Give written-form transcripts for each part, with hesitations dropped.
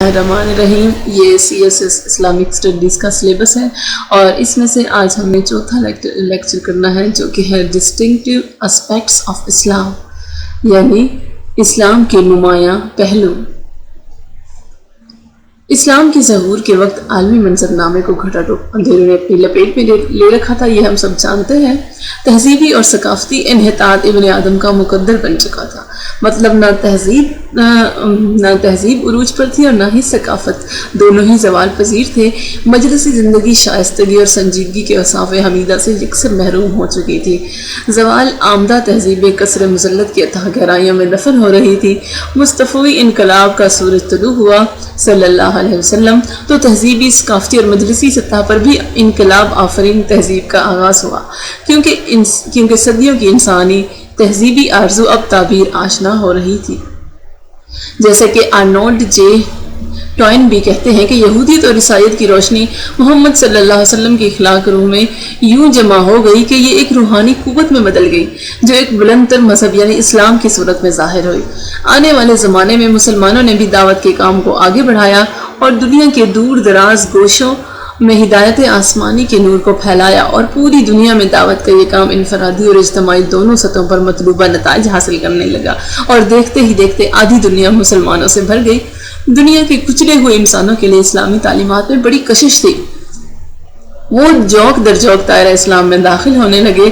الرحمن الرحیم، یہ CSS اسلامک اسٹڈیز کا سلیبس ہے اور اس میں سے آج ہم نے چوتھا لیکچر کرنا ہے جو کہ ہے ڈسٹنکٹیو اسپیکٹس آف اسلام، یعنی اسلام کے نمایاں پہلو۔ اسلام کے ظہور کے وقت عالمی منظرنامے کو گھٹاٹوپ اندھیروں نے اپنی لپیٹ میں لے رکھا تھا، یہ ہم سب جانتے ہیں۔ تہذیبی اور ثقافتی انحطاط ابن آدم کا مقدر بن چکا تھا، مطلب نہ تہذیب عروج پر تھی اور نہ ہی ثقافت، دونوں ہی زوال پذیر تھے۔ مجلسی زندگی شائستگی اور سنجیدگی کے اوصاف حمیدہ سے یکسر محروم ہو چکی تھی۔ زوال آمدہ تہذیب کثر مسلط کی اتھاہ گہرائیوں میں دفن ہو رہی تھی۔ مصطفی انقلاب کا سورج طلوع ہوا صلی اللہ علیہ وسلم تو تہذیبی، ثقافتی اور مجلسی سطح پر بھی انقلاب آفرین تہذیب کا آغاز ہوا، کیونکہ صدیوں کی انسانی تہذیبی آرزو اب تعبیر آشنا ہو رہی تھی۔ جیسا کہ آرنولڈ جے ٹوائن بھی کہتے ہیں کہ یہودیت اور عیسائیت کی روشنی محمد صلی اللہ علیہ وسلم کی اخلاق روح میں یوں جمع ہو گئی کہ یہ ایک روحانی قوت میں بدل گئی جو ایک بلند تر مذہب یعنی اسلام کی صورت میں ظاہر ہوئی۔ آنے والے زمانے میں مسلمانوں نے بھی دعوت کے کام کو آگے بڑھایا اور دنیا کے دور دراز گوشوں میں ہدایت آسمانی کے نور کو پھیلایا، اور پوری دنیا میں دعوت کا یہ کام انفرادی اور اجتماعی دونوں سطحوں پر مطلوبہ نتائج حاصل کرنے لگا، اور دیکھتے ہی دیکھتے آدھی دنیا مسلمانوں سے بھر گئی۔ دنیا کے کچلے ہوئے انسانوں کے لیے اسلامی تعلیمات میں بڑی کشش تھی، وہ جوک در جوک دائرہ اسلام میں داخل ہونے لگے۔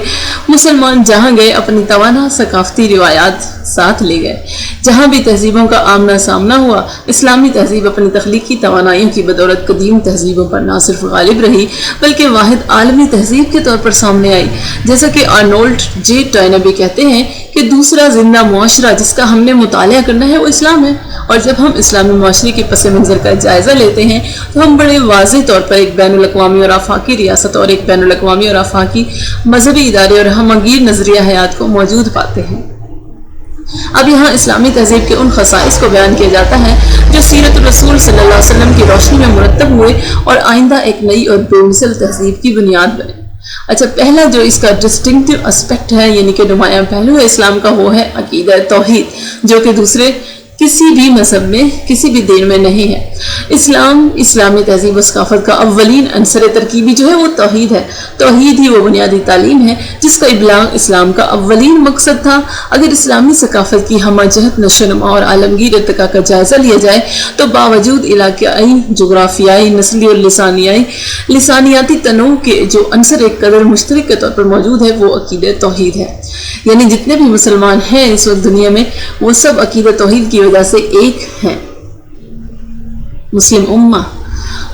مسلمان جہاں گئے اپنی توانا ثقافتی روایات ساتھ لے گئے۔ جہاں بھی تہذیبوں کا آمنا سامنا ہوا، اسلامی تہذیب اپنی تخلیقی توانائیوں کی بدولت قدیم تہذیبوں پر نہ صرف غالب رہی بلکہ واحد عالمی تہذیب کے طور پر سامنے آئی۔ جیسا کہ آرنولڈ جے ٹوائن بھی کہتے ہیں کہ دوسرا زندہ معاشرہ جس کا ہم نے مطالعہ کرنا ہے وہ اسلام ہے، اور جب ہم اسلامی معاشرے کے پس منظر کا جائزہ لیتے ہیں تو ہم بڑے واضح طور پر ایک بین الاقوامی اور آفاقی ریاست اور ایک بین الاقوامی اور آفاقی مذہبی ادارے اور ہمگیر نظریہ حیات کو موجود پاتے ہیں۔ اب یہاں اسلامی تہذیب کے ان خصائص کو بیان کیا جاتا ہے جو سیرت الرسول صلی اللہ علیہ وسلم کی روشنی میں مرتب ہوئے اور آئندہ ایک نئی اور بے مثل تہذیب کی بنیاد بنے۔ اچھا، پہلا جو اس کا ڈسٹنکٹیو اسپیکٹ ہے یعنی کہ نمایاں پہلو ہے اسلام کا، وہ ہے عقیدہ توحید، جو کہ دوسرے کسی بھی مذہب میں کسی بھی دین میں نہیں ہے۔ اسلامی تہذیب و ثقافت کا اولین عنصر ترکیبی جو ہے وہ توحید ہے۔ توحید ہی وہ بنیادی تعلیم ہے جس کا ابلاغ اسلام کا اولین مقصد تھا۔ اگر اسلامی ثقافت کی ہمہ جہت نشو و نما اور عالمگیر ارتقاء کا جائزہ لیا جائے تو باوجود علاقائی، جغرافیائی، نسلی اور لسانیاتی تنوع کے جو عنصر ایک قدر مشترک کے طور پر موجود ہے وہ عقیدہ توحید ہے۔ یعنی جتنے بھی مسلمان ہیں اس وقت دنیا میں وہ سب عقیدہ توحید کی وجہ سے ایک ہیں، مسلم امہ۔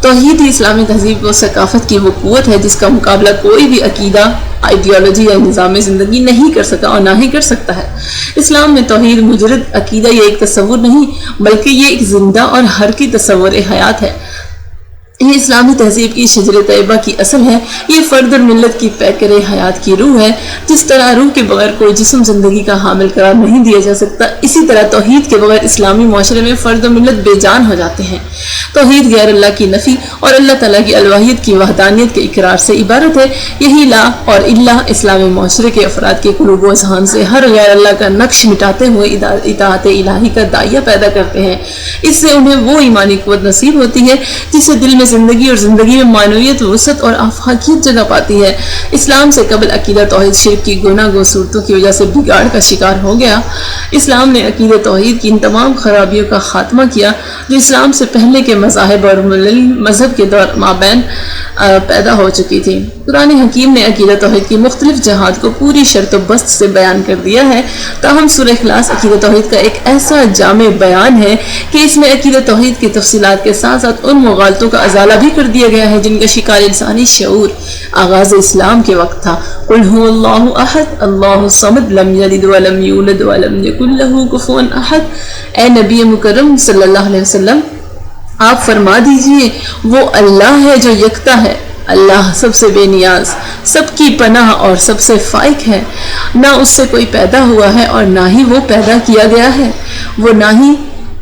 توحید ہی اسلامی تہذیب و ثقافت کی وہ قوت ہے جس کا مقابلہ کوئی بھی عقیدہ، آئیڈیالوجی یا نظام زندگی نہیں کر سکا اور نہ ہی کر سکتا ہے۔ اسلام میں توحید مجرد عقیدہ یا ایک تصور نہیں بلکہ یہ ایک زندہ اور حرکی تصور حیات ہے۔ یہ اسلامی تہذیب کی شجر طیبہ کی اصل ہے، یہ فرد اور ملت کی پیکر حیات کی روح ہے۔ جس طرح روح کے بغیر کوئی جسم زندگی کا حامل قرار نہیں دیا جا سکتا، اسی طرح توحید کے بغیر اسلامی معاشرے میں فرد و ملت بے جان ہو جاتے ہیں۔ توحید غیر اللہ کی نفی اور اللہ تعالیٰ کی الوہیت کی وحدانیت کے اقرار سے عبارت ہے۔ یہی لا اور اللہ اسلامی معاشرے کے افراد کے قلوب و اذہان سے ہر غیر اللہ کا نقش مٹاتے ہوئے اطاعت الہی کا داعیہ پیدا کرتے ہیں۔ اس سے انہیں وہ ایمانی قوت نصیب ہوتی ہے جس سے دل میں زندگی اور زندگی میں معنویت، وسعت اور آفاقیت جگہ پاتی ہے۔ اسلام سے قبل عقیدہ توحید شرک کی گناہ گو صورتوں کی وجہ سے بگاڑ کا شکار ہو گیا۔ اسلام نے عقیدہ توحید کی ان تمام خرابیوں کا خاتمہ کیا جو اسلام سے پہلے کے مذاہب اور مذہب کے دور مابین پیدا ہو چکی تھی۔ قرآن حکیم نے عقیدہ توحید کی مختلف جہات کو پوری شرط و بست سے بیان کر دیا ہے، تاہم سورہ اخلاص عقیدہ توحید کا ایک ایسا جامع بیان ہے کہ اس میں عقیدہ توحید کی تفصیلات کے ساتھ ساتھ ان مغالطوں کا ازالہ بھی کر دیا گیا ہے جن کا شکار انسانی شعور آغاز اسلام کے وقت تھا۔ قل هو اللہ احد اللہ الصمد لم یلد ولم یولد ولم یکن له کفوا احد۔ اے نبی مکرم صلی اللہ علیہ وسلم، آپ فرما دیجئے وہ اللہ ہے جو یکتا ہے، اللہ سب سے بے نیاز، سب کی پناہ اور سب سے فائق ہے، نہ اس سے کوئی پیدا ہوا ہے اور نہ ہی وہ پیدا کیا گیا ہے، وہ نہ ہی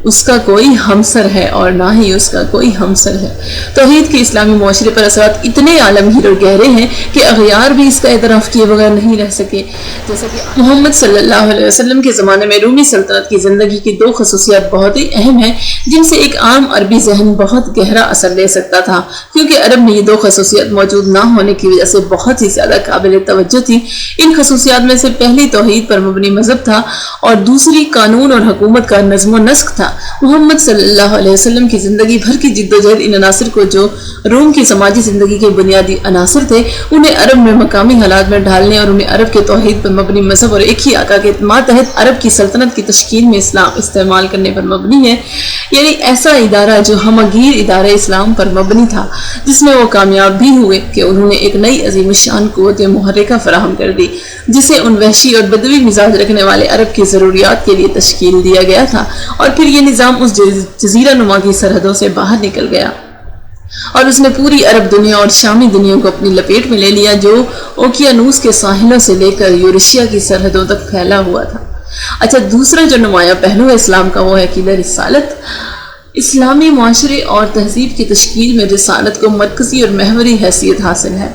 اس کا کوئی ہمسر ہے اور نہ ہی اس کا کوئی ہمسر ہے۔ توحید کے اسلامی معاشرے پر اثرات اتنے عالمگیر اور گہرے ہیں کہ اغیار بھی اس کا اعتراف کیے بغیر نہیں رہ سکے۔ جیسا کہ محمد صلی اللہ علیہ وسلم کے زمانے میں رومی سلطنت کی زندگی کی دو خصوصیات بہت ہی اہم ہیں جن سے ایک عام عربی ذہن بہت گہرا اثر لے سکتا تھا، کیونکہ عرب میں یہ دو خصوصیات موجود نہ ہونے کی وجہ سے بہت ہی زیادہ قابل توجہ تھی۔ ان خصوصیات میں سے پہلی توحید پر مبنی مذہب تھا اور دوسری قانون اور حکومت کا نظم و نسق تھا۔ محمد صلی اللہ علیہ وسلم کی زندگی بھر کی جد و جہد ان عناصر کو، جو روم کی سماجی زندگی کے بنیادی عناصر تھے، انہیں عرب میں مقامی حالات میں ڈھالنے اور انہیں عرب کے توحید پر مبنی مذہب اور ایک ہی آقا کے ماتحت عرب کی سلطنت کی تشکیل میں اسلام استعمال کرنے پر مبنی ہے۔ یعنی ایسا ادارہ جو ہمگیر ادارہ اسلام پر مبنی تھا، جس میں وہ کامیاب بھی ہوئے کہ انہوں نے ایک نئی عظیم الشان قوت محرکہ فراہم کر دی، جسے ان وحشی اور بدوی مزاج رکھنے والے عرب کی ضروریات کے لیے تشکیل دیا گیا تھا، اور پھر یہ نظام اس جزیرہ نما کی سرحدوں سے باہر نکل گیا اور اس نے پوری عرب دنیا اور شامی دنیا کو اپنی لپیٹ میں لے لیا، جو اوقیانوس کے ساحلوں سے لے کر یورشیا کی سرحدوں تک پھیلا ہوا تھا۔ اچھا، دوسرا جو نمایاں پہلو ہے اسلام کا، وہ ہے عقیدہ رسالت۔ اسلامی معاشرے اور تہذیب کی تشکیل میں رسالت کو مرکزی اور محوری حیثیت حاصل ہے۔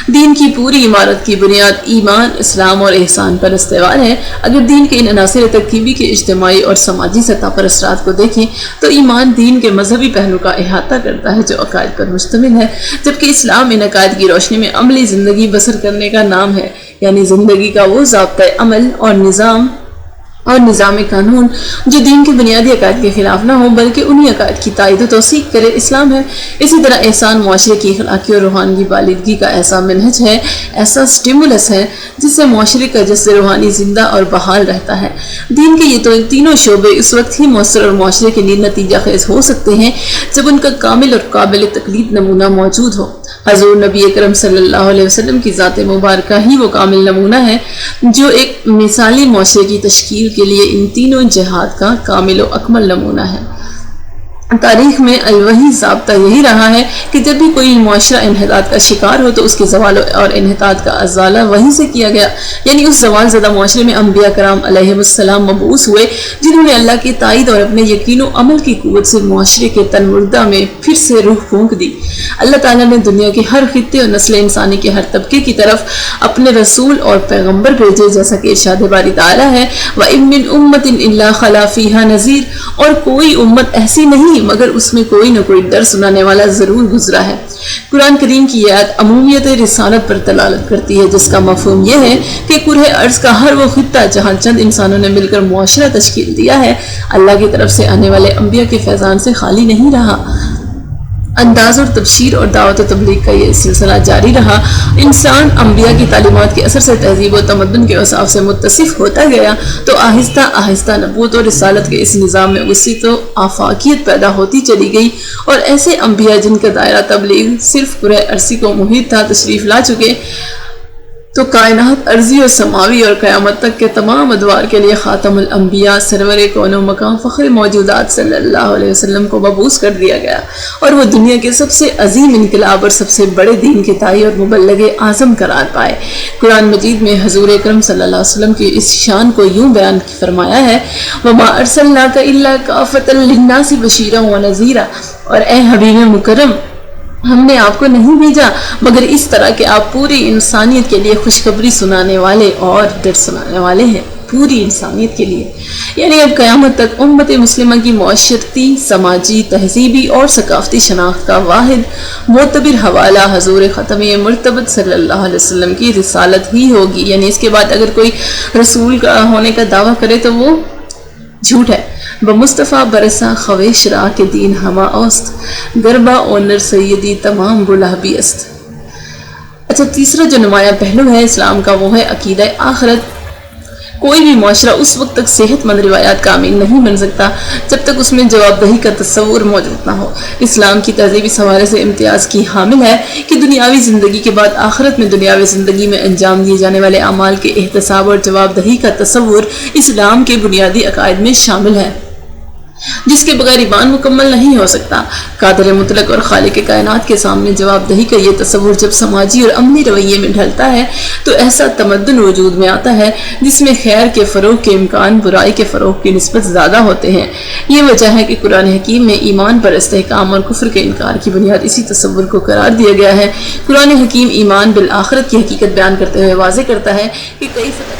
دین کی پوری عمارت کی بنیاد ایمان، اسلام اور احسان پر استوار ہے۔ اگر دین کے ان عناصر ترکیبی کے اجتماعی اور سماجی سطح پر اثرات کو دیکھیں تو ایمان دین کے مذہبی پہلو کا احاطہ کرتا ہے جو عقائد پر مشتمل ہے، جبکہ اسلام ان عقائد کی روشنی میں عملی زندگی بسر کرنے کا نام ہے، یعنی زندگی کا وہ ضابطۂ عمل اور نظام قانون جو دین کے بنیادی عقائد کے خلاف نہ ہو بلکہ انہی عقائد کی تائید و توثیق کرے، اسلام ہے۔ اسی طرح احسان معاشرے کی اخلاقی اور روحانی بالغی کا ایسا منہج ہے، ایسا سٹیمولس ہے جس سے معاشرے کا جس روحانی زندہ اور بحال رہتا ہے۔ دین کے یہ تینوں شعبے اس وقت ہی مؤثر اور معاشرے کے لیے نتیجہ خیز ہو سکتے ہیں جب ان کا کامل اور قابل تقلید نمونہ موجود ہو۔ حضور نبی اکرم صلی اللہ علیہ وسلم کی ذات مبارکہ ہی وہ کامل نمونہ ہے جو ایک مثالی معاشرے کی تشکیل کے لیے ان تینوں جہات کا کامل و اکمل نمونہ ہے۔ تاریخ میں الوحی ضابطہ یہی رہا ہے کہ جب بھی کوئی معاشرہ انحطاط کا شکار ہو تو اس کے زوال اور انحطاط کا ازالہ وہیں سے کیا گیا، یعنی اس زوال زدہ معاشرے میں انبیاء کرام علیہ السلام مبعوث ہوئے جنہوں نے اللہ کی تائید اور اپنے یقین و عمل کی قوت سے معاشرے کے تن مردہ میں پھر سے روح پھونک دی۔ اللہ تعالیٰ نے دنیا کے ہر خطے اور نسل انسانی کے ہر طبقے کی طرف اپنے رسول اور پیغمبر بھیجے، جیسا کہ ارشاد باری تعالیٰ ہے وَإِن مِّنْ أُمَّةٍ إِلَّا خَلَا فِيهَا نَذِيرٌ، اور کوئی امت ایسی نہیں مگر اس میں کوئی نہ کوئی ڈر سنانے والا ضرور گزرا ہے۔ قرآن کریم کی آیت عمومیت رسالت پر دلالت کرتی ہے، جس کا مفہوم یہ ہے کہ کرہ ارض کا ہر وہ خطہ جہاں چند انسانوں نے مل کر معاشرہ تشکیل دیا ہے، اللہ کی طرف سے آنے والے انبیاء کے فیضان سے خالی نہیں رہا۔ انداز اور تبشیر اور دعوت و تبلیغ کا یہ سلسلہ جاری رہا۔ انسان انبیاء کی تعلیمات کے اثر سے تہذیب و تمدن کے اوصاف سے متصف ہوتا گیا تو آہستہ آہستہ نبوت اور رسالت کے اس نظام میں وسعت و آفاقیت پیدا ہوتی چلی گئی، اور ایسے انبیاء جن کا دائرہ تبلیغ صرف کرہ ارضی کو محیط تھا تشریف لا چکے تو کائنات ارضی اور سماوی اور قیامت تک کے تمام ادوار کے لیے خاتم الانبیاء سرور کون و مقام فخر موجودات صلی اللہ علیہ وسلم کو مبعوث کر دیا گیا، اور وہ دنیا کے سب سے عظیم انقلاب اور سب سے بڑے دین کے داعی اور مبلغ اعظم قرار پائے۔ قرآن مجید میں حضور اکرم صلی اللہ علیہ وسلم کی اس شان کو یوں بیان فرمایا ہے وَمَا أَرْسَلْنَاكَ إِلَّا كَافَةً لِلنَّاسِ بَشِيرًا وَنَذِيرًا، اور اے حبیب مکرم، ہم نے آپ کو نہیں بھیجا مگر اس طرح کہ آپ پوری انسانیت کے لیے خوشخبری سنانے والے اور ڈر سنانے والے ہیں، پوری انسانیت کے لیے۔ یعنی اب قیامت تک امت مسلمہ کی معاشرتی، سماجی، تہذیبی اور ثقافتی شناخت کا واحد معتبر حوالہ حضور ختم مرتبت صلی اللہ علیہ وسلم کی رسالت ہی ہوگی۔ یعنی اس کے بعد اگر کوئی رسول ہونے کا دعویٰ کرے تو وہ جھوٹ ہے۔ بمصطفیٰ برسا خویش را کے دین ہما اوست، گربا اونر سیدی تمام گلابی است۔ اچھا، تیسرا جو نمایاں پہلو ہے اسلام کا وہ ہے عقیدہ آخرت۔ کوئی بھی معاشرہ اس وقت تک صحت مند روایات کا امین نہیں بن سکتا جب تک اس میں جواب دہی کا تصور موجود نہ ہو۔ اسلام کی تہذیب اس حوالے سے امتیاز کی حامل ہے کہ دنیاوی زندگی کے بعد آخرت میں دنیاوی زندگی میں انجام دیے جانے والے اعمال کے احتساب اور جواب دہی کا تصور اسلام کے بنیادی عقائد میں شامل ہے۔ جس کے بغیر ایمان مکمل نہیں ہو سکتا۔ قادر مطلق اور خالق کائنات کے سامنے جواب دہی کا یہ تصور جب سماجی اور عملی رویے میں ڈھلتا ہے تو ایسا تمدن وجود میں آتا ہے جس میں خیر کے فروغ کے امکان برائی کے فروغ کی نسبت زیادہ ہوتے ہیں۔ یہ وجہ ہے کہ قرآن حکیم میں ایمان پر استحکام اور کفر کے انکار کی بنیاد اسی تصور کو قرار دیا گیا ہے۔ قرآن حکیم ایمان بالآخرت کی حقیقت بیان کرتے ہوئے واضح کرتا ہے کہ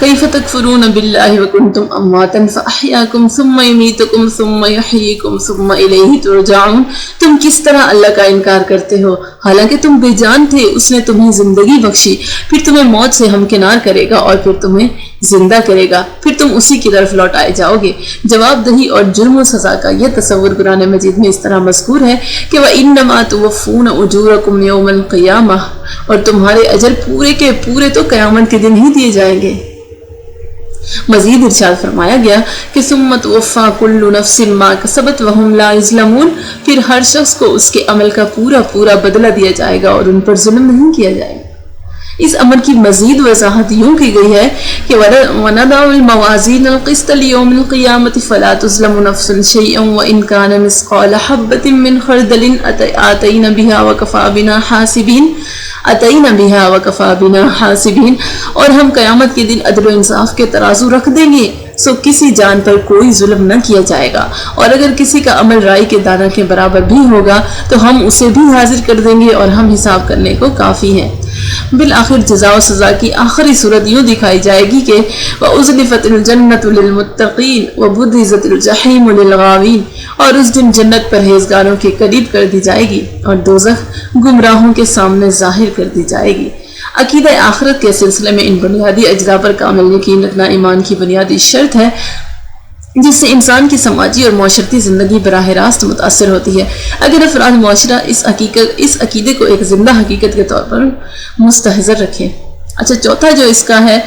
کیف تکفرون باللہ وکنتم امواتا فاحیاکم ثم یمیتکم ثم یحییکم ثم الیہ ترجعون، تم کس طرح اللہ کا انکار کرتے ہو حالانکہ تم بے جان تھے، اس نے تمہیں زندگی بخشی، پھر تمہیں موت سے ہمکنار کرے گا اور پھر تمہیں زندہ کرے گا، پھر تم اسی کی طرف لوٹائے جاؤ گے۔ جواب دہی اور جرم و سزا کا یہ تصور قرآن مجید میں اس طرح مذکور ہے کہ وَإِنَّمَا تُوَفُّونَ أُجُورَكُمْ يَوْمَ الْقِيَامَةِ، اور تمہارے اجر پورے کے پورے تو قیامت کے دن ہی دیے جائیں گے۔ مزید ارشاد فرمایا گیا کہ ثُمَّ تُوَفَّىٰ كُلُّ نَفْسٍ مَا كَسَبَتْ وَهُمْ لَا يُظْلَمُونَ، پھر ہر شخص کو اس کے عمل کا پورا پورا بدلہ دیا جائے گا اور ان پر ظلم نہیں کیا جائے گا۔ اس امر کی مزید وضاحت یوں کی گئی ہے کہ وَنَضَعُ الْمَوَازِينَ الْقِسْطَ لِيَوْمِ الْقِيَامَةِ فَلَا تُظْلَمُ نَفْسٌ شَيْئًا وَإِنْ كَانَ مِثْقَالَ حَبَّةٍ مِّنْ خَرْدَلٍ أَتَيْنَا بِهَا وَكَفَىٰ بِنَا حَاسِبِينَ، اور ہم قیامت کے دن عدل و انصاف کے ترازو رکھ دیں گے، سو کسی جان پر کوئی ظلم نہ کیا جائے گا، اور اگر کسی کا عمل رائی کے دانہ کے برابر بھی ہوگا تو ہم اسے بھی حاضر کر دیں گے اور ہم حساب کرنے کو کافی ہیں۔ بالآخر جزا و سزا کی آخری صورت یوں دکھائی جائے گی کہ وَأُزْلِفَتِ الْجَنَّةُ لِلْمُتَّقِينَ وَبُرِّزَتِ الْجَحِيمُ لِلْغَاوِينَ، اور اس دن جنت پرہیزگاروں کے قریب کر دی جائے گی اور دوزخ گمراہوں کے سامنے ظاہر کر دی جائے گی۔ عقیدہ آخرت کے سلسلے میں ان بنیادی اجزاء پر کامل یقین رکھنا ایمان کی بنیادی شرط ہے جس سے انسان کی سماجی اور معاشرتی زندگی براہ راست متاثر ہوتی ہے۔ اگر افراد معاشرہ اس عقیدے کو ایک زندہ حقیقت کے طور پر مستحضر رکھیں۔ اچھا، چوتھا جو اس کا ہے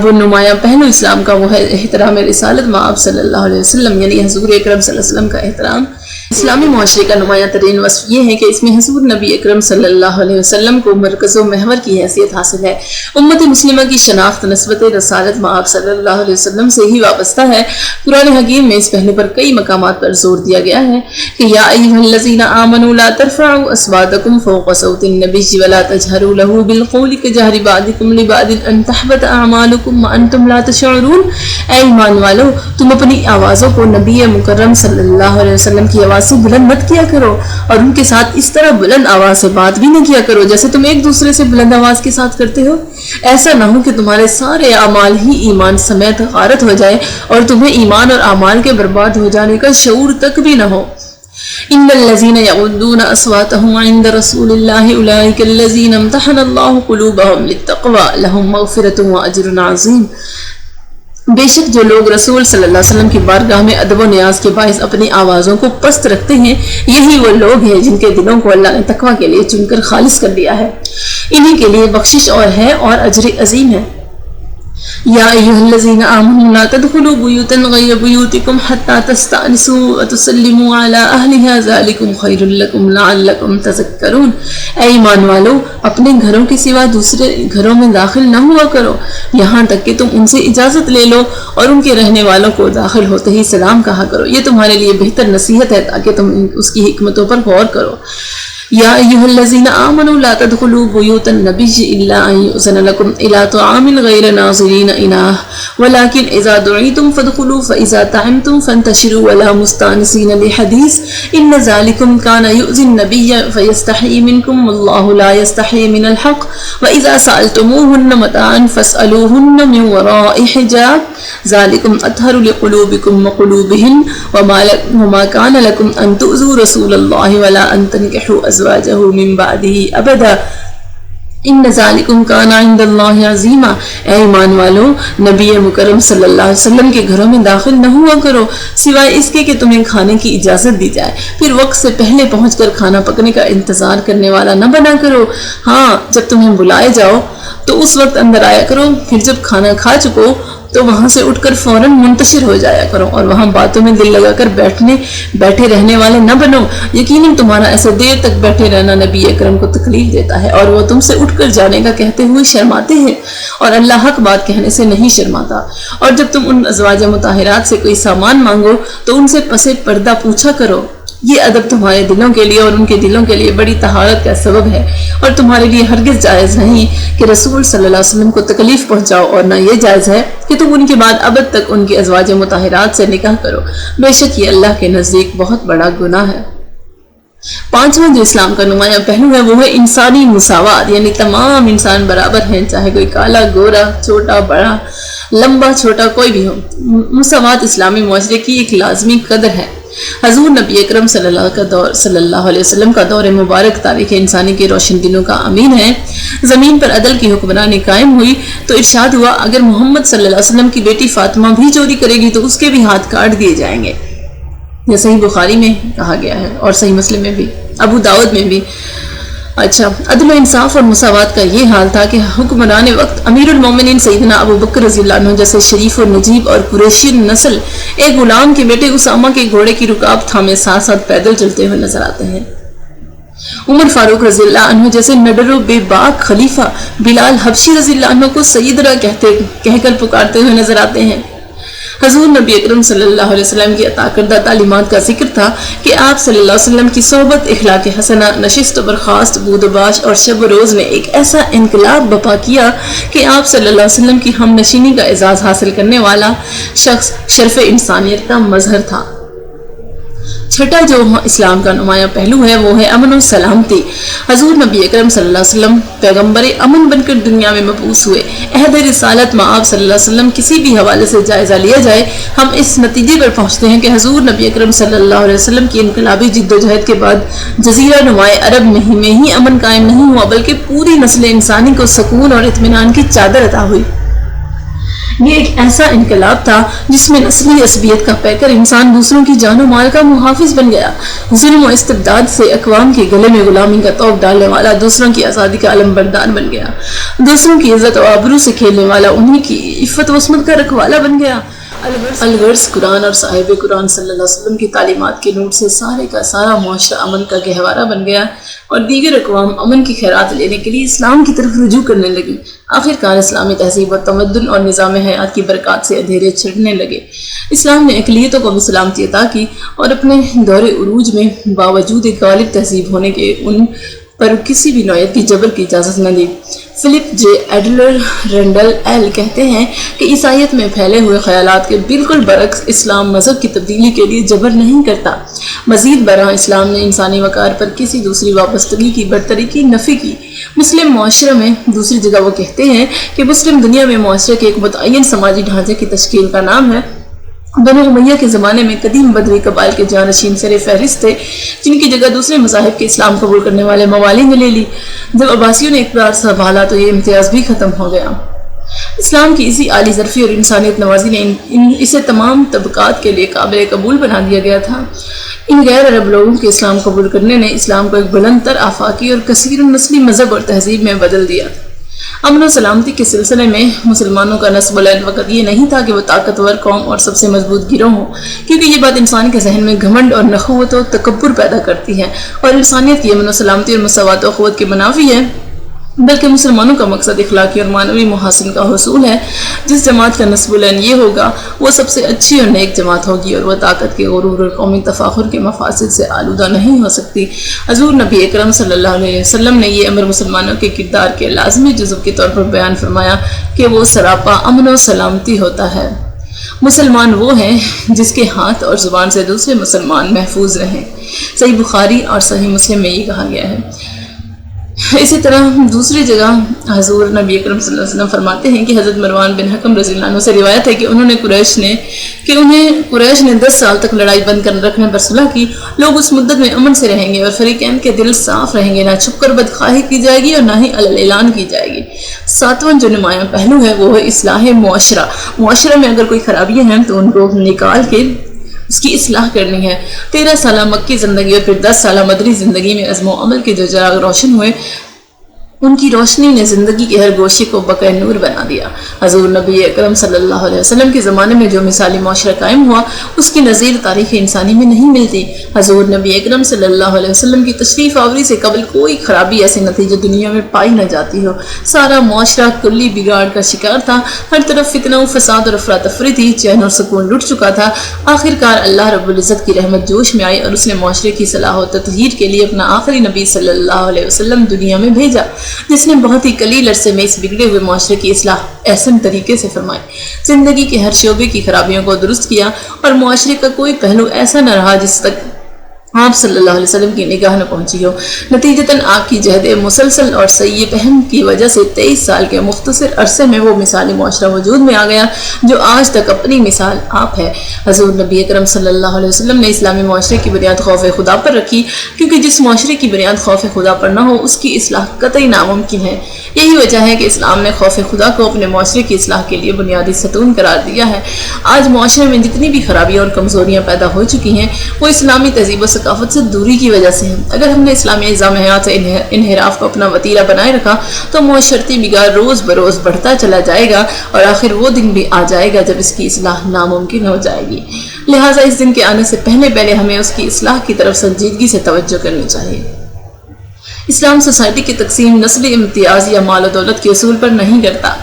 وہ نمایاں پہلو اسلام کا، وہ ہے احترام رسالت مآب صلی اللہ علیہ وسلم، یعنی حضور اکرم صلی اللہ علیہ وسلم کا احترام۔ اسلامی معاشرے کا نمایاں ترین وصف یہ ہے کہ اس میں حضور نبی اکرم صلی اللہ علیہ وسلم کو مرکز و محور کی حیثیت حاصل ہے۔ امت مسلمہ کی شناخت نسبت رسالت مآب صلی اللہ علیہ وسلم سے ہی وابستہ ہے۔ قرآن حکیم میں اس پہلو پر کئی مقامات پر زور دیا گیا ہے کہ یا ایھا الذین آمنوا لا ترفعوا اصواتکم فوق صوت النبی ولا تجہروا له بالقول کجہر بعضکم لبعض ان تحبط اعمالکم وانتم لا تشعرون، اے ایمان والو تم اپنی آوازوں کو نبی مکرم صلی اللہ علیہ وسلم کی آواز سے بلند مت کیا کرو، اور ان کے ساتھ اس طرح بلند آواز سے بات بھی نہ کیا کرو جیسے تم ایک دوسرے سے بلند آواز کے ساتھ کرتے ہو۔ ایسا نہ ہو کہ تمہارے سارے اعمال ہی ایمان سمیت غارت ہو جائے اور تمہیں ایمان اور اعمال کے برباد ہو جانے کا شعور تک بھی نہ ہو۔ ان الذين يغضون اصواتهم عند رسول الله اولئك الذين امتحن الله قلوبهم للتقوى لهم مغفرة واجر عظيم، بے شک جو لوگ رسول صلی اللہ علیہ وسلم کی بارگاہ میں ادب و نیاز کے باعث اپنی آوازوں کو پست رکھتے ہیں، یہی وہ لوگ ہیں جن کے دلوں کو اللہ نے تقوی کے لیے چن کر خالص کر دیا ہے، انہی کے لیے بخشش اور ہے اور اجر عظیم ہے۔ یا ایھا الذین آمنوا لا تدخلوا بیوتا غیر بیوتکم حتی تستأنسوا وتسلموا علی اہلها ذلکم خیر لکم لعلکم تذکرون، اے ایمان والو اپنے گھروں کے سوا دوسرے گھروں میں داخل نہ ہوا کرو یہاں تک کہ تم ان سے اجازت لے لو، اور ان کے رہنے والوں کو داخل ہوتے ہی سلام کہا کرو، یہ تمہارے لیے بہتر نصیحت ہے تاکہ تم اس کی حکمتوں پر غور کرو۔ یا ایھا الذین آمنوا لا تدخلوا بیوت النبی الا ان یؤذن لکم الی طعام غیر ناظرین اناہ ولکن اذا دعیتم فادخلوا فاذا طعمتم فانتشروا ولا مستانسین لحدیث ان ذلکم کان یؤذی النبی فیستحیی منکم واللہ لا یستحیی من الحق واذا سألتموہن متاعا فاسألوہن من وراء حجاب ذلکم اطہر لقلوبکم وقلوبہن وما کان لکم ان تؤذوا رسول اللہ ولا ان تنکحوا ازواجہ من بعدہ ابدا ان ذالکم کان عند اللہ عظیما، اے ایمان والو نبی مکرم صلی اللہ علیہ وسلم کے گھروں میں داخل نہ ہوا کرو سوائے اس کے کہ تمہیں کھانے کی اجازت دی جائے، پھر وقت سے پہلے پہنچ کر کھانا پکنے کا انتظار کرنے والا نہ بنا کرو، ہاں جب تمہیں بلائے جاؤ تو اس وقت اندر آیا کرو، پھر جب کھانا کھا چکو تو وہاں سے اٹھ کر فوراً منتشر ہو جایا کرو، اور وہاں باتوں میں دل لگا کر بیٹھے رہنے والے نہ بنو۔ یقیناً تمہارا ایسے دیر تک بیٹھے رہنا نبی اکرم کو تکلیف دیتا ہے، اور وہ تم سے اٹھ کر جانے کا کہتے ہوئے شرماتے ہیں، اور اللہ حق بات کہنے سے نہیں شرماتا۔ اور جب تم ان ازواج مطہرات سے کوئی سامان مانگو تو ان سے پس پردہ پوچھا کرو۔ یہ ادب تمہارے دلوں کے لیے اور ان کے دلوں کے لیے بڑی طہارت کا سبب ہے، اور تمہارے لیے ہرگز جائز نہیں کہ رسول صلی اللہ علیہ وسلم کو تکلیف پہنچاؤ، اور نہ یہ جائز ہے کہ تم ان کے بعد ابد تک ان کی ازواج مطہرات سے نکاح کرو، بے شک یہ اللہ کے نزدیک بہت بڑا گناہ ہے۔ پانچواں جو اسلام کا نمایاں پہلو ہے وہ ہے انسانی مساوات، یعنی تمام انسان برابر ہیں، چاہے کوئی کالا گورا، چھوٹا بڑا، لمبا چھوٹا کوئی بھی ہو۔ مساوات اسلامی معاشرے کی ایک لازمی قدر ہے۔ حضور نبی اکرم صلی اللہ علیہ وسلم کا دور مبارک تاریخ انسانی کے روشن دنوں کا امین ہے۔ زمین پر عدل کی حکمرانی قائم ہوئی تو ارشاد ہوا، اگر محمد صلی اللہ علیہ وسلم کی بیٹی فاطمہ بھی چوری کرے گی تو اس کے بھی ہاتھ کاٹ دیے جائیں گے۔ یہ صحیح بخاری میں کہا گیا ہے، اور صحیح مسلم میں بھی، ابو داؤد میں بھی۔ اچھا، عدل و انصاف اور مساوات کا یہ حال تھا کہ حکمران وقت امیر المومنین سیدنا ابو بکر رضی اللہ عنہ جیسے شریف و نجیب اور قریشی نسل ایک غلام کے بیٹے اسامہ کے گھوڑے کی رکاب تھامے ساتھ ساتھ پیدل چلتے ہوئے نظر آتے ہیں۔ عمر فاروق رضی اللہ عنہ جیسے نڈر و بے باک خلیفہ بلال حبشی رضی اللہ عنہ کو سیدنا کہہ کر پکارتے ہوئے نظر آتے ہیں۔ حضور نبی اکرم صلی اللہ علیہ وسلم کی عطا کردہ تعلیمات کا ذکر تھا کہ آپ صلی اللہ علیہ وسلم کی صحبت، اخلاق حسنہ، نشست و برخاست، بود و باش اور شب و روز نے ایک ایسا انقلاب برپا کیا کہ آپ صلی اللہ علیہ وسلم کی ہم نشینی کا اعزاز حاصل کرنے والا شخص شرف انسانیت کا مظہر تھا۔ چھٹا جو اسلام کا نمایاں پہلو ہے وہ ہے امن و سلامتی۔ حضور نبی اکرم صلی اللہ علیہ وسلم پیغمبر امن بن کر دنیا میں مبعوث ہوئے۔ عہد رسالت میں آپ صلی اللہ علیہ وسلم کسی بھی حوالے سے جائزہ لیا جائے، ہم اس نتیجے پر پہنچتے ہیں کہ حضور نبی اکرم صلی اللہ علیہ وسلم کی انقلابی جد و جہد کے بعد جزیرہ نمائے عرب میں ہی امن قائم نہیں ہوا، بلکہ پوری نسل انسانی کو سکون اور اطمینان کی چادر عطا ہوئی۔ یہ ایک ایسا انقلاب تھا جس میں نسلی عصبیت کا پیکر انسان دوسروں کی جان و مال کا محافظ بن گیا، ظلم و استبداد سے اقوام کے گلے میں غلامی کا طوق ڈالنے والا دوسروں کی آزادی کا علم بردار بن گیا، دوسروں کی عزت و آبرو سے کھیلنے والا انہی کی عفت و عصمت کا رکھوالا بن گیا۔ الغرض قرآن اور صاحب قرآن صلی اللہ علیہ وسلم کی تعلیمات کے نور سے سارے کا سارا معاشرہ امن کا گہوارہ بن گیا، اور دیگر اقوام امن کی خیرات لینے کے لیے اسلام کی طرف رجوع کرنے لگی۔ آخر کار اسلامی تہذیب و تمدن اور نظام حیات کی برکات سے اندھیرے چھڑنے لگے۔ اسلام نے اقلیتوں کو بھی سلامتی عطا کی، اور اپنے دور عروج میں باوجود ایک غالب تہذیب ہونے کے ان پر کسی بھی نوعیت کی جبر کی اجازت نہ دی۔ فلپ جے ایڈلر رینڈل ایل کہتے ہیں کہ عیسائیت میں پھیلے ہوئے خیالات کے بالکل برعکس اسلام مذہب کی تبدیلی کے لیے جبر نہیں کرتا، مزید برآں اسلام نے انسانی وقار پر کسی دوسری وابستگی کی برتری کی نفی کی۔ مسلم معاشرے میں دوسری جگہ وہ کہتے ہیں کہ مسلم دنیا میں معاشرے کے ایک متعین سماجی ڈھانچے کی تشکیل کا نام ہے۔ بنو امیہ کے زمانے میں قدیم بدوی قبائل کے جانشین سر فہرست تھے، جن کی جگہ دوسرے مذاہب کے اسلام قبول کرنے والے موالی نے لے لی۔ جب عباسیوں نے اقتدار سنبھالا تو یہ امتیاز بھی ختم ہو گیا۔ اسلام کی اسی عالی ظرفی اور انسانیت نوازی نے اسے تمام طبقات کے لیے قابل قبول بنا دیا گیا تھا۔ ان غیر عرب لوگوں کے اسلام قبول کرنے نے اسلام کو ایک بلند تر آفاقی اور کثیر نسلی مذہب اور تہذیب میں بدل دیا۔ امن و سلامتی کے سلسلے میں مسلمانوں کا نصب العین وقت یہ نہیں تھا کہ وہ طاقتور قوم اور سب سے مضبوط گروہ ہوں، کیونکہ یہ بات انسان کے ذہن میں گھمنڈ اور نخوت و تکبر پیدا کرتی ہے، اور انسانیت کی امن و سلامتی اور مساوات و اخوت کے منافی ہے، بلکہ مسلمانوں کا مقصد اخلاقی اور معنوی محاسن کا حصول ہے۔ جس جماعت کا نصب العین یہ ہوگا وہ سب سے اچھی اور نیک جماعت ہوگی، اور وہ طاقت کے غرور اور قومی تفاخر کے مفاسد سے آلودہ نہیں ہو سکتی۔ حضور نبی اکرم صلی اللہ علیہ وسلم نے یہ امر مسلمانوں کے کردار کے لازمی جزو کے طور پر بیان فرمایا کہ وہ سراپا امن و سلامتی ہوتا ہے۔ مسلمان وہ ہیں جس کے ہاتھ اور زبان سے دوسرے مسلمان محفوظ رہیں۔ صحیح بخاری اور صحیح مسلم میں یہ کہا گیا ہے۔ اسی طرح دوسری جگہ حضور نبی اکرم صلی اللہ علیہ وسلم فرماتے ہیں کہ حضرت مروان بن حکم رضی اللہ عنہ سے روایت ہے کہ انہیں قریش نے 10 سال تک لڑائی بند کر رکھنے پر صلح کی۔ لوگ اس مدت میں امن سے رہیں گے اور فریقین کے دل صاف رہیں گے، نہ چھپ کر بدخواہی کی جائے گی اور نہ ہی اعلان کی جائے گی۔ ساتواں جو نمایاں پہلو ہے وہ ہے اصلاح معاشرہ۔ معاشرے میں اگر کوئی خرابیاں ہیں تو ان کو نکال کے اس کی اصلاح کرنی ہے۔ 13 سالہ مکی زندگی اور پھر 10 سالہ مدنی زندگی میں عزم و عمل کے جو چراغ روشن ہوئے ان کی روشنی نے زندگی کے ہر گوشے کو بقع نور بنا دیا۔ حضور نبی اکرم صلی اللہ علیہ وسلم کے زمانے میں جو مثالی معاشرہ قائم ہوا اس کی نظیر تاریخ انسانی میں نہیں ملتی۔ حضور نبی اکرم صلی اللہ علیہ وسلم کی تشریف آوری سے قبل کوئی خرابی ایسے نتیجے دنیا میں پائی نہ جاتی ہو۔ سارا معاشرہ کلی بگاڑ کا شکار تھا، ہر طرف فتنہ و فساد اور افراتفری تھی، چین اور سکون لٹ چکا تھا۔ آخر کار اللہ رب العزت کی رحمت جوش میں آئی اور اس نے معاشرے کی صلاح و تطہیر کے لیے اپنا آخری نبی صلی اللہ علیہ وسلم دنیا میں بھیجا، جس نے بہت ہی قلیل عرصے میں اس بگڑے ہوئے معاشرے کی اصلاح احسن طریقے سے فرمائی، زندگی کے ہر شعبے کی خرابیوں کو درست کیا اور معاشرے کا کوئی پہلو ایسا نہ رہا جس تک آپ صلی اللہ علیہ وسلم کی نگاہ نہ پہنچی ہو۔ نتیجتاً آپ کی جہد مسلسل اور سعی فہم کی وجہ سے 23 سال کے مختصر عرصے میں وہ مثالی معاشرہ وجود میں آ گیا جو آج تک اپنی مثال آپ ہے۔ حضور نبی اکرم صلی اللہ علیہ وسلم نے اسلامی معاشرے کی بنیاد خوف خدا پر رکھی، کیونکہ جس معاشرے کی بنیاد خوف خدا پر نہ ہو اس کی اصلاح قطعی ناممکن ہے۔ یہی وجہ ہے کہ اسلام نے خوف خدا کو اپنے معاشرے کی اصلاح کے لیے بنیادی ستون قرار دیا ہے۔ آج معاشرے میں جتنی بھی خرابیاں اور کمزوریاں پیدا ہو چکی ہیں وہ اسلامی تہذیب و ثقافت سے دوری کی وجہ سے ہیں۔ اگر ہم نے اسلامی نظام حیات سے انحراف کو اپنا وتیرہ بنائے رکھا تو معاشرتی بگاڑ روز بروز بڑھتا چلا جائے گا اور آخر وہ دن بھی آ جائے گا جب اس کی اصلاح ناممکن ہو جائے گی۔ لہٰذا اس دن کے آنے سے پہلے ہمیں اس کی اصلاح کی طرف سنجیدگی سے توجہ کرنی چاہیے۔ اسلام سوسائٹی کی تقسیم نسلی امتیاز یا مال و دولت کے اصول پر نہیں کرتا،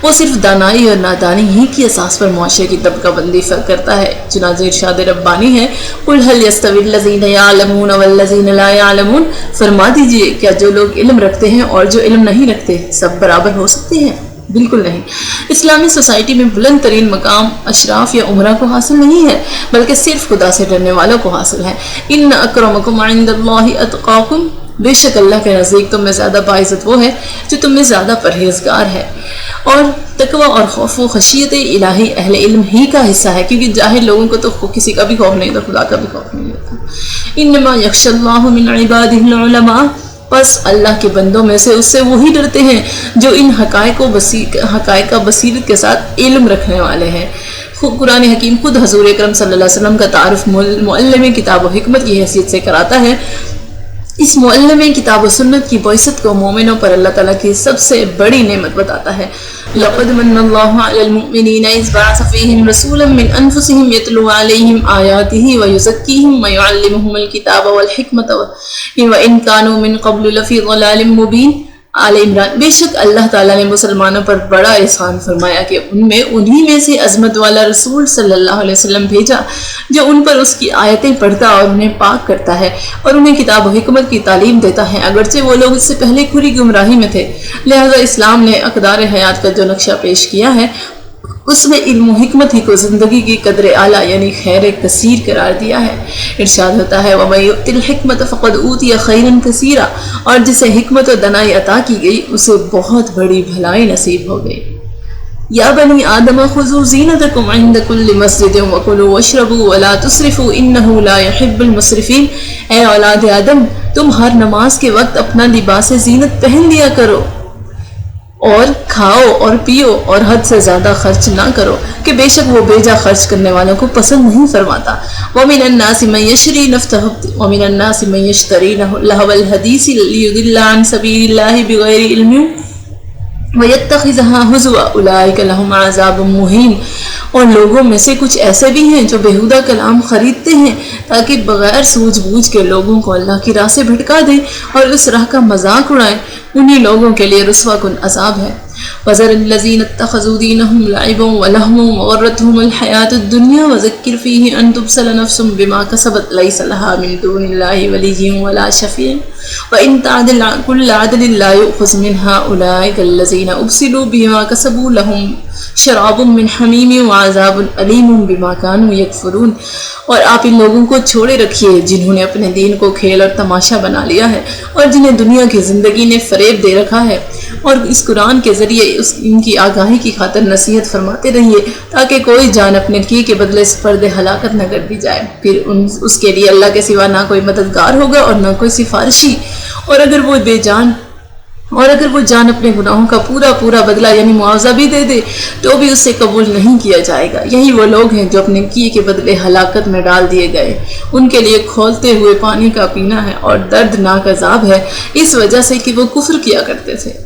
وہ صرف دانائی اور نادانی ہی کی اساس پر معاشرے کی طبقہ بندی کرتا ہے۔ چنانچہ ارشاد ربانی ہے قُلْ هَلْ يَسْتَوِي الَّذِينَ يَعْلَمُونَ وَالَّذِينَ لَا يَعْلَمُونَ، فرما دیجئے کیا جو لوگ علم رکھتے ہیں اور جو علم نہیں رکھتے سب برابر ہو سکتے ہیں؟ بالکل نہیں۔ اسلامی سوسائٹی میں بلند ترین مقام اشراف یا عمرہ کو حاصل نہیں ہے بلکہ صرف خدا سے ڈرنے والوں کو حاصل ہے۔ إِنَّ أَكْرَمَكُمْ عِنْدَ اللَّهِ أَتْقَاكُمْ، بے شک اللہ کے نزدیک تم میں زیادہ باعزت وہ ہے جو تم میں زیادہ پرہیزگار ہے۔ اور تقوی اور خوف و خشیت الہی اہل علم ہی کا حصہ ہے، کیونکہ جاہل لوگوں کو تو کسی کا بھی خوف نہیں، تو خدا کا بھی خوف نہیں ہوتا۔ انما یخشی اللہ من عبادہ العلماء، پس اللہ کے بندوں میں سے اس سے وہی ڈرتے ہیں جو ان حقائق کا بصیرت کے ساتھ علم رکھنے والے ہیں۔ قرآن حکیم خود حضور اکرم صلی اللہ علیہ وسلم کا تعارف معلم کتاب و حکمت کی حیثیت سے کراتا ہے۔ اس معلم کتاب و سنت کی بعثت کو مومنوں پر اللہ تعالیٰ کی سب سے بڑی نعمت بتاتا ہے۔ لَقَدْ مَنَّ اللَّهُ عَلَى الْمُؤْمِنِينَ إِذْ بَعَثَ فِيهِمْ رَسُولًا مِّنْ أَنفُسِهِمْ يَتْلُو عَلَيْهِمْ آيَاتِهِ وَيُزَكِّيهِمْ وَيُعَلِّمُهُمُ الْكِتَابَ وَالْحِكْمَةَ وَإِنْ كَانُوا مِنْ قَبْلُ لَفِي ضَلَالٍ مُّبِينٍ۔ آل عمران۔ بے شک اللہ تعالیٰ نے مسلمانوں پر بڑا احسان فرمایا کہ انہی میں سے عظمت والا رسول صلی اللہ علیہ وسلم بھیجا جو ان پر اس کی آیتیں پڑھتا اور انہیں پاک کرتا ہے اور انہیں کتاب و حکمت کی تعلیم دیتا ہے، اگرچہ وہ لوگ اس سے پہلے کھری گمراہی میں تھے۔ لہذا اسلام نے اقدار حیات کا جو نقشہ پیش کیا ہے اس میں علم و حکمت ہی کو زندگی کی قدر اعلیٰ یعنی خیر کثیر قرار دیا ہے۔ ارشاد ہوتا ہے وَمَن يُؤْتِ الْحِكْمَةَ فَقَدْ أُوتِيَ خَيْرًا كَثِيرًا، اور جسے حکمت و دانائی عطا کی گئی اسے بہت بڑی بھلائی نصیب ہو گئی۔ یا بنی آدم خذوا زینتکم عند کل مسجد وکلوا واشربوا ولا تسرفوا انہ لا يحب المسرفین، اے اولاد آدم تم ہر نماز کے وقت اپنا لباس زینت پہن لیا کرو اور کھاؤ اور پیو اور حد سے زیادہ خرچ نہ کرو کہ بے شک وہ بیجا خرچ کرنے والوں کو پسند نہیں فرماتا۔ وَمِنَ النَّاسِ مَن يَشْتَرِي لَهْوَ الْحَدِيثِ لِيُضِلَّ عَن سَبِيلِ اللَّهِ بِغَيْرِ عِلْمٍ وَيَتَّخِذَهَا هُزُوًا أُولَٰئِكَ لَهُمْ عَذَابٌ مُّهِينٌ، اور لوگوں میں سے کچھ ایسے بھی ہیں جو بیہودہ کلام خریدتے ہیں تاکہ بغیر سوجھ بوجھ کے لوگوں کو اللہ کی راہ سے بھٹکا دیں اور اس راہ کا مذاق اڑائیں، انہی لوگوں کے لیے رسوا کن عذاب ہے۔ وَذَرِ الَّذِينَ اتَّخَذُوا دِينَهُمْ لَعِبًا وَلَهْوًا وَغَرَّتْهُمُ الْحَيَاةُ الدُّنْيَا وَذَكِّرْ فِيهِ أَن تُبْسَلَ نَفْسٌ بِمَا كَسَبَتْ لَيْسَ لَهَا مِن دُونِ اللَّهِ وَلِيٌّ وَلَا شَفِيعٌ وَإِن تَعْدِلْ كُلُّ عَدْلٍ لَّا يُؤْخَذْ مِنْهَا أُولَٰئِكَ الَّذِينَ أُبْسِلُوا بِمَا كَسَبُوا لَهُمْ شَرَابٌ مِّنْ حَمِيمٍ وَعَذَابٌ أَلِيمٌ بِمَا كَانُوا يَكْفُرُونَ۔ اور آپ ان لوگوں کو چھوڑے رکھیے جنہوں نے اپنے دین کو کھیل اور تماشا بنا لیا ہے اور جنہیں دنیا کی زندگی نے فریب دے رکھا ہے، اور اس قرآن کے ذریعے ان کی آگاہی کی خاطر نصیحت فرماتے رہیے تاکہ کوئی جان اپنے کی کے بدلے سپرد ہلاکت نہ کر دی جائے، پھر اس کے لیے اللہ کے سوا نہ کوئی مددگار ہوگا اور نہ کوئی سفارشی، اور اگر وہ بے جان اور اگر وہ جان اپنے گناہوں کا پورا پورا بدلہ یعنی معاوضہ بھی دے دے تو بھی اسے قبول نہیں کیا جائے گا۔ یہی وہ لوگ ہیں جو اپنے کیے کے بدلے ہلاکت میں ڈال دیے گئے، ان کے لیے کھولتے ہوئے پانی کا پینا ہے اور دردناک عذاب ہے، اس وجہ سے کہ وہ کفر کیا کرتے تھے۔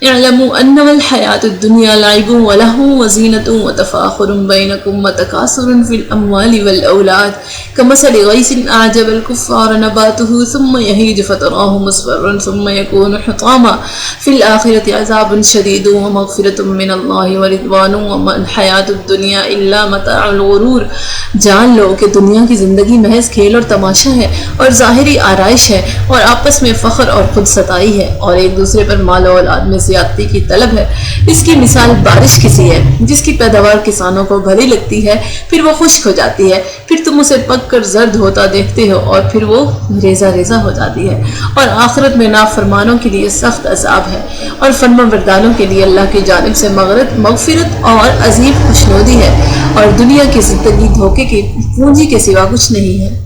اعلموا انما الحیات الدنیا لعب ولہو وزینۃ وتفاخر بینکم وتکاثر فی الاموال والاولاد کمثل غیث اعجب الکفار نباتہ ثم یہیج فتراہ مصفرا ثم یکون حطاما فی الآخرۃ عذاب شدید ومغفرۃ من اللہ ورضوان وما الحیات الدنیا الا متاع الغرور۔ جان لو کہ دنیا کی زندگی محض کھیل اور تماشا ہے اور ظاہری آرائش ہے اور آپس میں فخر اور خود ستائی ہے اور ایک دوسرے پر مال و اولاد میں زیادتی کی طلب ہے۔ اس کی مثال بارش کسی ہے جس کی پیداوار کسانوں کو بھلی لگتی ہے، پھر وہ خشک ہو جاتی ہے، پھر تم اسے پک کر زرد ہوتا دیکھتے ہو اور پھر وہ ریزہ ریزہ ہو جاتی ہے، اور آخرت میں نافرمانوں کے لیے سخت عذاب ہے اور فرما برداروں کے لیے اللہ کی جانب سے مغفرت اور عظیم خوشنودی ہے، اور دنیا کی زندگی دھوکے کی پونجی کے سوا کچھ نہیں ہے۔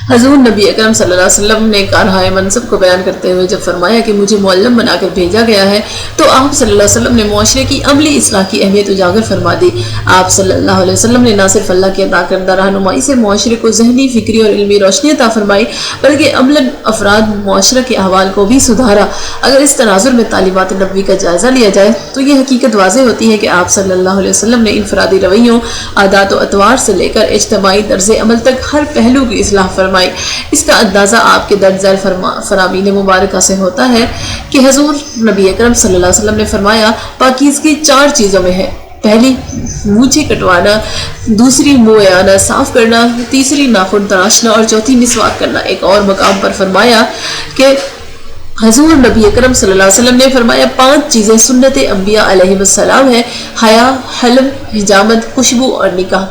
حضور نبی اکرم صلی اللہ علیہ وسلم نے کارہائے منصب کو بیان کرتے ہوئے جب فرمایا کہ مجھے معلم بنا کر بھیجا گیا ہے تو آپ صلی اللہ علیہ وسلم نے معاشرے کی عملی اصلاح کی اہمیت اجاگر فرما دی۔ آپ صلی اللہ علیہ وسلم نے نہ صرف اللہ کی عطا کردہ رہنمائی سے معاشرے کو ذہنی، فکری اور علمی روشنی عطا فرمائی بلکہ عملاً افراد معاشرہ کے احوال کو بھی سدھارا۔ اگر اس تناظر میں تعلیمات نبوی کا جائزہ لیا جائے تو یہ حقیقت واضح ہوتی ہے کہ آپ صلی اللہ علیہ وسلم نے انفرادی رویوں، عادات و اطوار سے لے کر اجتماعی طرز عمل تک ہر پہلو کی اصلاح فرمائی۔ اس کا اندازہ آپ کے درج ذیل فرامین مبارکہ سے ہوتا ہے کہ حضور نبی اکرم صلی اللہ علیہ وسلم نے فرمایا پاکیزگی 4 چیزوں میں ہے۔ پہلی مونچھیں کٹوانا، دوسری منہ آنا صاف کرنا، تیسری ناخن تراشنا اور چوتھی مسواک کرنا۔ ایک اور مقام پر فرمایا کہ حضور نبی اکرم صلی اللہ علیہ وسلم نے فرمایا 5 چیزیں سنت انبیاء علیہ السلام ہیں: حیا، حلم، حجامت، خوشبو اور نکاح۔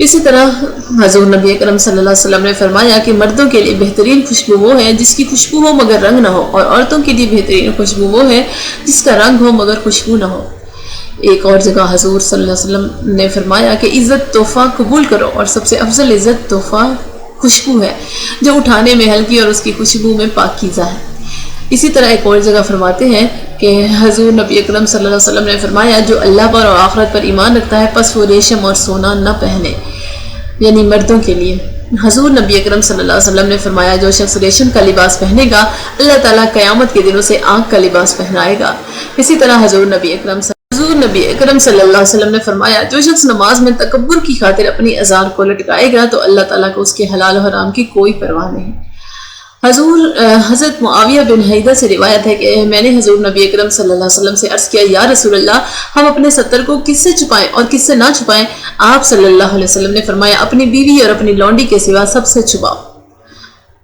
اسی طرح حضور نبی اکرم صلی اللہ علیہ وسلم نے فرمایا کہ مردوں کے لیے بہترین خوشبو وہ ہے جس کی خوشبو ہو مگر رنگ نہ ہو، اور عورتوں کے لیے بہترین خوشبو وہ ہے جس کا رنگ ہو مگر خوشبو نہ ہو۔ ایک اور جگہ حضور صلی اللہ علیہ وسلم نے فرمایا کہ عزت تحفہ قبول کرو، اور سب سے افضل عزت تحفہ خوشبو ہے جو اٹھانے میں ہلکی اور اس کی خوشبو میں پاکیزہ ہے۔ اسی طرح ایک اور جگہ فرماتے ہیں کہ حضور نبی اکرم صلی اللہ علیہ وسلم نے فرمایا جو اللہ پر اور آخرت پر ایمان رکھتا ہے پس وہ ریشم اور سونا نہ پہنے، یعنی مردوں کے لیے۔ حضور نبی اکرم صلی اللہ علیہ وسلم نے فرمایا جو شخص ریشم کا لباس پہنے گا اللہ تعالیٰ قیامت کے دنوں سے آنکھ کا لباس پہنائے گا۔ اسی طرح حضور نبی اکرم صلی اللہ علیہ وسلم نے فرمایا جو شخص نماز میں تکبر کی خاطر اپنی ازار کو لٹکائے گا تو اللہ تعالیٰ کو اس کے حلال و حرام کی کوئی پرواہ نہیں۔ حضرت معاویہ بن حیدہ سے روایت ہے کہ میں نے حضور نبی اکرم صلی اللہ علیہ وسلم سے عرض کیا یا رسول اللہ ہم اپنے ستر کو کس سے چھپائیں اور کس سے نہ چھپائیں؟ آپ صلی اللہ علیہ وسلم نے فرمایا اپنی بیوی اور اپنی لونڈی کے سوا سب سے چھپاؤ۔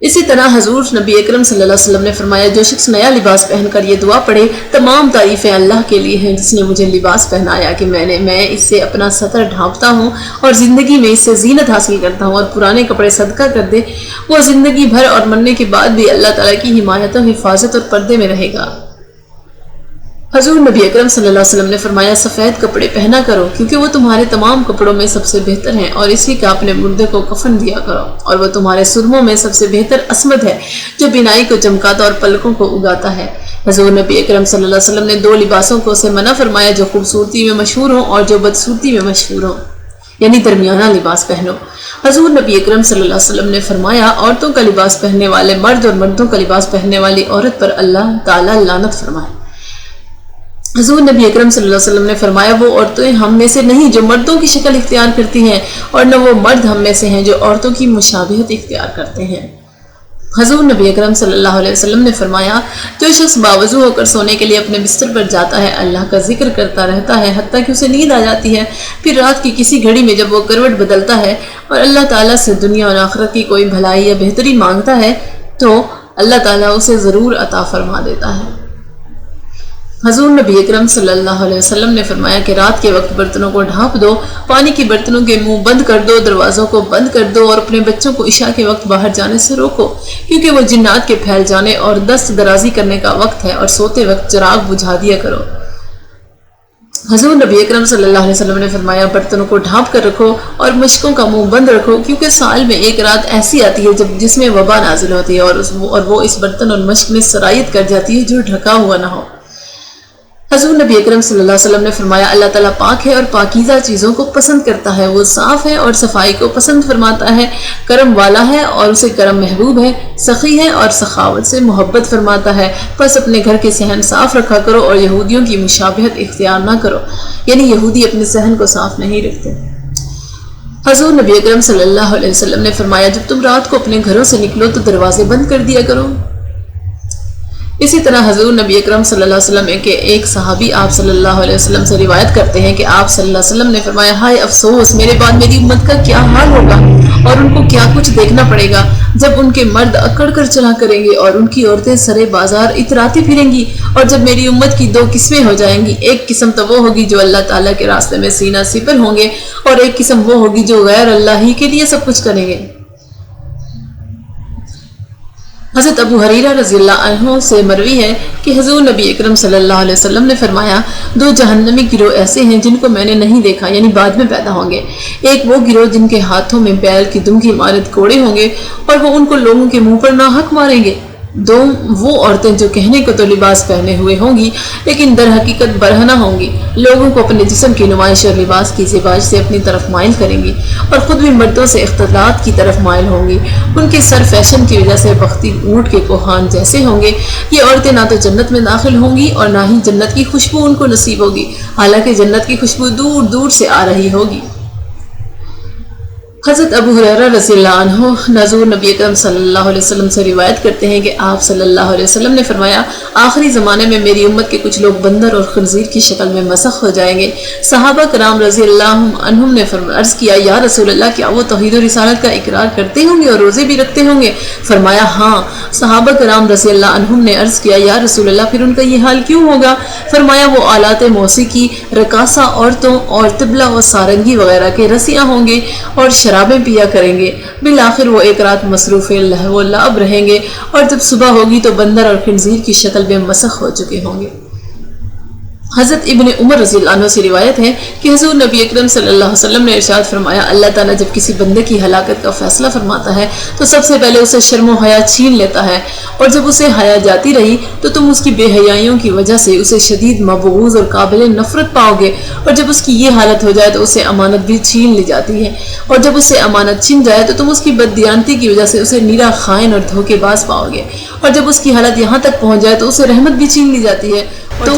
اسی طرح حضور نبی اکرم صلی اللہ علیہ وسلم نے فرمایا جو شخص نیا لباس پہن کر یہ دعا پڑھے تمام تعریفیں اللہ کے لیے ہیں جس نے مجھے لباس پہنایا کہ میں اس سے اپنا ستر ڈھانپتا ہوں اور زندگی میں اس سے زینت حاصل کرتا ہوں، اور پرانے کپڑے صدقہ کر دے وہ زندگی بھر اور مرنے کے بعد بھی اللہ تعالیٰ کی حمایت و حفاظت اور پردے میں رہے گا۔ حضور نبی اکرم صلی اللہ علیہ وسلم نے فرمایا سفید کپڑے پہنا کرو کیونکہ وہ تمہارے تمام کپڑوں میں سب سے بہتر ہیں، اور اسی کا اپنے مردے کو کفن دیا کرو، اور وہ تمہارے سرموں میں سب سے بہتر اسمد ہے جو بینائی کو چمکاتا اور پلکوں کو اگاتا ہے۔ حضور نبی اکرم صلی اللہ علیہ وسلم نے 2 لباسوں کو سے منع فرمایا جو خوبصورتی میں مشہور ہوں اور جو بدصورتی میں مشہور ہوں، یعنی درمیانہ لباس پہنو۔ حضور نبی اکرم صلی اللہ علیہ وسلم نے فرمایا عورتوں کا لباس پہننے والے مرد اور مردوں کا لباس پہننے والی عورت پر اللہ تعالیٰ لعنت فرمائے۔ حضور نبی اکرم صلی اللہ علیہ وسلم نے فرمایا وہ عورتیں ہم میں سے نہیں جو مردوں کی شکل اختیار کرتی ہیں، اور نہ وہ مرد ہم میں سے ہیں جو عورتوں کی مشابہت اختیار کرتے ہیں۔ حضور نبی اکرم صلی اللہ علیہ وسلم نے فرمایا جو شخص باوضو ہو کر سونے کے لیے اپنے بستر پر جاتا ہے اللہ کا ذکر کرتا رہتا ہے حتیٰ کہ اسے نیند آ جاتی ہے، پھر رات کی کسی گھڑی میں جب وہ کروٹ بدلتا ہے اور اللہ تعالیٰ سے دنیا اور آخرت کی کوئی بھلائی یا بہتری مانگتا ہے تو اللہ تعالیٰ اسے ضرور عطا فرما دیتا ہے۔ حضور نبی اکرم صلی اللہ علیہ وسلم نے فرمایا کہ رات کے وقت برتنوں کو ڈھانپ دو، پانی کے برتنوں کے منہ بند کر دو، دروازوں کو بند کر دو، اور اپنے بچوں کو عشاء کے وقت باہر جانے سے روکو کیونکہ وہ جنات کے پھیل جانے اور دست درازی کرنے کا وقت ہے، اور سوتے وقت چراغ بجھا دیا کرو۔ حضور نبی اکرم صلی اللہ علیہ وسلم نے فرمایا برتنوں کو ڈھانپ کر رکھو اور مشکوں کا منہ بند رکھو، کیونکہ سال میں ایک رات ایسی آتی ہے جس میں وبا نازل ہوتی ہے اور وہ اس برتن اور مشک میں سرایت کر جاتی ہے جو ڈھکا ہوا نہ ہو۔ حضور نبی اکرم صلی اللہ علیہ وسلم نے فرمایا اللہ تعالیٰ پاک ہے اور پاکیزہ چیزوں کو پسند کرتا ہے، وہ صاف ہے اور صفائی کو پسند فرماتا ہے، کرم والا ہے اور اسے کرم محبوب ہے، سخی ہے اور سخاوت سے محبت فرماتا ہے، پس اپنے گھر کے صحن صاف رکھا کرو اور یہودیوں کی مشابہت اختیار نہ کرو، یعنی یہودی اپنے صحن کو صاف نہیں رکھتے۔ حضور نبی اکرم صلی اللہ علیہ وسلم نے فرمایا جب تم رات کو اپنے گھروں سے نکلو تو دروازے بند کر دیا کرو۔ اسی طرح حضور نبی اکرم صلی اللہ علیہ وسلم کے ایک صحابی آپ صلی اللہ علیہ وسلم سے روایت کرتے ہیں کہ آپ صلی اللہ علیہ وسلم نے فرمایا ہائے افسوس میرے بعد میری امت کا کیا حال ہوگا اور ان کو کیا کچھ دیکھنا پڑے گا جب ان کے مرد اکڑ کر چلا کریں گے اور ان کی عورتیں سرے بازار اتراتی پھریں گی، اور جب میری امت کی دو قسمیں ہو جائیں گی، ایک قسم تو وہ ہوگی جو اللہ تعالیٰ کے راستے میں سینہ سپر ہوں گے اور ایک قسم وہ ہوگی جو غیر اللہ ہی کے لیے سب کچھ کریں گے۔ حضرت ابو ہریرہ رضی اللہ عنہ سے مروی ہے کہ حضور نبی اکرم صلی اللہ علیہ وسلم نے فرمایا دو جہنمی گروہ ایسے ہیں جن کو میں نے نہیں دیکھا، یعنی بعد میں پیدا ہوں گے۔ ایک وہ گروہ جن کے ہاتھوں میں بیل کی دم کی مانند کوڑے ہوں گے اور وہ ان کو لوگوں کے منہ پر ناحق ماریں گے۔ دو وہ عورتیں جو کہنے کو تو لباس پہنے ہوئے ہوں گی لیکن در حقیقت برہنہ ہوں گی، لوگوں کو اپنے جسم کی نمائش اور لباس کی زیبائش سے اپنی طرف مائل کریں گی اور خود بھی مردوں سے اختلاط کی طرف مائل ہوں گی۔ ان کے سر فیشن کی وجہ سے بختی اونٹ کے کوہان جیسے ہوں گے۔ یہ عورتیں نہ تو جنت میں داخل ہوں گی اور نہ ہی جنت کی خوشبو ان کو نصیب ہوگی، حالانکہ جنت کی خوشبو دور دور سے آ رہی ہوگی۔ حضرت ابو ہریرہ رضی اللہ عنہ حضور نبی اکرم صلی اللہ علیہ وسلم سے روایت کرتے ہیں کہ آپ صلی اللہ علیہ وسلم نے فرمایا آخری زمانے میں میری امت کے کچھ لوگ بندر اور خنزیر کی شکل میں مسخ ہو جائیں گے۔ صحابہ کرام رضی اللہ عنہم نے عرض کیا یا رسول اللہ کیا وہ توحید و رسالت کا اقرار کرتے ہوں گے اور روزے بھی رکھتے ہوں گے؟ فرمایا ہاں۔ صحابہ کرام رضی اللہ عنہم نے عرض کیا یا رسول اللہ پھر ان کا یہ حال کیوں ہوگا؟ فرمایا وہ آلات موسیقی، رقاصہ عورتوں اور طبلہ و سارنگی وغیرہ کے رسیاں ہوں گے اور شرابیں پیا کریں گے، بالآخر وہ ایک رات مصروف لہو و لعب رہیں گے اور جب صبح ہوگی تو بندر اور خنزیر کی شکل میں مسخ ہو چکے ہوں گے۔ حضرت ابن عمر رضی اللہ عنہ سے روایت ہے کہ حضور نبی اکرم صلی اللہ علیہ وسلم نے ارشاد فرمایا اللہ تعالیٰ جب کسی بندے کی ہلاکت کا فیصلہ فرماتا ہے تو سب سے پہلے اسے شرم و حیا چھین لیتا ہے، اور جب اسے حیا جاتی رہی تو تم اس کی بے حیائیوں کی وجہ سے اسے شدید مبغوض اور قابل نفرت پاؤ گے، اور جب اس کی یہ حالت ہو جائے تو اسے امانت بھی چھین لی جاتی ہے، اور جب اسے امانت چھن جائے تو تم اس کی بددیانتی کی وجہ سے اسے نیرا خائن اور دھوکے باز پاؤ گے، اور جب اس کی حالت یہاں تک پہنچ جائے تو اسے رحمت بھی چھین لی جاتی ہے، اور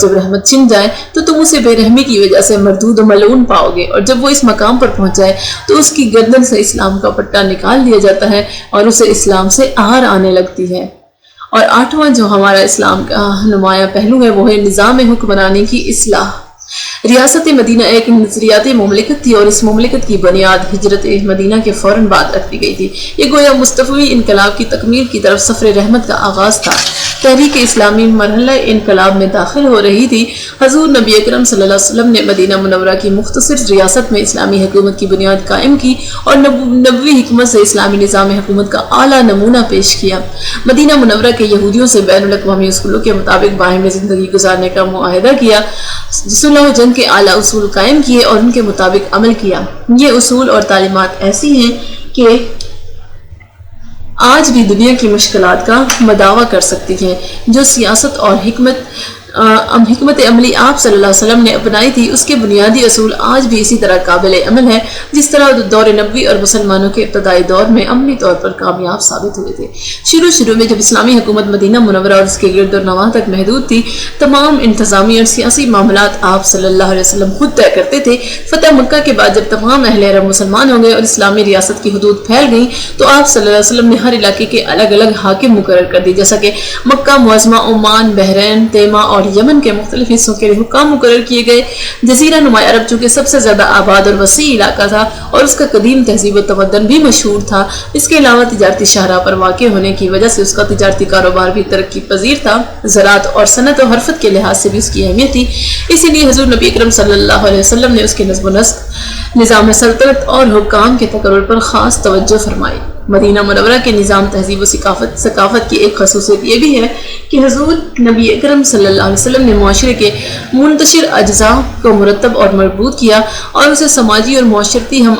جب رحمت چھن جائے تو تم اسے بے رحمی کی وجہ سے مردود و ملعون پاؤ گے، اور جب وہ اس مقام پر پہنچ جائے تو اس کی گردن سے اسلام کا پٹا نکال دیا جاتا ہے اور اسے اسلام سے آر آنے لگتی ہے۔ اور آٹھواں جو ہمارا اسلام کا نمایاں پہلو ہے وہ ہے نظام حکمرانی کی اصلاح۔ ریاست مدینہ ایک نظریاتی مملکت تھی اور اس مملکت کی بنیاد ہجرت مدینہ کے فوراً بعد رکھ دی گئی تھی۔ یہ گویا مصطفی انقلاب کی تکمیل کی طرف سفر رحمت کا آغاز تھا۔ تحریک اسلامی مرحلہ انقلاب میں داخل ہو رہی تھی۔ حضور نبی اکرم صلی اللہ علیہ وسلم نے مدینہ منورہ کی مختصر ریاست میں اسلامی حکومت کی بنیاد قائم کی اور نبوی حکمت سے اسلامی نظام حکومت کا اعلیٰ نمونہ پیش کیا۔ مدینہ منورہ کے یہودیوں سے بین الاقوامی اصولوں کے مطابق باہمی زندگی گزارنے کا معاہدہ کیا، صلح و جنگ کے اعلیٰ اصول قائم کیے اور ان کے مطابق عمل کیا۔ یہ اصول اور تعلیمات ایسی ہیں کہ آج بھی دنیا کی مشکلات کا مداوع کر سکتی ہیں۔ جو سیاست اور حکمت عملی آپ صلی اللہ علیہ وسلم نے اپنائی تھی اس کے بنیادی اصول آج بھی اسی طرح قابل عمل ہیں جس طرح دور نبوی اور مسلمانوں کے ابتدائی دور میں عملی طور پر کامیاب ثابت ہوئے تھے۔ شروع میں جب اسلامی حکومت مدینہ منورہ اور اس کے گرد و نواح تک محدود تھی، تمام انتظامی اور سیاسی معاملات آپ صلی اللہ علیہ وسلم خود طے کرتے تھے۔ فتح مکہ کے بعد جب تمام اہل عرب مسلمان ہو گئے اور اسلامی ریاست کی حدود پھیل گئیں تو آپ صلی اللہ علیہ وسلم نے ہر علاقے کے الگ الگ حاکم مقرر کر دی، جیسا کہ مکہ معظمہ، عمان، بحرین، تیمہ اور یمن کے مختلف حصوں کے حکام مقرر کیے گئے۔ جزیرہ نما عرب چونکہ سب سے زیادہ آباد اور وسیع علاقہ تھا اور اس کا قدیم تہذیب و تمدن بھی مشہور تھا، اس کے علاوہ تجارتی شاہراہ پر واقع ہونے کی وجہ سے اس کا تجارتی کاروبار بھی ترقی پذیر تھا۔ زراعت اور صنعت و حرفت کے لحاظ سے بھی اس کی اہمیت تھی، اسی لیے حضور نبی اکرم صلی اللہ علیہ وسلم نے اس کے نظم و نسق، نظام سلطنت اور حکام کے تقرر پر خاص توجہ فرمائی۔ مدینہ منورہ کے نظام تہذیب و ثقافت کی ایک خصوصیت یہ بھی ہے کہ حضور نبی اکرم صلی اللہ علیہ وسلم نے معاشرے کے منتشر اجزاء کو مرتب اور مربوط کیا اور اسے سماجی اور معاشرتی ہم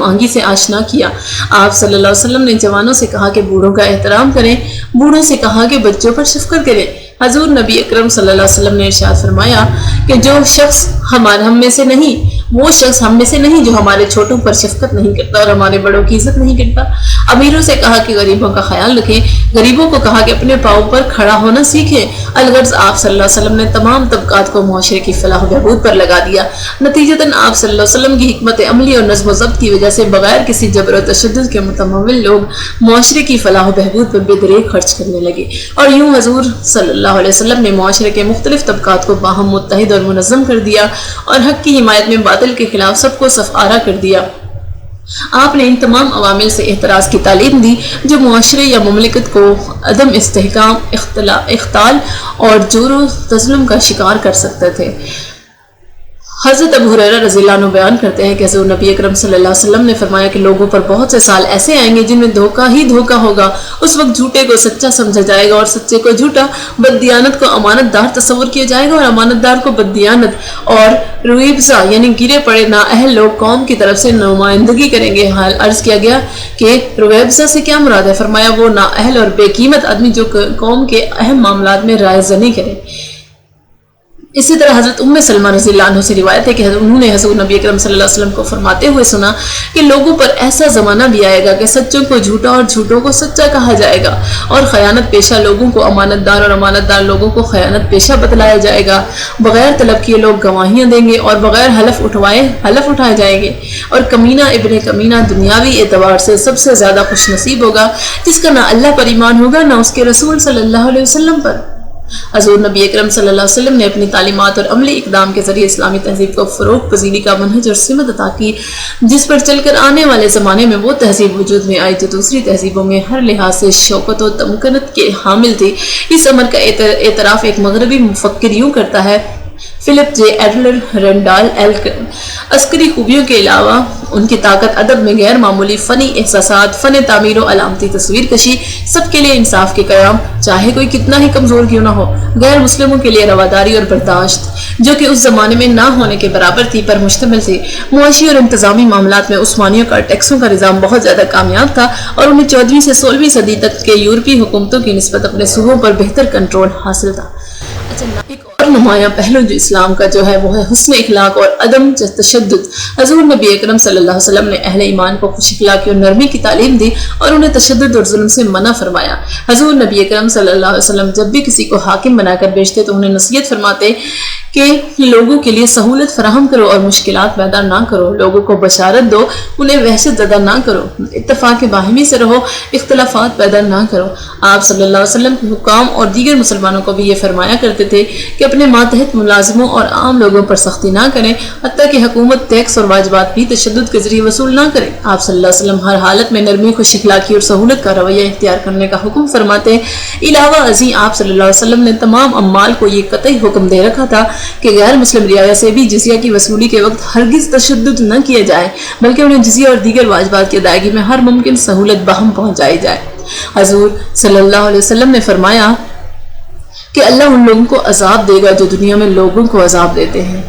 آہنگی سے آشنا کیا۔ آپ صلی اللہ علیہ وسلم نے جوانوں سے کہا کہ بوڑھوں کا احترام کریں، بوڑھوں سے کہا کہ بچوں پر شفقت کریں۔ حضور نبی اکرم صلی اللہ علیہ وسلم نے ارشاد فرمایا کہ جو شخص وہ شخص ہم میں سے نہیں جو ہمارے چھوٹوں پر شفقت نہیں کرتا اور ہمارے بڑوں کی عزت نہیں کرتا۔ امیروں سے کہا کہ غریبوں کا خیال رکھیں، غریبوں کو کہا کہ اپنے پاؤں پر کھڑا ہونا سیکھیں۔ الغرض آپ صلی اللہ علیہ وسلم نے تمام طبقات کو معاشرے کی فلاح و بہبود پر لگا دیا۔ نتیجتاً آپ صلی اللہ علیہ وسلم کی حکمت عملی اور نظم و ضبط کی وجہ سے بغیر کسی جبر و تشدد کے متمول لوگ معاشرے کی فلاح و بہبود پر بے دریغ خرچ کرنے لگے، اور یوں حضور صلی اللہ علیہ وسلم نے معاشرے کے مختلف طبقات کو باہم متحد اور منظم کر دیا اور حق کی حمایت میں باطل کے خلاف سب کو صف آرا کر دیا۔ آپ نے ان تمام عوامل سے احتراز کی تعلیم دی جو معاشرے یا مملکت کو عدم استحکام، اختال اور جور و تظلم کا شکار کر سکتے تھے۔ حضرت ابو ہریرہ رضی اللہ عنہ بیان کرتے ہیں کہ حضور نبی اکرم صلی اللہ علیہ وسلم نے فرمایا کہ لوگوں پر بہت سے سال ایسے آئیں گے جن میں دھوکہ ہی دھوکہ ہوگا۔ اس وقت جھوٹے کو سچا سمجھا جائے گا اور سچے کو جھوٹا، بددیانت کو امانت دار تصور کیا جائے گا اور امانت دار کو بددیانت، اور رویبزا یعنی گرے پڑے نااہل لوگ قوم کی طرف سے نمائندگی کریں گے۔ حال عرض کیا گیا کہ رویبزا سے کیا مراد ہے؟ فرمایا وہ نااہل اور بے قیمت آدمی جو قوم کے اہم معاملات میں رائے زنی کرے۔ اسی طرح حضرت ام سلمہ رضی اللہ عنہ سے روایت ہے کہ انہوں نے حضور نبی اکرم صلی اللہ علیہ وسلم کو فرماتے ہوئے سنا کہ لوگوں پر ایسا زمانہ بھی آئے گا کہ سچوں کو جھوٹا اور جھوٹوں کو سچا کہا جائے گا، اور خیانت پیشہ لوگوں کو امانت دار اور امانت دار لوگوں کو خیانت پیشہ بتلایا جائے گا۔ بغیر طلب کیے لوگ گواہیاں دیں گے اور بغیر حلف اٹھائے جائیں گے، اور کمینہ ابن کمینہ دنیاوی اعتبار سے سب سے زیادہ خوش نصیب ہوگا جس کا نہ اللہ پر ایمان ہوگا نہ اس کے رسول صلی اللہ علیہ وسلم پر۔ حضور نبی اکرم صلی اللہ علیہ وسلم نے اپنی تعلیمات اور عملی اقدام کے ذریعے اسلامی تہذیب کو فروغ پذیری کا منہج اور سمت عطا کی، جس پر چل کر آنے والے زمانے میں وہ تہذیب وجود میں آئی جو دوسری تہذیبوں میں ہر لحاظ سے شوکت و تمکنت کے حامل تھی۔ اس امر کا اعتراف ایک مغربی مفکر یوں کرتا ہے: فلپ جے ایڈلر رینڈال ایل عسکری خوبیوں کے علاوہ ان کی طاقت ادب میں غیر معمولی فنی احساسات، فن تعمیر و علامتی تصویر کشی، سب کے لیے انصاف کے قیام، چاہے کوئی کتنا ہی کمزور کیوں نہ ہو، غیر مسلموں کے لیے رواداری اور برداشت جو کہ اس زمانے میں نہ ہونے کے برابر تھی پر مشتمل تھی۔ معاشی اور انتظامی معاملات میں عثمانیوں کا ٹیکسوں کا نظام بہت زیادہ کامیاب تھا اور انہیں 14ویں سے 16ویں صدی تک کے یورپی حکومتوں کی نسبت اپنے صوبوں پر بہتر کنٹرول حاصل تھا۔ ایک اور نمایاں پہلو جو اسلام کا جو ہے وہ ہے حسن اخلاق اور عدم تشدد۔ حضور نبی اکرم صلی اللہ علیہ وسلم نے اہل ایمان کو خوش اخلاقی اور نرمی کی تعلیم دی اور انہیں تشدد اور ظلم سے منع فرمایا۔ حضور نبی اکرم صلی اللہ علیہ وسلم جب بھی کسی کو حاکم بنا کر بھیجتے تو انہیں نصیحت فرماتے کہ لوگوں کے لیے سہولت فراہم کرو اور مشکلات پیدا نہ کرو، لوگوں کو بشارت دو، انہیں وحشت زدہ نہ کرو، اتفاق باہمی سے رہو، اختلافات پیدا نہ کرو۔ آپ صلی اللہ علیہ وسلم کے حکام اور دیگر مسلمانوں کو بھی یہ فرمایا کرتے تھے کہ اپنے ماتحت ملازموں اور عام لوگوں پر سختی نہ کریں، حتیٰ کہ حکومت ٹیکس اور واجبات بھی تشدد کے ذریعے وصول نہ کرے۔ آپ صلی اللہ علیہ وسلم ہر حالت میں نرمی، خوش اخلاقی اور سہولت کا رویہ اختیار کرنے کا حکم فرماتے۔ علاوہ ازیں آپ صلی اللہ علیہ وسلم نے تمام عمال کو یہ قطعی حکم دے رکھا تھا کہ غیر مسلم رعایا سے بھی جزیہ کی وصولی کے وقت ہرگز تشدد نہ کیا جائے، بلکہ انہیں جزیہ اور دیگر واجبات کی ادائیگی میں ہر ممکن سہولت باہم پہنچائی جائے۔ حضور صلی اللہ علیہ وسلم نے فرمایا کہ اللہ ان لوگوں کو عذاب دے گا جو دنیا میں لوگوں کو عذاب دیتے ہیں۔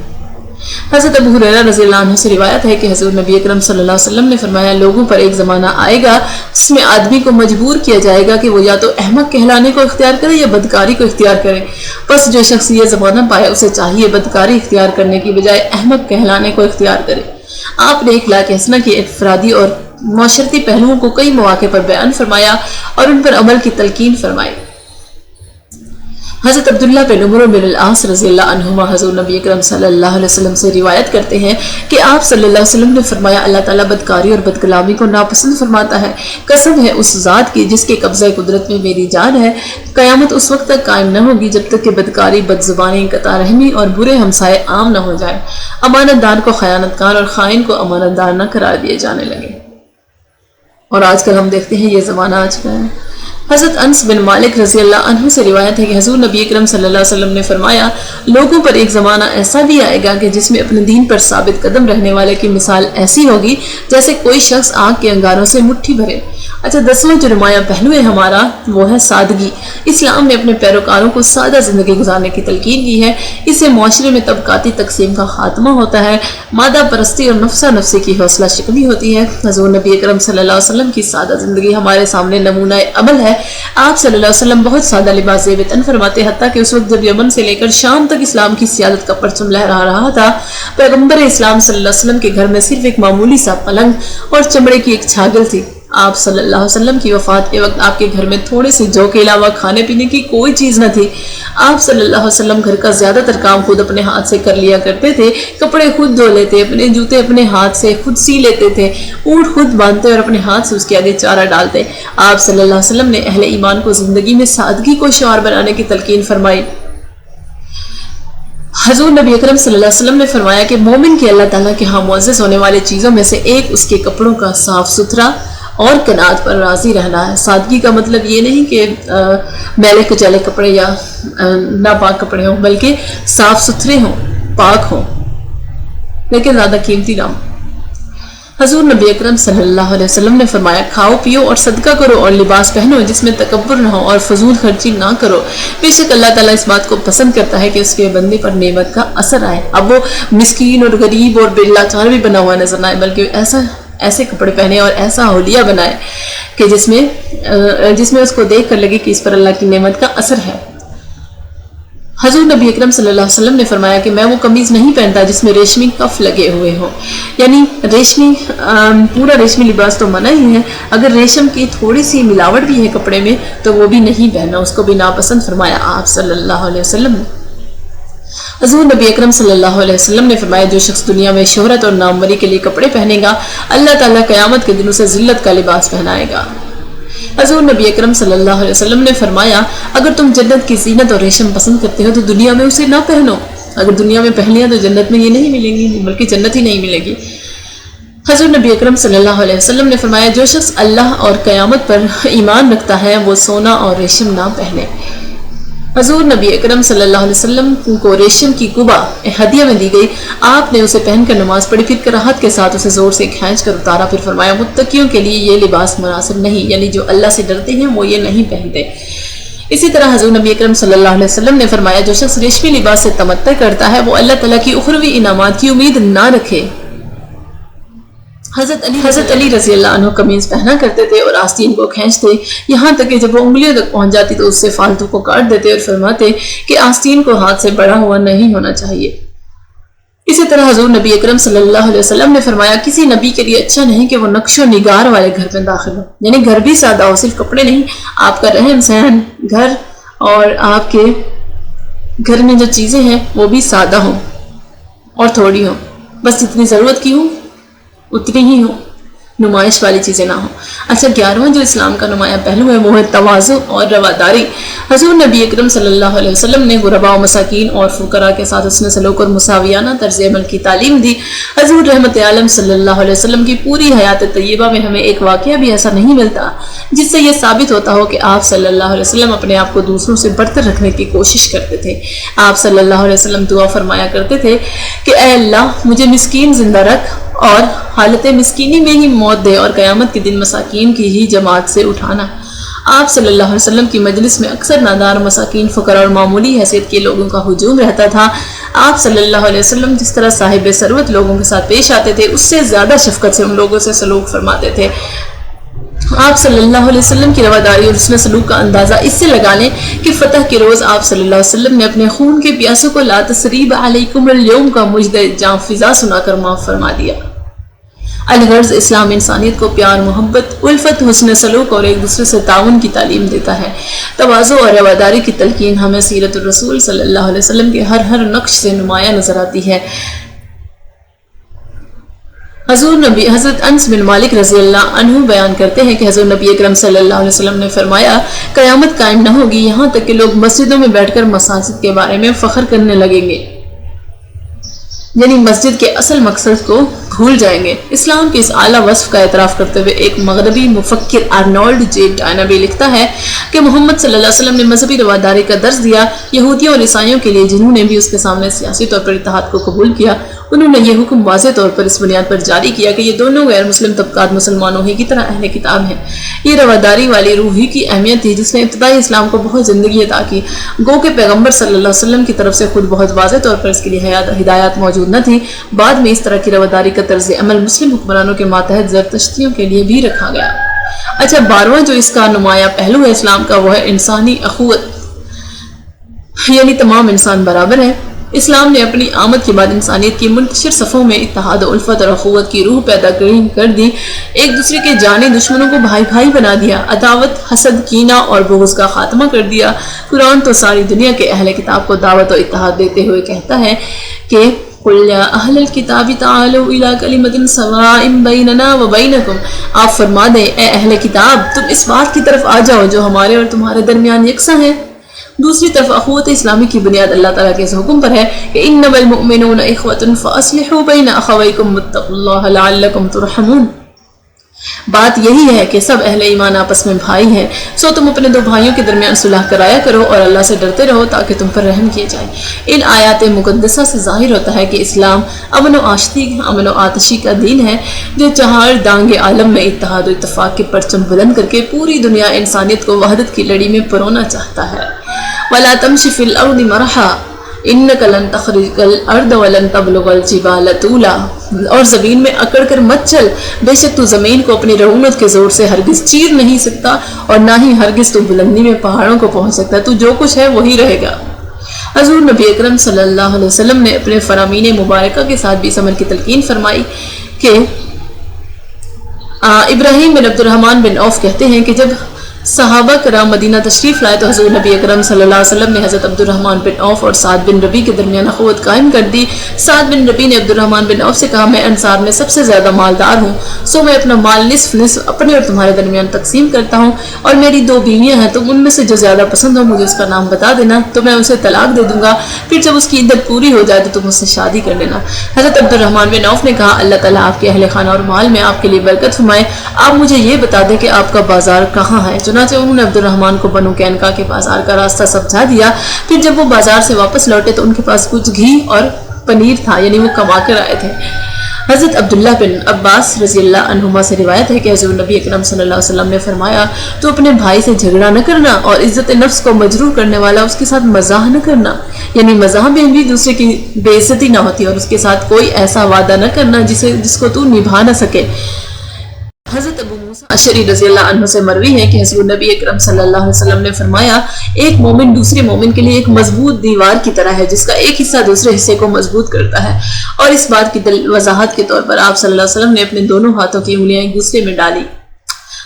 حضرت ابو ہریرہ رضی اللہ عنہ سے روایت ہے کہ حضور نبی اکرم صلی اللہ علیہ وسلم نے فرمایا لوگوں پر ایک زمانہ آئے گا جس میں آدمی کو مجبور کیا جائے گا کہ وہ یا تو احمق کہلانے کو اختیار کرے یا بدکاری کو اختیار کرے، پس جو شخص یہ زمانہ پائے اسے چاہیے بدکاری اختیار کرنے کی بجائے احمق کہلانے کو اختیار کرے۔ آپ نے اخلاق حسنہ کے انفرادی اور معاشرتی پہلوؤں کو کئی مواقع پر بیان فرمایا اور ان پر عمل کی تلقین فرمائی۔ حضرت عبداللہ بن عمر بن العاص رضی اللہ عنہما حضور نبی اکرم صلی اللہ علیہ وسلم سے روایت کرتے ہیں کہ آپ صلی اللہ علیہ وسلم نے فرمایا اللہ تعالیٰ بدکاری اور بدکلامی کو ناپسند فرماتا ہے۔ قسم ہے اس ذات کی جس کے قبضہ قدرت میں میری جان ہے، قیامت اس وقت تک قائم نہ ہوگی جب تک کہ بدکاری، بدزبانی، قطع رحمی اور برے ہمسائے عام نہ ہو جائے، امانت دار کو خیانت کار اور خائن کو امانت دار نہ قرار دیے جانے لگے۔ اور آج کل ہم دیکھتے ہیں یہ زمانہ آ چکا ہے حضرت انس بن مالک رضی اللہ عنہ سے روایت ہے کہ حضور نبی اکرم صلی اللہ علیہ وسلم نے فرمایا لوگوں پر ایک زمانہ ایسا بھی آئے گا کہ جس میں اپنے دین پر ثابت قدم رہنے والے کی مثال ایسی ہوگی جیسے کوئی شخص آگ کے انگاروں سے مٹھی بھرے۔ اچھا 10واں جو نمایاں پہلو ہے ہمارا وہ ہے سادگی۔ اسلام نے اپنے پیروکاروں کو سادہ زندگی گزارنے کی تلقین کی ہے۔ اس سے معاشرے میں طبقاتی تقسیم کا خاتمہ ہوتا ہے، مادہ پرستی اور نفسہ نفسی کی حوصلہ شکنی ہوتی ہے۔ حضور نبی اکرم صلی اللہ علیہ وسلم کی سادہ زندگی ہمارے سامنے نمونہ عمل ہے۔ آپ صلی اللہ علیہ وسلم بہت سادہ لباس زیب تن فرماتے، حتیٰ کہ اس وقت جب یمن سے لے کر شام تک اسلام کی سیادت کا پرچم لہرا رہا تھا، پیغمبر اسلام صلی اللہ علیہ وسلم کے گھر میں صرف ایک معمولی سا پلنگ اور چمڑے کی ایک چھاگل تھی۔ آپ صلی اللہ علیہ وسلم کی وفات کے وقت آپ کے گھر میں تھوڑے سے جو کے علاوہ کھانے پینے کی کوئی چیز نہ تھی۔ آپ صلی اللہ علیہ وسلم گھر کا زیادہ تر کام خود اپنے ہاتھ سے کر لیا کرتے تھے، کپڑے خود دھو لیتے، اپنے جوتے اپنے ہاتھ سے خود سی لیتے تھے، اونٹ خود باندھتے اور اپنے ہاتھ سے اس کے آگے چارہ ڈالتے۔ آپ صلی اللہ علیہ وسلم نے اہل ایمان کو زندگی میں سادگی کو شعار بنانے کی تلقین فرمائی۔ حضور نبی اکرم صلی اللہ علیہ وسلم نے فرمایا کہ مومن کے اللہ تعالیٰ کے ہاں معزز ہونے والے چیزوں میں سے ایک اس کے کپڑوں کا صاف ستھرا اور قناعت پر راضی رہنا ہے۔ سادگی کا مطلب یہ نہیں کہ میلے کچیلے کپڑے یا ناپاک کپڑے ہوں، بلکہ صاف ستھرے ہوں، پاک ہوں، لیکن زیادہ قیمتی نہ ہوں۔ حضور نبی اکرم صلی اللہ علیہ وسلم نے فرمایا کھاؤ پیو اور صدقہ کرو اور لباس پہنو جس میں تکبر نہ ہو اور فضول خرچی نہ کرو، بے شک اللہ تعالیٰ اس بات کو پسند کرتا ہے کہ اس کے بندے پر نعمت کا اثر آئے۔ اب وہ مسکین اور غریب اور بے لاچار بھی بنا ہوا نظر نہ آئے، بلکہ ایسے کپڑے پہنے اور ایسا حلیہ بنائے کہ جس میں اس کو دیکھ کر لگے کہ اس پر اللہ کی نعمت کا اثر ہے۔ حضور نبی اکرم صلی اللہ علیہ وسلم نے فرمایا کہ میں وہ قمیض نہیں پہنتا جس میں ریشمی کف لگے ہوئے ہوں، یعنی پورا ریشمی لباس تو منع ہی ہے، اگر ریشم کی تھوڑی سی ملاوٹ بھی ہے کپڑے میں تو وہ بھی نہیں پہننا، اس کو بھی ناپسند فرمایا آپ صلی اللہ علیہ وسلم نے۔ حضور نبی اکرم صلی اللہ علیہ وسلم نے فرمایا جو شخص دنیا میں شہرت اور ناموری کے لیے کپڑے پہنے گا اللہ تعالیٰ قیامت کے دن اسے ذلت کا لباس پہنائے گا۔ حضور نبی اکرم صلی اللہ علیہ وسلم نے فرمایا اگر تم جنت کی زینت اور ریشم پسند کرتے ہو تو دنیا میں اسے نہ پہنو، اگر دنیا میں پہن لیا تو جنت میں یہ نہیں ملیں گی بلکہ جنت ہی نہیں ملے گی۔ حضور نبی اکرم صلی اللہ علیہ وسلم نے فرمایا جو شخص اللہ اور قیامت پر ایمان رکھتا ہے وہ سونا اور ریشم نہ پہنے۔ حضور نبی اکرم صلی اللہ علیہ وسلم کو ریشم کی قبا ہدیہ میں دی گئی، آپ نے اسے پہن کر نماز پڑھی، پھر کراہت کے ساتھ اسے زور سے کھینچ کر اتارا، پھر فرمایا متقیوں کے لیے یہ لباس مناسب نہیں، یعنی جو اللہ سے ڈرتے ہیں وہ یہ نہیں پہنتے۔ اسی طرح حضور نبی اکرم صلی اللہ علیہ وسلم نے فرمایا جو شخص ریشمی لباس سے تمتع کرتا ہے وہ اللہ تعالیٰ کی اخروی انعامات کی امید نہ رکھے۔ حضرت علی رضی اللہ عنہ قمیض پہنا کرتے تھے اور آستین کو کھینچتے، یہاں تک کہ جب وہ انگلیوں تک پہنچ جاتی تو اس سے فالتو کو کاٹ دیتے اور فرماتے کہ آستین کو ہاتھ سے بڑا ہوا نہیں ہونا چاہیے۔ اسی طرح حضور نبی اکرم صلی اللہ علیہ وسلم نے فرمایا کسی نبی کے لیے اچھا نہیں کہ وہ نقش و نگار والے گھر میں داخل ہو، یعنی گھر بھی سادہ ہو، صرف کپڑے نہیں، آپ کا رہن سہن گھر اور آپ کے گھر میں جو چیزیں ہیں وہ بھی سادہ ہوں اور تھوڑی ہوں، بس جتنی ضرورت کی ہوں اتنی ہی ہوں، نمائش والی چیزیں نہ ہوں۔ اچھا 11واں جو اسلام کا نمایاں پہلو ہے وہ ہے تواضع اور رواداری۔ حضور نبی اکرم صلی اللہ علیہ وسلم نے غرباء و مساکین اور فقراء کے ساتھ حسن سلوک اور مساویانہ طرز عمل کی تعلیم دی۔ حضور رحمت عالم صلی اللہ علیہ وسلم کی پوری حیات طیبہ میں ہمیں ایک واقعہ بھی ایسا نہیں ملتا جس سے یہ ثابت ہوتا ہو کہ آپ صلی اللہ علیہ وسلم اپنے آپ کو دوسروں سے برتر رکھنے کی کوشش کرتے تھے۔ آپ صلی اللہ علیہ وسلم دعا فرمایا کرتے تھے کہ اے اللہ مجھے مسکین زندہ رکھ اور حالت مسکینی میں ہی موت دے اور قیامت کے دن مساکین کی ہی جماعت سے اٹھانا۔ آپ صلی اللہ علیہ وسلم کی مجلس میں اکثر نادار مساکین فقراء اور معمولی حیثیت کے لوگوں کا ہجوم رہتا تھا۔ آپ صلی اللہ علیہ وسلم جس طرح صاحب ثروت لوگوں کے ساتھ پیش آتے تھے اس سے زیادہ شفقت سے ان لوگوں سے سلوک فرماتے تھے۔ آپ صلی اللہ علیہ وسلم کی رواداری اور حسن سلوک کا اندازہ اس سے لگا لیں کہ فتح کے روز آپ صلی اللہ علیہ وسلم نے اپنے خون کے پیاسوں کو لا تثریب علیکم اليوم کا مجدہ جاں فضا سنا کر معاف فرما دیا۔ الغرض اسلام انسانیت کو پیار، محبت، الفت، حسن سلوک اور ایک دوسرے سے تعاون کی تعلیم دیتا ہے۔ تواضع اور رواداری کی تلقین ہمیں سیرت الرسول صلی اللہ علیہ وسلم کے ہر نقش سے نمایاں نظر آتی ہے۔ حضرت انس بن مالک رضی اللہ عنہ بیان کرتے ہیں کہ حضور نبی اکرم صلی اللہ علیہ وسلم نے فرمایا قیامت قائم نہ ہوگی یہاں تک کہ لوگ مسجدوں میں بیٹھ کر مساجد کے بارے میں فخر کرنے لگیں گے۔ یعنی مسجد کے اصل مقصد کو بھول جائیں گے۔ اسلام کے اس اعلیٰ وصف کا اعتراف کرتے ہوئے ایک مغربی مفکر آرنولڈ جے ڈائنابی لکھتا ہے کہ محمد صلی اللہ علیہ وسلم نے مذہبی رواداری کا درس دیا یہودیوں اور عیسائیوں کے لیے، جنہوں نے بھی اس کے سامنے سیاسی طور پر اتحاد کو قبول کیا۔ انہوں نے یہ حکم واضح طور پر اس بنیاد پر جاری کیا کہ یہ دونوں غیر مسلم طبقات مسلمانوں ہی کی طرح اہل کتاب ہیں۔ یہ رواداری والی روح ہی کی اہمیت تھی جس نے ابتدائی اسلام کو بہت زندگی عطا کی، گو کہ پیغمبر صلی اللہ علیہ وسلم کی طرف سے خود بہت واضح طور پر اس کے لیے ہدایات موجود نہ تھی۔ بعد میں اس طرح کی رواداری کا طرز عمل مسلم حکمرانوں کے ماتحت زرتشتیوں کے لیے بھی رکھا گیا۔ اچھا، 12واں جو اس کا نمایاں پہلو ہے اسلام کا، وہ ہے انسانی اخوت، یعنی تمام انسان برابر ہیں۔ اسلام نے اپنی آمد کے بعد انسانیت کی منتشر صفوں میں اتحاد و الفت اور اخوت کی روح پیدا کر دی، ایک دوسرے کے جانے دشمنوں کو بھائی بھائی بنا دیا، عداوت، حسد، کینہ اور بغض کا خاتمہ کر دیا۔ قرآن تو ساری دنیا کے اہل کتاب کو دعوت و اتحاد دیتے ہوئے کہتا ہے کہ قُلْ يَا أَهْلَ الْكِتَابِ تَعَالَوْا إِلَىٰ كَلِمَةٍ سَوَاءٍ بَيْنَنَا وَبَيْنَكُمْ، آپ فرما دیں اے اہل کتاب تم اس بات کی طرف آ جاؤ جو ہمارے اور تمہارے درمیان یکساں ہے۔ دوسری طرف اخوت اسلامی کی بنیاد اللہ تعالیٰ کے اس حکم پر ہے کہ إِنَّمَا الْمُؤْمِنُونَ إِخْوَةٌ فَأَصْلِحُوا بَيْنَ أَخَوَيْكُمْ وَاتَّقُوا اللَّهَ لَعَلَّكُمْ تُرْحَمُونَ۔ بات یہی ہے کہ سب اہل ایمان آپس میں بھائی ہیں، سو تم اپنے دو بھائیوں کے درمیان صلح کرایا کرو اور اللہ سے ڈرتے رہو تاکہ تم پر رحم کیے جائے۔ ان آیات مقدسہ سے ظاہر ہوتا ہے کہ اسلام امن و آتشی کا دین ہے جو چہار دانگ عالم میں اتحاد و اتفاق کے پرچم بلند کر کے پوری دنیا انسانیت کو وحدت کی لڑی میں پرونا چاہتا ہے۔ وَلَا تَمْشِ فِي الْأَرْضِ مَرَحًا إِنَّكَ لَن تَخْرِقَ الْأَرْضَ وَلَن تَبْلُغَ الْجِبَالَ طُولًا، اور زمین میں اکڑ کر مت چل، بے شک تو زمین کو اپنی رعونت کے زور سے ہرگز چیر نہیں سکتا اور نہ ہی ہرگز تو بلندی میں پہاڑوں کو پہنچ سکتا، تو جو کچھ ہے وہی رہے گا۔ حضور نبی اکرم صلی اللہ علیہ وسلم نے اپنے فرامین مبارکہ کے ساتھ بھی اس امر کی تلقین فرمائی کہ ابراہیم بن عبد الرحمن بن عوف کہتے ہیں کہ جب صحابہ کرام مدینہ تشریف لائے تو حضور نبی اکرم صلی اللہ علیہ وسلم نے حضرت عبد الرحمن بن عوف اور سعد بن ربیع کے درمیان اخوت قائم کر دی۔ سعد بن ربیع نے عبد الرحمن بن عوف سے کہا میں انصار میں سب سے زیادہ مالدار ہوں، سو میں اپنا مال نصف اپنے اور تمہارے درمیان تقسیم کرتا ہوں، اور میری 2 بیویاں ہیں، تم ان میں سے جو زیادہ پسند ہو مجھے اس کا نام بتا دینا تو میں اسے طلاق دے دوں گا، پھر جب اس کی عدت پوری ہو جائے تو تم اس سے شادی کر لینا۔ حضرت عبد الرحمن بن عوف نے کہا اللہ تعالیٰ آپ کے اہل خانہ اور مال میں آپ کے لیے برکت فرمائے، آپ مجھے یہ بتا دیں کہ آپ کا بازار کہاں ہے۔ چنانچہ انہوں نے عبد الرحمن کو بنو کینکا کے بازار کا راستہ سمجھا دیا۔ پھر جب وہ بازار سے واپس لوٹے تو ان کے پاس کچھ گھی اور پنیر تھا، یعنی وہ کما کر آئے تھے۔ حضرت عبداللہ بن عباس رضی اللہ عنہما سے روایت ہے کہ حضور نبی اکرم صلی اللہ علیہ وسلم نے فرمایا تو اپنے بھائی سے جھگڑا نہ کرنا اور عزت نفس کو مجروح کرنے والا اس کے ساتھ مزاح نہ کرنا، یعنی مزاح میں بھی دوسرے کی بے عزتی نہ ہوتی اور اس کے ساتھ کوئی ایسا وعدہ نہ کرنا جس کو تو نبھا نہ سکے۔ حضرت ابو موسیٰ اشعری رضی اللہ عنہ سے مروی ہے کہ حضور نبی اکرم صلی اللہ علیہ وسلم نے فرمایا ایک مومن دوسرے مومن کے لیے ایک مضبوط دیوار کی طرح ہے جس کا ایک حصہ دوسرے حصے کو مضبوط کرتا ہے، اور اس بات کی وضاحت کے طور پر آپ صلی اللہ علیہ وسلم نے اپنے دونوں ہاتھوں کی انگلیاں ایک دوسرے میں ڈالی۔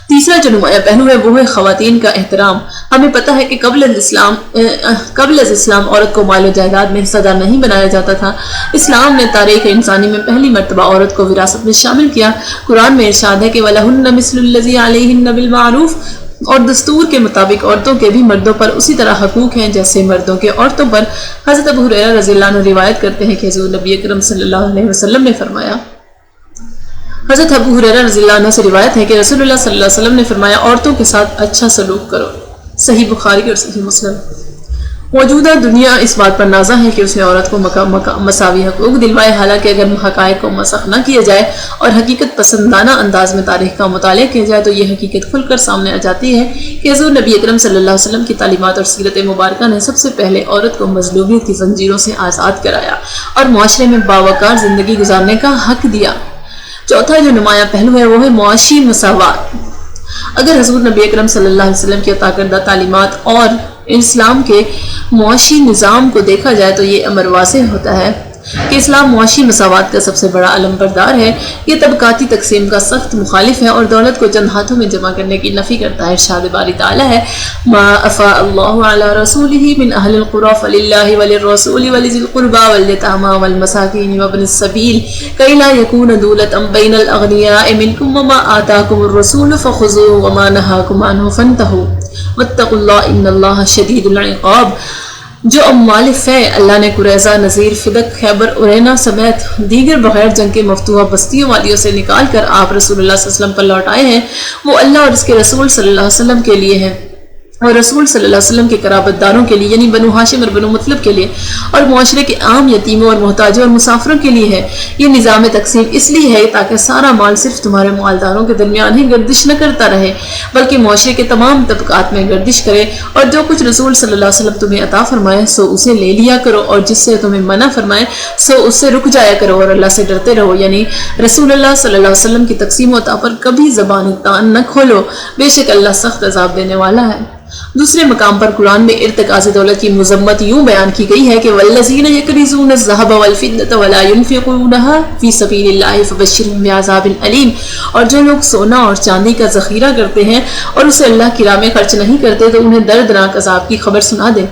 تیسرا جو نمایاں پہلو ہے وہ ہے خواتین کا احترام۔ ہمیں پتہ ہے کہ قبل از اسلام عورت کو مال و جائیداد میں حصہ دار نہیں بنایا جاتا تھا۔ اسلام نے تاریخ انسانی میں پہلی مرتبہ عورت کو وراثت میں شامل کیا۔ قرآن میں ارشاد ہے کہ وَلَهُنَّ مِثْلُ الَّذِي عَلَيْهِنَّ بِالْمَعْرُوفِ، اور دستور کے مطابق عورتوں کے بھی مردوں پر اسی طرح حقوق ہیں جیسے مردوں کے عورتوں پر۔ حضرت ابو ہریرہ رضی اللہ عنہ روایت کرتے ہیں کہ حضور نبی اکرم صلی اللہ علیہ وسلم نے فرمایا، حضرت ابو ہریرہ رضی اللہ عنہ سے روایت ہے کہ رسول اللہ صلی اللہ علیہ وسلم نے فرمایا عورتوں کے ساتھ اچھا سلوک کرو۔ صحیح بخاری اور صحیح مسلم۔ موجودہ دنیا اس بات پر نازا ہے کہ اس نے عورت کو مساوی حقوق دلوائے، حالانکہ اگر حقائق کو مسخ نہ کیا جائے اور حقیقت پسندانہ انداز میں تاریخ کا مطالعہ کیا جائے تو یہ حقیقت کھل کر سامنے آ جاتی ہے کہ حضور نبی اکرم صلی اللہ علیہ وسلم کی تعلیمات اور سیرت مبارکہ نے سب سے پہلے عورت کو مظلومیت کی زنجیروں سے آزاد کرایا اور معاشرے میں باوقار زندگی گزارنے کا حق دیا۔ چوتھا جو نمایاں پہلو ہے وہ ہے معاشی مساوات۔ اگر حضور نبی اکرم صلی اللہ علیہ وسلم کی عطا کردہ تعلیمات اور اسلام کے معاشی نظام کو دیکھا جائے تو یہ امر واضح ہوتا ہے کہ اسلام معاشی مساوات کا سب سے بڑا علم بردار ہے۔ یہ طبقاتی تقسیم کا سخت مخالف ہے اور دولت کو چند ہاتھوں میں جمع کرنے کی نفی کرتا ہے۔ ارشاد باری تعالی ہے ما افاء اللہ علی رسولہ من اہل القری فللہ وللرسول ولذی القربى والیتامی والمساکین وابن السبیل کی لا یکون دولۃ بین الاغنیاء منکم وما آتاکم الرسول فخذوہ وما نہاکم عنہ فانتہوا واتقوا اللہ ان اللہ شدید العقاب۔ جو اموال فے اللہ نے قریظہ، نذیر، فدق، خیبر، ارینا سمیت دیگر بغیر جنگ کے مفتوحہ بستیوں والیوں سے نکال کر آپ رسول اللہ صلی اللہ علیہ وسلم پر لوٹائے ہیں، وہ اللہ اور اس کے رسول صلی اللہ علیہ وسلم کے لیے ہے، اور رسول صلی اللہ علیہ وسلم کے قرابت داروں کے لیے یعنی بنو ہاشم اور بنو مطلب کے لیے، اور معاشرے کے عام یتیموں اور محتاجوں اور مسافروں کے لیے ہے۔ یہ نظام تقسیم اس لیے ہے تاکہ سارا مال صرف تمہارے مالداروں کے درمیان ہی گردش نہ کرتا رہے بلکہ معاشرے کے تمام طبقات میں گردش کرے، اور جو کچھ رسول صلی اللہ علیہ وسلم تمہیں عطا فرمائے سو اسے لے لیا کرو، اور جس سے تمہیں منع فرمائے سو اس سے رک جایا کرو، اور اللہ سے ڈرتے رہو۔ یعنی رسول اللہ صلی اللہ علیہ وسلم کی تقسیم و عطا پر کبھی زبان تان نہ کھولو، بے شک اللہ سخت عذاب دینے والا ہے۔ دوسرے مقام پر قرآن میں ارتکاز دولت کی مذمت یوں بیان کی گئی ہے کہ والذین یکنزون الذھب والفضة ولا ينفقونها فی سبیل اللہ فبشرهم بعذاب علیم، اور جو لوگ سونا اور چاندی کا ذخیرہ کرتے ہیں اور اسے اللہ کی راہ میں خرچ نہیں کرتے تو انہیں دردناک عذاب کی خبر سنا دے۔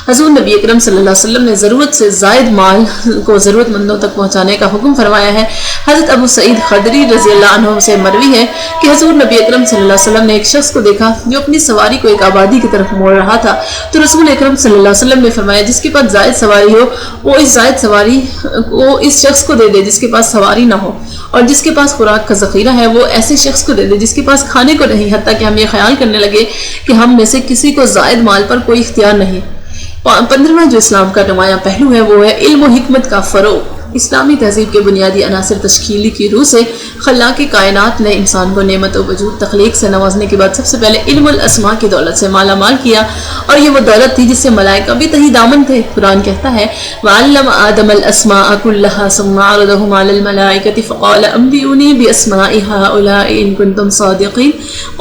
حضور نبی اکرم صلی اللہ علیہ وسلم نے ضرورت سے زائد مال کو ضرورت مندوں تک پہنچانے کا حکم فرمایا ہے۔ حضرت ابو سعید خدری رضی اللہ عنہ سے مروی ہے کہ حضور نبی اکرم صلی اللہ علیہ وسلم نے ایک شخص کو دیکھا جو اپنی سواری کو ایک آبادی کی طرف موڑ رہا تھا، تو رسول اکرم صلی اللہ علیہ وسلم نے فرمایا جس کے پاس زائد سواری ہو وہ اس زائد سواری کو اس شخص کو دے دے جس کے پاس سواری نہ ہو، اور جس کے پاس خوراک کا ذخیرہ ہے وہ ایسے شخص کو دے دے جس کے پاس کھانے کو نہیں، حتیٰ کہ ہم یہ خیال کرنے لگے کہ ہم میں سے کسی کو زائد مال پر کوئی اختیار نہیں۔ 15واں جو اسلام کا نمایاں پہلو ہے وہ ہے علم و حکمت کا فروغ۔ اسلامی تہذیب کے بنیادی عناصر تشکیلی کی روح سے خلاق کائنات نے انسان کو نعمت و وجود تخلیق سے نوازنے کے بعد سب سے پہلے علم الاسماء کی دولت سے مالا مال کیا، اور یہ وہ دولت تھی جس سے ملائکہ بھی تہی دامن تھے۔ قرآن کہتا ہے وَعَلَّمَ آدَمَ الْأَسْمَاءَ كُلَّهَا ثُمَّ عَرَضَهُمْ عَلَى الْمَلَائِكَةِ فَقَالَ أَنبِئُونِي بِأَسْمَاءِ هَؤُلَاءِ إِن كُنتُمْ صَادِقِينَ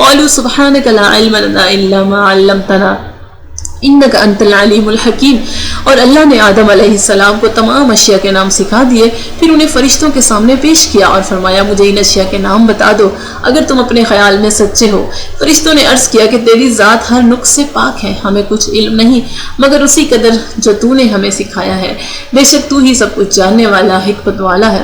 قَالُوا سُبْحَانَكَ لَا عِلْمَ لَنَا إِلَّا مَا عَلَّمْتَنَا انک انت العلیم الحکیم۔ اور اللہ نے آدم علیہ السلام کو تمام اشیاء کے نام سکھا دیے، پھر انہیں فرشتوں کے سامنے پیش کیا اور فرمایا مجھے ان اشیاء کے نام بتا دو اگر تم اپنے خیال میں سچے ہو۔ فرشتوں نے عرض کیا کہ تیری ذات ہر نقص سے پاک ہے، ہمیں کچھ علم نہیں مگر اسی قدر جو تو نے ہمیں سکھایا ہے، بے شک تو ہی سب کچھ جاننے والا حکمت والا ہے۔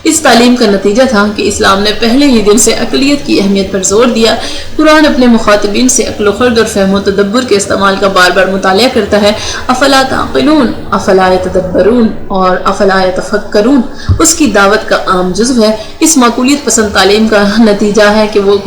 اس تعلیم کا نتیجہ تھا کہ اسلام نے پہلے ہی دن سے عقلیت کی اہمیت پر زور دیا۔ قرآن اپنے مخاطبین سے عقل و خرد اور فہم و تدبر کے استعمال کا بار بار مطالعہ کرتا ہے۔ افلا تعقلون، افلا یتدبرون اور افلا یتفکرون اس کی دعوت کا عام جزو ہے۔ اس معقولیت پسند تعلیم کا نتیجہ ہے کہ وہ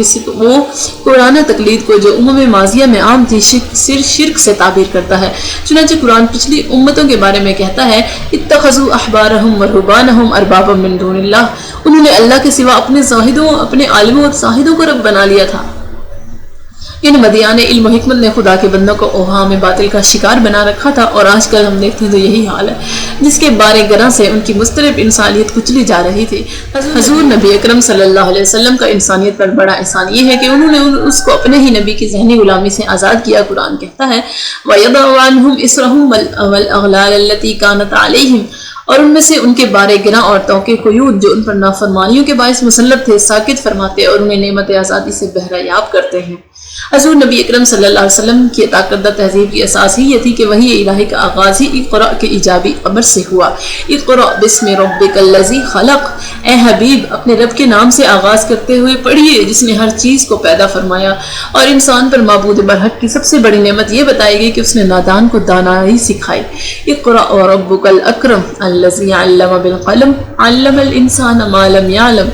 قرآن تقلید کو جو ماضیہ میں عام تھی شرک سے تعبیر کرتا ہے۔ چنانچہ قرآن پچھلی امتوں کے بارے میں کہتا ہے اتخذوا احبارهم ورهبانهم اربابا من دون اللہ، انہوں نے اللہ کے سوا اپنے زاہدوں، اپنے عالموں اور زاہدوں کو رب بنا لیا تھا۔ ان مدیان علم و حکمت نے خدا کے بندوں کو اوہام باطل کا شکار بنا رکھا تھا، اور آج کل ہم دیکھتے ہیں تو یہی حال ہے جس کے بارے گراں سے ان کی مضطرب انسانیت کچلی جا رہی تھی۔ حضور نبی اکرم صلی اللہ علیہ وسلم کا انسانیت پر بڑا احسان یہ ہے کہ انہوں نے اس کو اپنے ہی نبی کی ذہنی غلامی سے آزاد کیا۔ قرآن کہتا ہے وَيَضَعُ عَنْهُمْ إِصْرَهُمْ وَالْأَغْلَالَ الَّتِي كَانَتْ عَلَيْهِمْ، اور ان میں سے ان کے بارے گراں عورتوں کے قیود جو ان پر نافرمانیوں کے باعث مسلط تھے ساکت فرماتے اور انہیں نعمت آزادی سے بہرہ یاب کرتے ہیں۔ حضور نبی اکرم صلی اللہ علیہ وسلم کی طاقتور تہذیب کی اساس ہی یہ تھی کہ وحی الہی کا آغاز ہی اقرأ کے ایجابی امر سے ہوا۔ اقرأ بسم ربک الذی خلق، اے حبیب اپنے رب کے نام سے آغاز کرتے ہوئے پڑھیے جس نے ہر چیز کو پیدا فرمایا، اور انسان پر معبود برحق کی سب سے بڑی نعمت یہ بتائی گئی کہ اس نے نادان کو دانائی سکھائی۔ اقرأ وربک الاکرم الذی علم بالقلم علم الانسان ما لم یعلم،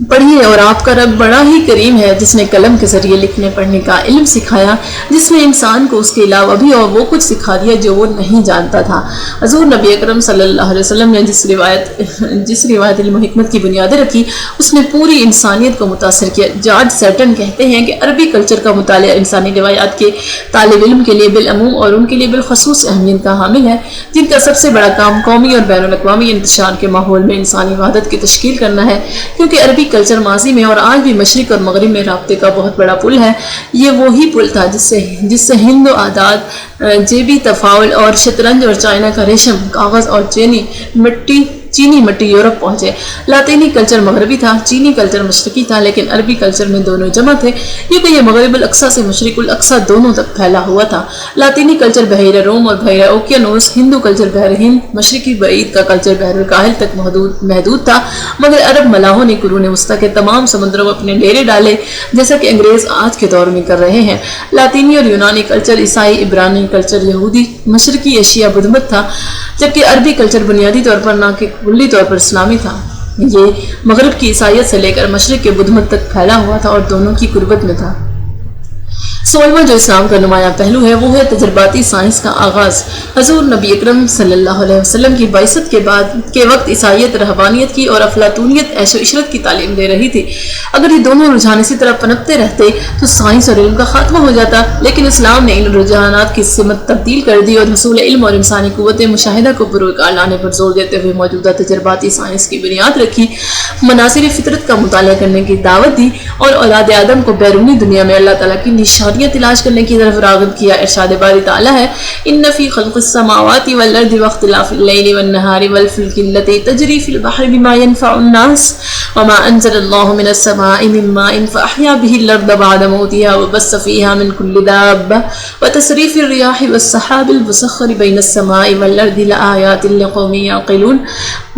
پڑھیے اور آپ کا رب بڑا ہی کریم ہے جس نے قلم کے ذریعے لکھنے پڑھنے کا علم سکھایا، جس نے انسان کو اس کے علاوہ بھی اور وہ کچھ سکھا دیا جو وہ نہیں جانتا تھا۔ حضور نبی اکرم صلی اللہ علیہ وسلم نے جس روایت علم و حکمت کی بنیادیں رکھی اس نے پوری انسانیت کو متاثر کیا۔ جارج سیٹن کہتے ہیں کہ عربی کلچر کا مطالعہ انسانی روایات کے طالب علم کے لیے بالعموم اور ان کے لیے بالخصوص اہمیت کا حامل ہے، جن کا سب سے بڑا کام قومی اور بین الاقوامی انتشار کے ماحول میں انسانی وحدت کی تشکیل کرنا ہے، کیونکہ عربی کلچر ماضی میں اور آج بھی مشرق اور مغرب میں رابطے کا بہت بڑا پل ہے۔ یہ وہی پل تھا جس سے ہند و عادات، جیبی تفاعل اور شطرنج اور چائنا کا ریشم، کاغذ اور چینی، مٹی، چینی مٹی یورپ پہنچے۔ لاطینی کلچر مغربی تھا، چینی کلچر مشرقی تھا، لیکن عربی کلچر میں دونوں جمع تھے کیونکہ یہ مغرب الاقصیٰ سے مشرق الاقصیٰ دونوں تک پھیلا ہوا تھا۔ لاطینی کلچر بحیرہ روم اور بحیرہ اوکیانوس، ہندو کلچر بحر ہند، مشرقی بعید کا کلچر بحر الکاہل تک محدود تھا، مگر عرب ملاحوں نے قرون وسطیٰ کے تمام سمندروں میں اپنے ڈیرے ڈالے جیسا کہ انگریز آج کے دور میں کر رہے ہیں۔ لاطینی اور یونانی کلچر، عیسائی عبرانی کلچر یہودی، مشرقی ایشیا بدھ مت تھا، جبکہ عربی کلچر بنیادی طور پر نہ کہ کلی طور پر اسلامی تھا۔ یہ مغرب کی عیسائیت سے لے کر مشرق کے بدھ مت تک پھیلا ہوا تھا اور دونوں کی قربت میں تھا۔ 16واں جو اسلام کا نمایاں پہلو ہے وہ ہے تجرباتی سائنس کا آغاز۔ حضور نبی اکرم صلی اللہ علیہ وسلم کی بعثت کے وقت عیسائیت رہبانیت کی اور افلاطونیت عیش و عشرت کی تعلیم دے رہی تھی۔ اگر یہ دونوں رجحان اسی طرح پنپتے رہتے تو سائنس اور علم کا خاتمہ ہو جاتا، لیکن اسلام نے ان رجحانات کی سمت تبدیل کر دی اور حصول علم اور انسانی قوت مشاہدہ کو پروکار لانے پر زور دیتے ہوئے موجودہ تجرباتی سائنس کی بنیاد رکھی، مناظر فطرت کا مطالعہ کرنے کی دعوت دی اور اولاد آدم کو بیرونی دنیا میں اللہ تعالیٰ کی نشانیاں تلاش کرنے کی طرف راغب کیا۔ ارشاد باری تعالیٰ ہے، ان فی خلق السماوات والارض واختلاف اللیل والنہار والفلک التی تجری فی البحر بما ينفع الناس وما انزل اللہ من السماء من ماء فاحیا به الارض بعد موتها وبث فیها من کل دابہ وتصریف الریاح والسحاب المسخر بین السماء والارض لآیات لقوم یعقلون۔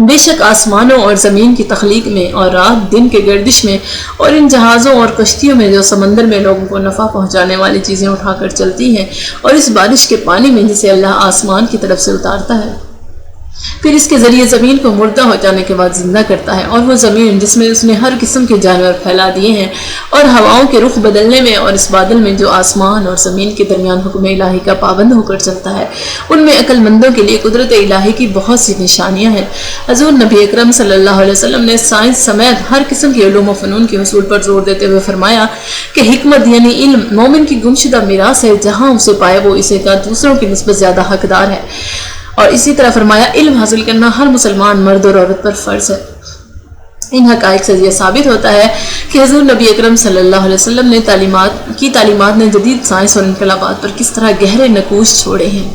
بے شک آسمانوں اور زمین کی تخلیق میں اور رات دن کے گردش میں اور ان جہازوں اور کشتیوں میں جو سمندر میں لوگوں کو نفع پہنچانے والی چیزیں اٹھا کر چلتی ہیں، اور اس بارش کے پانی میں جسے اللہ آسمان کی طرف سے اتارتا ہے، پھر اس کے ذریعے زمین کو مردہ ہو جانے کے بعد زندہ کرتا ہے، اور وہ زمین جس میں اس نے ہر قسم کے جانور پھیلا دیے ہیں، اور ہواؤں کے رخ بدلنے میں اور اس بادل میں جو آسمان اور زمین کے درمیان حکم الہی کا پابند ہو کر چلتا ہے، ان میں عقل مندوں کے لیے قدرت الہی کی بہت سی نشانیاں ہیں۔ حضور نبی اکرم صلی اللہ علیہ وسلم نے سائنس سمیت ہر قسم کے علوم و فنون کے حصول پر زور دیتے ہوئے فرمایا کہ حکمت یعنی علم مومن کی گمشدہ میراث ہے، جہاں اسے پائے وہ اسے کا دوسروں کی نسبت زیادہ حقدار ہے، اور اسی طرح فرمایا علم حاصل کرنا ہر مسلمان مرد اور عورت پر فرض ہے۔ ان حقائق سے یہ ثابت ہوتا ہے کہ حضور نبی اکرم صلی اللہ علیہ وسلم نے تعلیمات نے جدید سائنس اور انقلابات پر کس طرح گہرے نقوش چھوڑے ہیں۔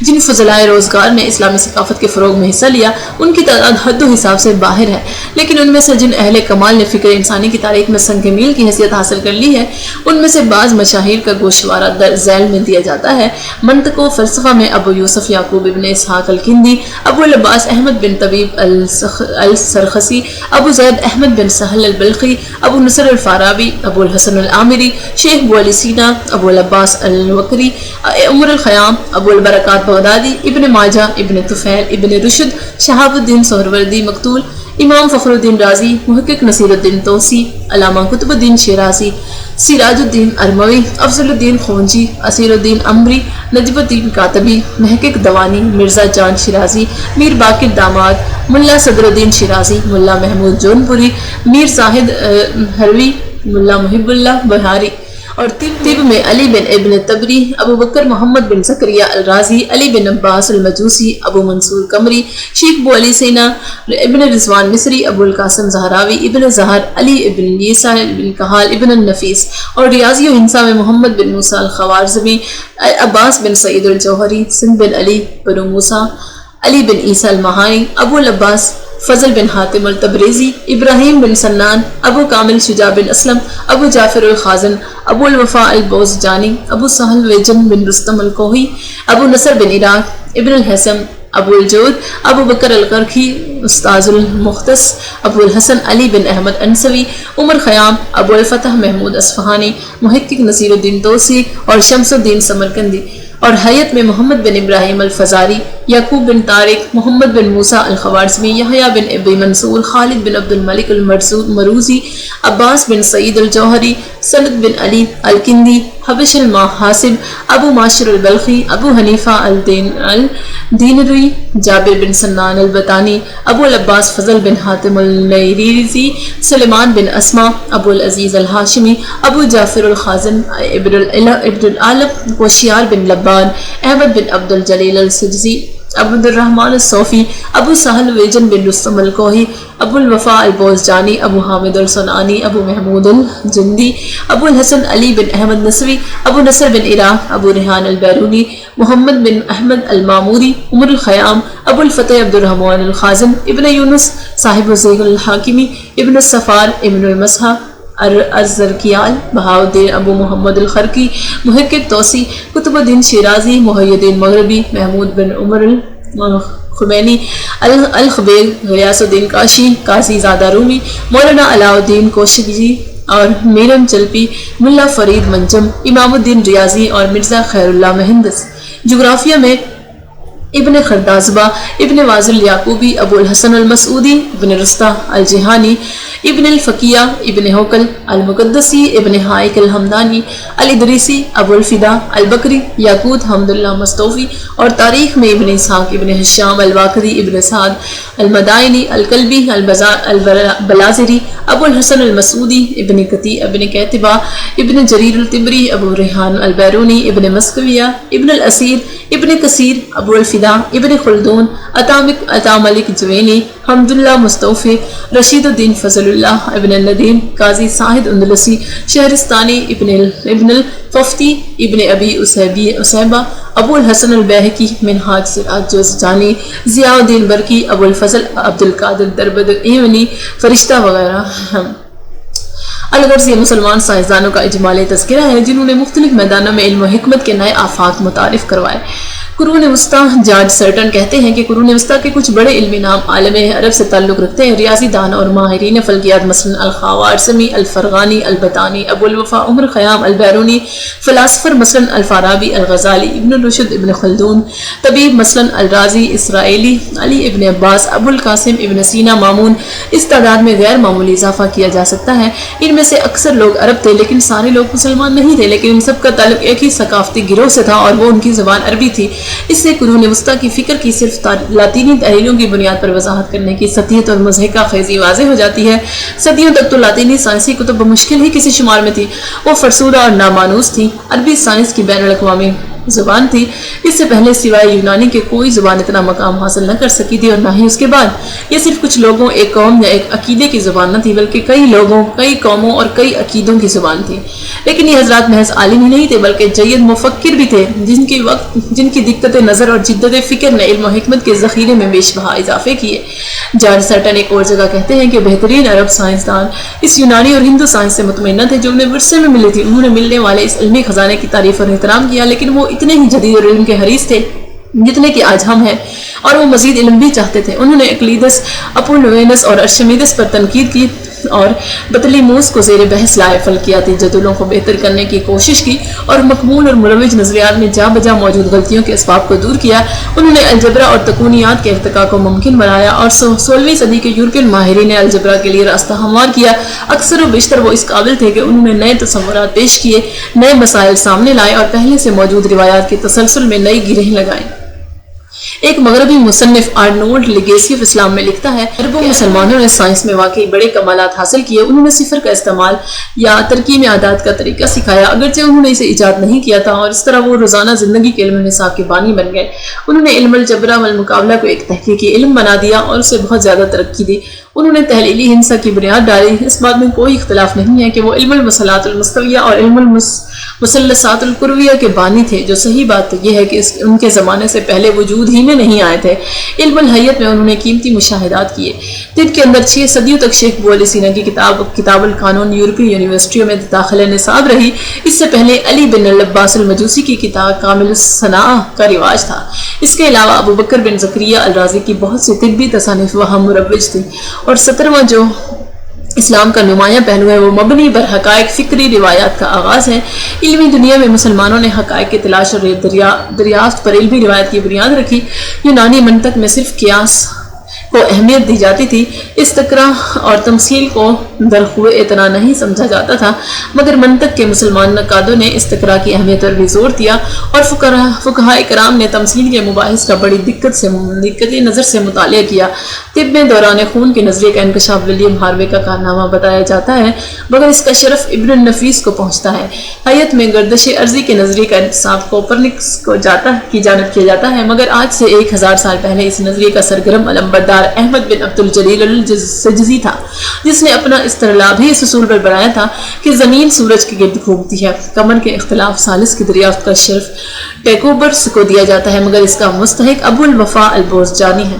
جن فضلائے روزگار نے اسلامی ثقافت کے فروغ میں حصہ لیا ان کی تعداد حد و حساب سے باہر ہے، لیکن ان میں سے جن اہل کمال نے فکر انسانی کی تاریخ میں سنگ میل کی حیثیت حاصل کر لی ہے، ان میں سے بعض مشاہیر کا گوشوارہ در ذیل میں دیا جاتا ہے۔ منطق و فلسفہ میں ابو یوسف یعقوب ابن اسحاق الکندی، ابو العباس احمد بن طبیب السرخسی، ابو زید احمد بن سہل البلخی، ابو نصر الفارابی، ابو الحسن العامری، شیخ ابو علی سینا، ابو العباس الوکری، عمر الخیام، ابو البرکات بغدادی، ابن ماجہ، ابن طفیل، ابن رشد، شہاب الدین سہروردی مقتول، امام فخر الدین رازی، محقق نصیر الدین توسی، علامہ قطب الدین شیرازی، سراج الدین ارموی، افضل الدین خونجی، اسیر الدین امری، نجب الدین کاتبی، محقق دوانی، مرزا جان شیرازی، میر باقر داماد، ملا صدر الدین شیرازی، ملا محمود جونپوری، میر زاہد ہروی، ملا محب اللہ بہاری، اور طب میں علی بن ابن تبری، ابو بکر محمد بن زکریا الرازی، علی بن عباس المجوسی، ابو منصور قمری، شیخ ابو علی سینا، ابن رضوان مصری، ابو القاسم زہراوی، ابن زہر، علی ابن یسع ابن کہال، ابن النفیس، اور ریاضی و ہندسہ میں محمد بن موسیٰ الخوارزمی، عباس بن سعید الجوہری، سندھ بن علی بن موسیٰ، علی بن عیسیٰ المہانی، ابو العباس فضل بن حاتم التبریزی، ابراہیم بن سنان، ابو کامل شجاع بن اسلم، ابو جعفر الخازن، ابو الوفاء البوزجانی، ابو سہل ویجن بن رستم الکوہی، ابو نصر بن عراق، ابن الحسم، ابو الجود، ابو بکر القرخی، استاذ المختص، ابو الحسن علی بن احمد انصوی، عمر خیام، ابو الفتح محمود اصفہانی، محقق نصیر الدین توسی اور شمس الدین سمرقندی، اور حیت میں محمد بن ابراہیم الفزاری، یعقوب بن طارق، محمد بن موسیٰ الخوارزمی، یحییٰ بن ابی منصور، خالد بن عبد الملک المروزی، عباس بن سعید الجوہری، سند بن علی الکندی، حبش المحاسب، ابو معشر البلخی، ابو حنیفہ الدینوری، جابر بن سنان البتانی، ابو العباس فضل بن حاتم النیریزی، سلیمان بن اسما، ابو العزیز الہاشمی، ابو جعفر الخازن، ابن العالم، وشیار بن لبان، احمد بن عبد الجلیل السجزی، عبد الرحمن الصوفی، ابو سہل ویجن بن رستم الکوہی، ابو الوفا البوزجانی، ابو حامد الصنعانی، ابو محمود الجندی، ابو الحسن علی بن احمد نصوی، ابو نصر بن عراق، ابو ریحان البیرونی، محمد بن احمد الماموری، عمر الخیام، ابو الفتح عبد الرحمن الخازن، ابن یونس صاحب الزیغ الحاکمی، ابن الصفار، ابن المسحہ الزرکیال، بہاؤالدین ابو محمد الخرقی، محقق توسی، قطب الدین شیرازی، محی الدین مغربی، محمود بن عمر الخمینی، الخبیر، غیاث الدین کاشی، قاضی زادہ رومی، مولانا علاء الدین کوشگی اور میرم چلپی، ملا فرید منجم، امام الدین ریاضی اور مرزا خیر اللہ مہندس۔ جغرافیہ میں ابن خردازبہ، ابن واضح الیعقوبی، ابو الحسن المسعودی، ابن رستہ الجہانی، ابن الفقیہ، ابن حوکل المقدسی، ابن حائق الحمدانی، الادریسی، ابو الفدا البکری، یاقوت حمد اللہ مستوفی، اور تاریخ میں ابن اسحاق، ابن حشام الواقدی، ابن سعد المدائنی، الکلبی، البلازری، ابو الحسن المسعودی، ابن کتی، ابن کیتبہ، ابن جریر الطبری، ابو ریحان البیرونی، ابن مسکویہ، ابن الاسیر، ابن کثیر، ابو الفدا، ابن خلدون، عطا ملک جوینی، حمد اللہ مستوفی، رشید الدین فضل اللہ، ابن الندیم، قاضی ساحد اندلسی، شہرستانی، ابن الففتی، ابن ابی اسیبہ، ابو الحسن البیہقی، منہاج سراج جوزجانی، ضیاء الدین برقی، ابو الفضل عبد القادر دربد ایونی، فرشتہ وغیرہ۔ الغرض یہ مسلمان سائنسدانوں کا اجمالی تذکرہ ہے جنہوں نے مختلف میدانوں میں علم و حکمت کے نئے آفاق متعارف کروائے۔ قرون وسطیٰ، جارج سرٹن کہتے ہیں کہ قرون وسطیٰ کے کچھ بڑے علمی نام عالم عرب سے تعلق رکھتے ہیں۔ ریاضی دان اور ماہرین فلکیات مثلا الخوارزمی، الفرغانی، البطانی، ابو الوفا، عمر خیام البیرونی، فلاسفر مثلا الفارابی، الغزالی، ابن رشد، ابن خلدون، طبیب مثلا الرازی، اسرائیلی، علی ابن عباس، ابو القاسم، ابن سینا، مامون۔ اس تعداد میں غیر معمولی اضافہ کیا جا سکتا ہے۔ ان میں سے اکثر لوگ عرب تھے لیکن سارے لوگ مسلمان نہیں تھے، لیکن ان سب کا تعلق ایک ہی ثقافتی گروہ سے تھا اور وہ ان کی زبان عربی تھی۔ اس سے قرون وسطیٰ کی فکر کی صرف لاطینی تحریروں کی بنیاد پر وضاحت کرنے کی سطحیت اور مضحکہ خیزی واضح ہو جاتی ہے۔ صدیوں تک تو لاطینی سائنسی کتب بمشکل ہی کسی شمار میں تھی، وہ فرسودہ اور نامانوس تھی۔ عربی سائنس کی بین الاقوامی زبان تھی۔ اس سے پہلے سوائے یونانی کے کوئی زبان اتنا مقام حاصل نہ کر سکی تھی، اور نہ ہی اس کے بعد۔ یہ صرف کچھ لوگوں، ایک قوم یا ایک عقیدے کی زبان نہ تھی، بلکہ کئی لوگوں، کئی قوموں اور کئی عقیدوں کی زبان تھی۔ لیکن یہ حضرات محض عالم ہی نہیں تھے بلکہ جید مفکر بھی تھے، جن کی دقت نظر اور جدت فکر نے علم و حکمت کے ذخیرے میں بیش بہا اضافے کیے۔ جارج سرٹن ایک اور جگہ کہتے ہیں کہ بہترین عرب سائنسدان اس یونانی اور ہندو سائنس سے مطمئنہ تھے جو انہیں ورثے میں ملی تھی۔ انہوں نے ملنے والے اس علمی خزانے کی تعریف اور احترام کیا، لیکن وہ اتنے ہی جدید اور علم کے حریص تھے جتنے کہ آج ہم ہیں، اور وہ مزید علم بھی چاہتے تھے۔ انہوں نے اقلیدس، اپولوینس اور ارشمیدس پر تنقید کی اور بطلیموس کو زیر بحث لائے، فلکیاتی جدولوں کو بہتر کرنے کی کوشش کی اور مقبول اور مروج نظریات میں جا بجا موجود غلطیوں کے اسباب کو دور کیا۔ انہوں نے الجبرا اور تکونیات کے ارتقاء کو ممکن بنایا اور 16ویں صدی کے یورپین ماہرین نے الجبرا کے لیے راستہ ہموار کیا۔ اکثر و بیشتر وہ اس قابل تھے کہ انہوں نے نئے تصورات پیش کیے، نئے مسائل سامنے لائے اور پہلے سے موجود روایات کے تسلسل میں نئی گرہیں لگائیں۔ ایک مغربی مصنف آرنولڈ لیگیسی آف اسلام میں لکھتا ہے، عرب و مسلمانوں نے سائنس میں واقعی بڑے کمالات حاصل کیے۔ انہوں نے صفر کا استعمال یا ترکیب اعداد کا طریقہ سکھایا، اگرچہ انہوں نے اسے ایجاد نہیں کیا تھا، اور اس طرح وہ روزانہ زندگی کے علم نصاب کے بانی بن گئے۔ انہوں نے علم الجبر والمقابلہ کو ایک تحقیقی علم بنا دیا اور اسے بہت زیادہ ترقی دی۔ انہوں نے تحلیلی ہندسہ کی بنیاد ڈالی۔ اس بات میں کوئی اختلاف نہیں ہے کہ وہ علم المسلات المستویہ اور علم المثلثات الکرویہ کے بانی تھے۔ جو صحیح بات یہ ہے کہ ان کے زمانے سے پہلے وجود ہی میں نہیں آئے تھے۔ علم الحیت میں انہوں نے قیمتی مشاہدات کیے، جن کے اندر 6 صدیوں تک شیخ ابو علی سینا کی کتاب القانون یورپی یونیورسٹیوں میں داخلہ نصاب رہی۔ اس سے پہلے علی بن العباس المجوسی کی کتاب کامل الصناعہ کا رواج تھا۔ اس کے علاوہ ابو بکر بن زکریا الرازی کی بہت سی طبی تصانیف وہاں مروج تھی، اور 17واں جو اسلام کا نمایاں پہلو ہے وہ مبنی بر حقائق فکری روایات کا آغاز ہے۔ علمی دنیا میں مسلمانوں نے حقائق کی تلاش اور دریافت پر علمی روایت کی بنیاد رکھی۔ یونانی منطق میں صرف قیاس کو اہمیت دی جاتی تھی، استقرا اور تمثیل کو درخوے اتنا نہیں سمجھا جاتا تھا، مگر منطق کے مسلمان نقادوں نے استقرا کی اہمیت پر بھی زور دیا اور فقہاء کرام نے تمثیل کے مباحث کا بڑی دقت نظر سے مطالعہ کیا۔ طب میں دوران خون کے نظریے کا انکشاف ولیم ہاروے کا کارنامہ بتایا جاتا ہے، مگر اس کا شرف ابن النفیس کو پہنچتا ہے۔ حیات میں گردش ارضی کے نظریے کا انکشاف کوپرنکس کی جانب کیا جاتا ہے، مگر آج سے 1000 سال پہلے اس نظریے کا سرگرم علمبردار احمد بن عبد الجلیل السجزی تھا، جس نے اپنا استدلال بھی اس اصول پر بنایا تھا کہ زمین سورج کے گرد گھومتی ہے۔ قمر کے اختلاف ثالث کی دریافت کا شرف ٹیکوبرس کو دیا جاتا ہے، مگر اس کا مستحق ابو الوفا البوزجانی ہے۔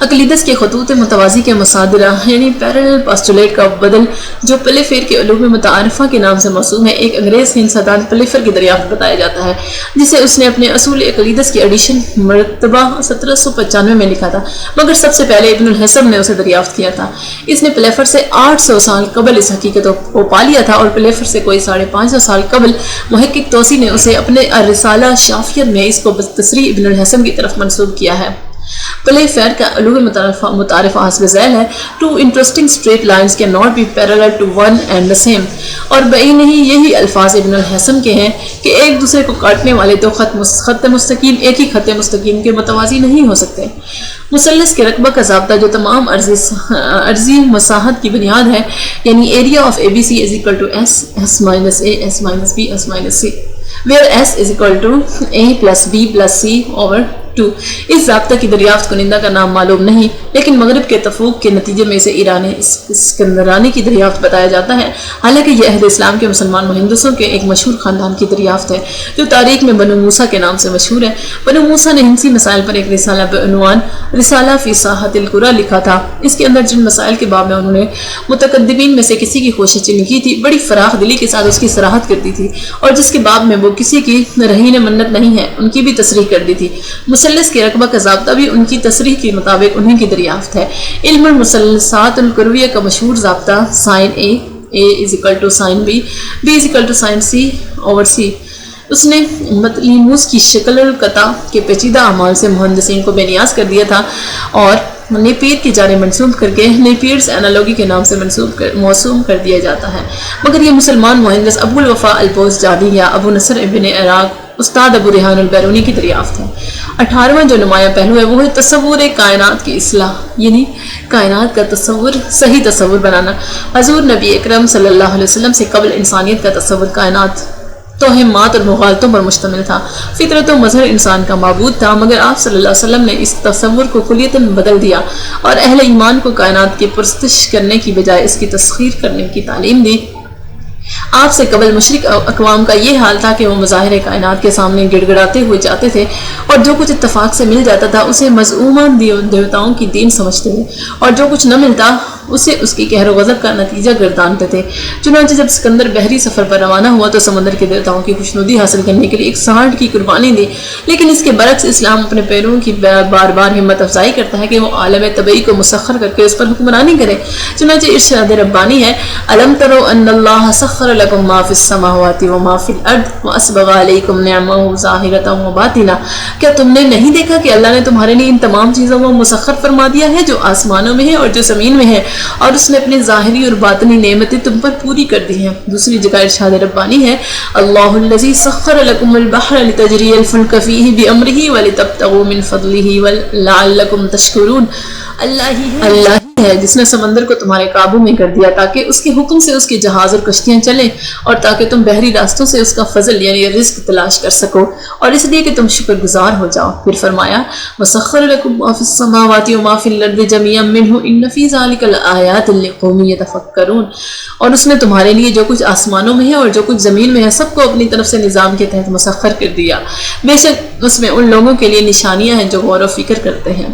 اقلیدس کے خطوط متوازی کے مصادرہ یعنی پیرالل پاسٹولیٹ کا بدل جو پلیفیر کے علوم متعارفہ کے نام سے موسوم ہے، ایک انگریز ہندسادان پلیفر کی دریافت بتایا جاتا ہے، جسے اس نے اپنے اصول اقلیدس کی ایڈیشن مرتبہ 1795 میں لکھا تھا، مگر سب سے پہلے ابن الحسن نے اسے دریافت کیا تھا۔ اس نے پلیفر سے 800 سال قبل اس حقیقت کو پا لیا تھا، اور پلیفر سے کوئی 550 سال قبل محقق توسی نے اسے اپنے الرسالہ شافیت میں اس کو بتصریح ابن الحسن کی طرف منسوب کیا ہے۔ پلے فیر کا علوم متعارفہ حسب ذیل ہے: Two interesting straight lines cannot be parallel to one and the same، اور بعین ہی یہی الفاظ ابن الحسن کے ہیں کہ ایک دوسرے کو کاٹنے والے دو خط مستقیم ایک ہی خط مستقیم کے متوازی نہیں ہو سکتے۔ مثلث کے رقبہ کا ضابطہ جو تمام عرضی مساحت کی بنیاد ہے، یعنی area of ABC is equal to S minus A, S minus B, S minus C، where S is equal to A plus B plus C over 2۔ اس ضابطہ کی دریافت کنندہ کا نام معلوم نہیں، لیکن مغرب کے تفوق کے نتیجے میں اسے ایرانی اسکندرانی کی دریافت بتایا جاتا ہے، حالانکہ یہ عہد اسلام کے مسلمان مہندسوں کے ایک مشہور خاندان کی دریافت ہے جو تاریخ میں بنو موسیٰ کے نام سے مشہور ہے۔ بنو موسیٰ نے ہندسی مسائل پر ایک رسالہ بعنوان رسالہ فی ساحت القرى لکھا تھا۔ اس کے اندر جن مسائل کے باب میں انہوں نے متقدمین میں سے کسی کی کوشش کی تھی، بڑی فراخ دلی کے ساتھ اس کی صراحت کرتی تھی، اور جس کے باب میں وہ کسی کی رہین منت نہیں ہے، ان کی بھی تصریح کر دی تھی۔ مثلث کے رقبہ کا ضابطہ بھی ان کی تصریح کے مطابق انہیں کی دریافت ہے۔ علم المثلثات القرویہ کا مشہور ضابطہ sign A is equal to sin B is equal to sin C over C، اس نے مطلیموس کی شکل القطع کے پیچیدہ اعمال سے مہندسین کو بے نیاز کر دیا تھا، اور نیپیر کی جانب منسوب کر کے نیپیرز اینالوگی کے نام سے موسوم کر دیا جاتا ہے، مگر یہ مسلمان مہندس ابو الوفا البوزجانی یا ابو نصر ابن عراق استاد ابو ریحان البیرونی کی دریافت ہے۔ 18واں جو نمایاں پہلو ہے وہ ہے تصور کائنات کی اصلاح، یعنی کائنات کا صحیح تصور بنانا۔ حضور نبی اکرم صلی اللہ علیہ وسلم سے قبل انسانیت کا تصور کائنات توہمات اور مغالطوں پر مشتمل تھا، فطرت و مظہر انسان کا معبود تھا، مگر آپ صلی اللہ علیہ وسلم نے اس تصور کو کلیتاً بدل دیا اور اہل ایمان کو کائنات کی پرستش کرنے کی بجائے اس کی تسخیر کرنے کی تعلیم دی۔ آپ سے قبل مشرک اقوام کا یہ حال تھا کہ وہ مظاہر کائنات کے سامنے گڑ گڑاتے ہوئے جاتے تھے، اور جو کچھ اتفاق سے مل جاتا تھا اسے مزعومہ دیوتاؤں کی دین سمجھتے تھے، اور جو کچھ نہ ملتا اسے اس کی قہر و غضب کا نتیجہ گردانتے تھے۔ چنانچہ جب سکندر بحری سفر پر روانہ ہوا تو سمندر کے دیوتاؤں کی خوشنودی حاصل کرنے کے لیے ایک سانڈ کی قربانی دی، لیکن اس کے برعکس اسلام اپنے پیروں کی بار بار ہمت افزائی کرتا ہے کہ وہ عالم طبعی کو مسخر کر کے اس پر حکمرانی کرے۔ چنانچہ ارشاد ربانی ہے: الم تروا ان اللہ سخر لکم ما فی السماوات وما فی الارض واسبغ علیکم نعمہ ظاہرۃ وباطنہ، کیا تم نے نہیں دیکھا کہ اللہ نے تمہارے لیے ان تمام چیزوں کو مسخر فرما دیا ہے جو آسمانوں میں ہیں اور جو زمین میں ہیں، اور اس نے اپنی ظاہری اور باطنی نعمتیں تم پر پوری کر دی ہیں۔ دوسری جگہ ارشاد ربانی ہے: اللہ الذی سخر لکم البحر لتجری الفلک فیہ بامرہ ولتبتغوا من فضلہ ولعلکم تشکرون، اللہ ہی ہے جس نے سمندر کو تمہارے قابو میں کر دیا تاکہ اس کے حکم سے اس کے جہاز اور کشتیاں چلیں، اور تاکہ تم بحری راستوں سے اس کا فضل یعنی رزق تلاش کر سکو، اور اس لیے کہ تم شکر گزار ہو جاؤ۔ پھر فرمایا: وَسَخَّرَ لَكُم مَّا فِي السَّمَاوَاتِ وَمَا فِي الْأَرْضِ جَمِيعًا مِّنْهُ إِنَّ فِي ذَلِكَ لَآيَاتٍ لِّقَوْمٍ يَتَفَكَّرُونَ، اور اس نے تمہارے لیے جو کچھ آسمانوں میں ہے اور جو کچھ زمین میں ہے سب کو اپنی طرف سے نظام کے تحت مسخر کر دیا، بے شک اس میں ان لوگوں کے لیے نشانیاں ہیں جو غور و فکر کرتے ہیں۔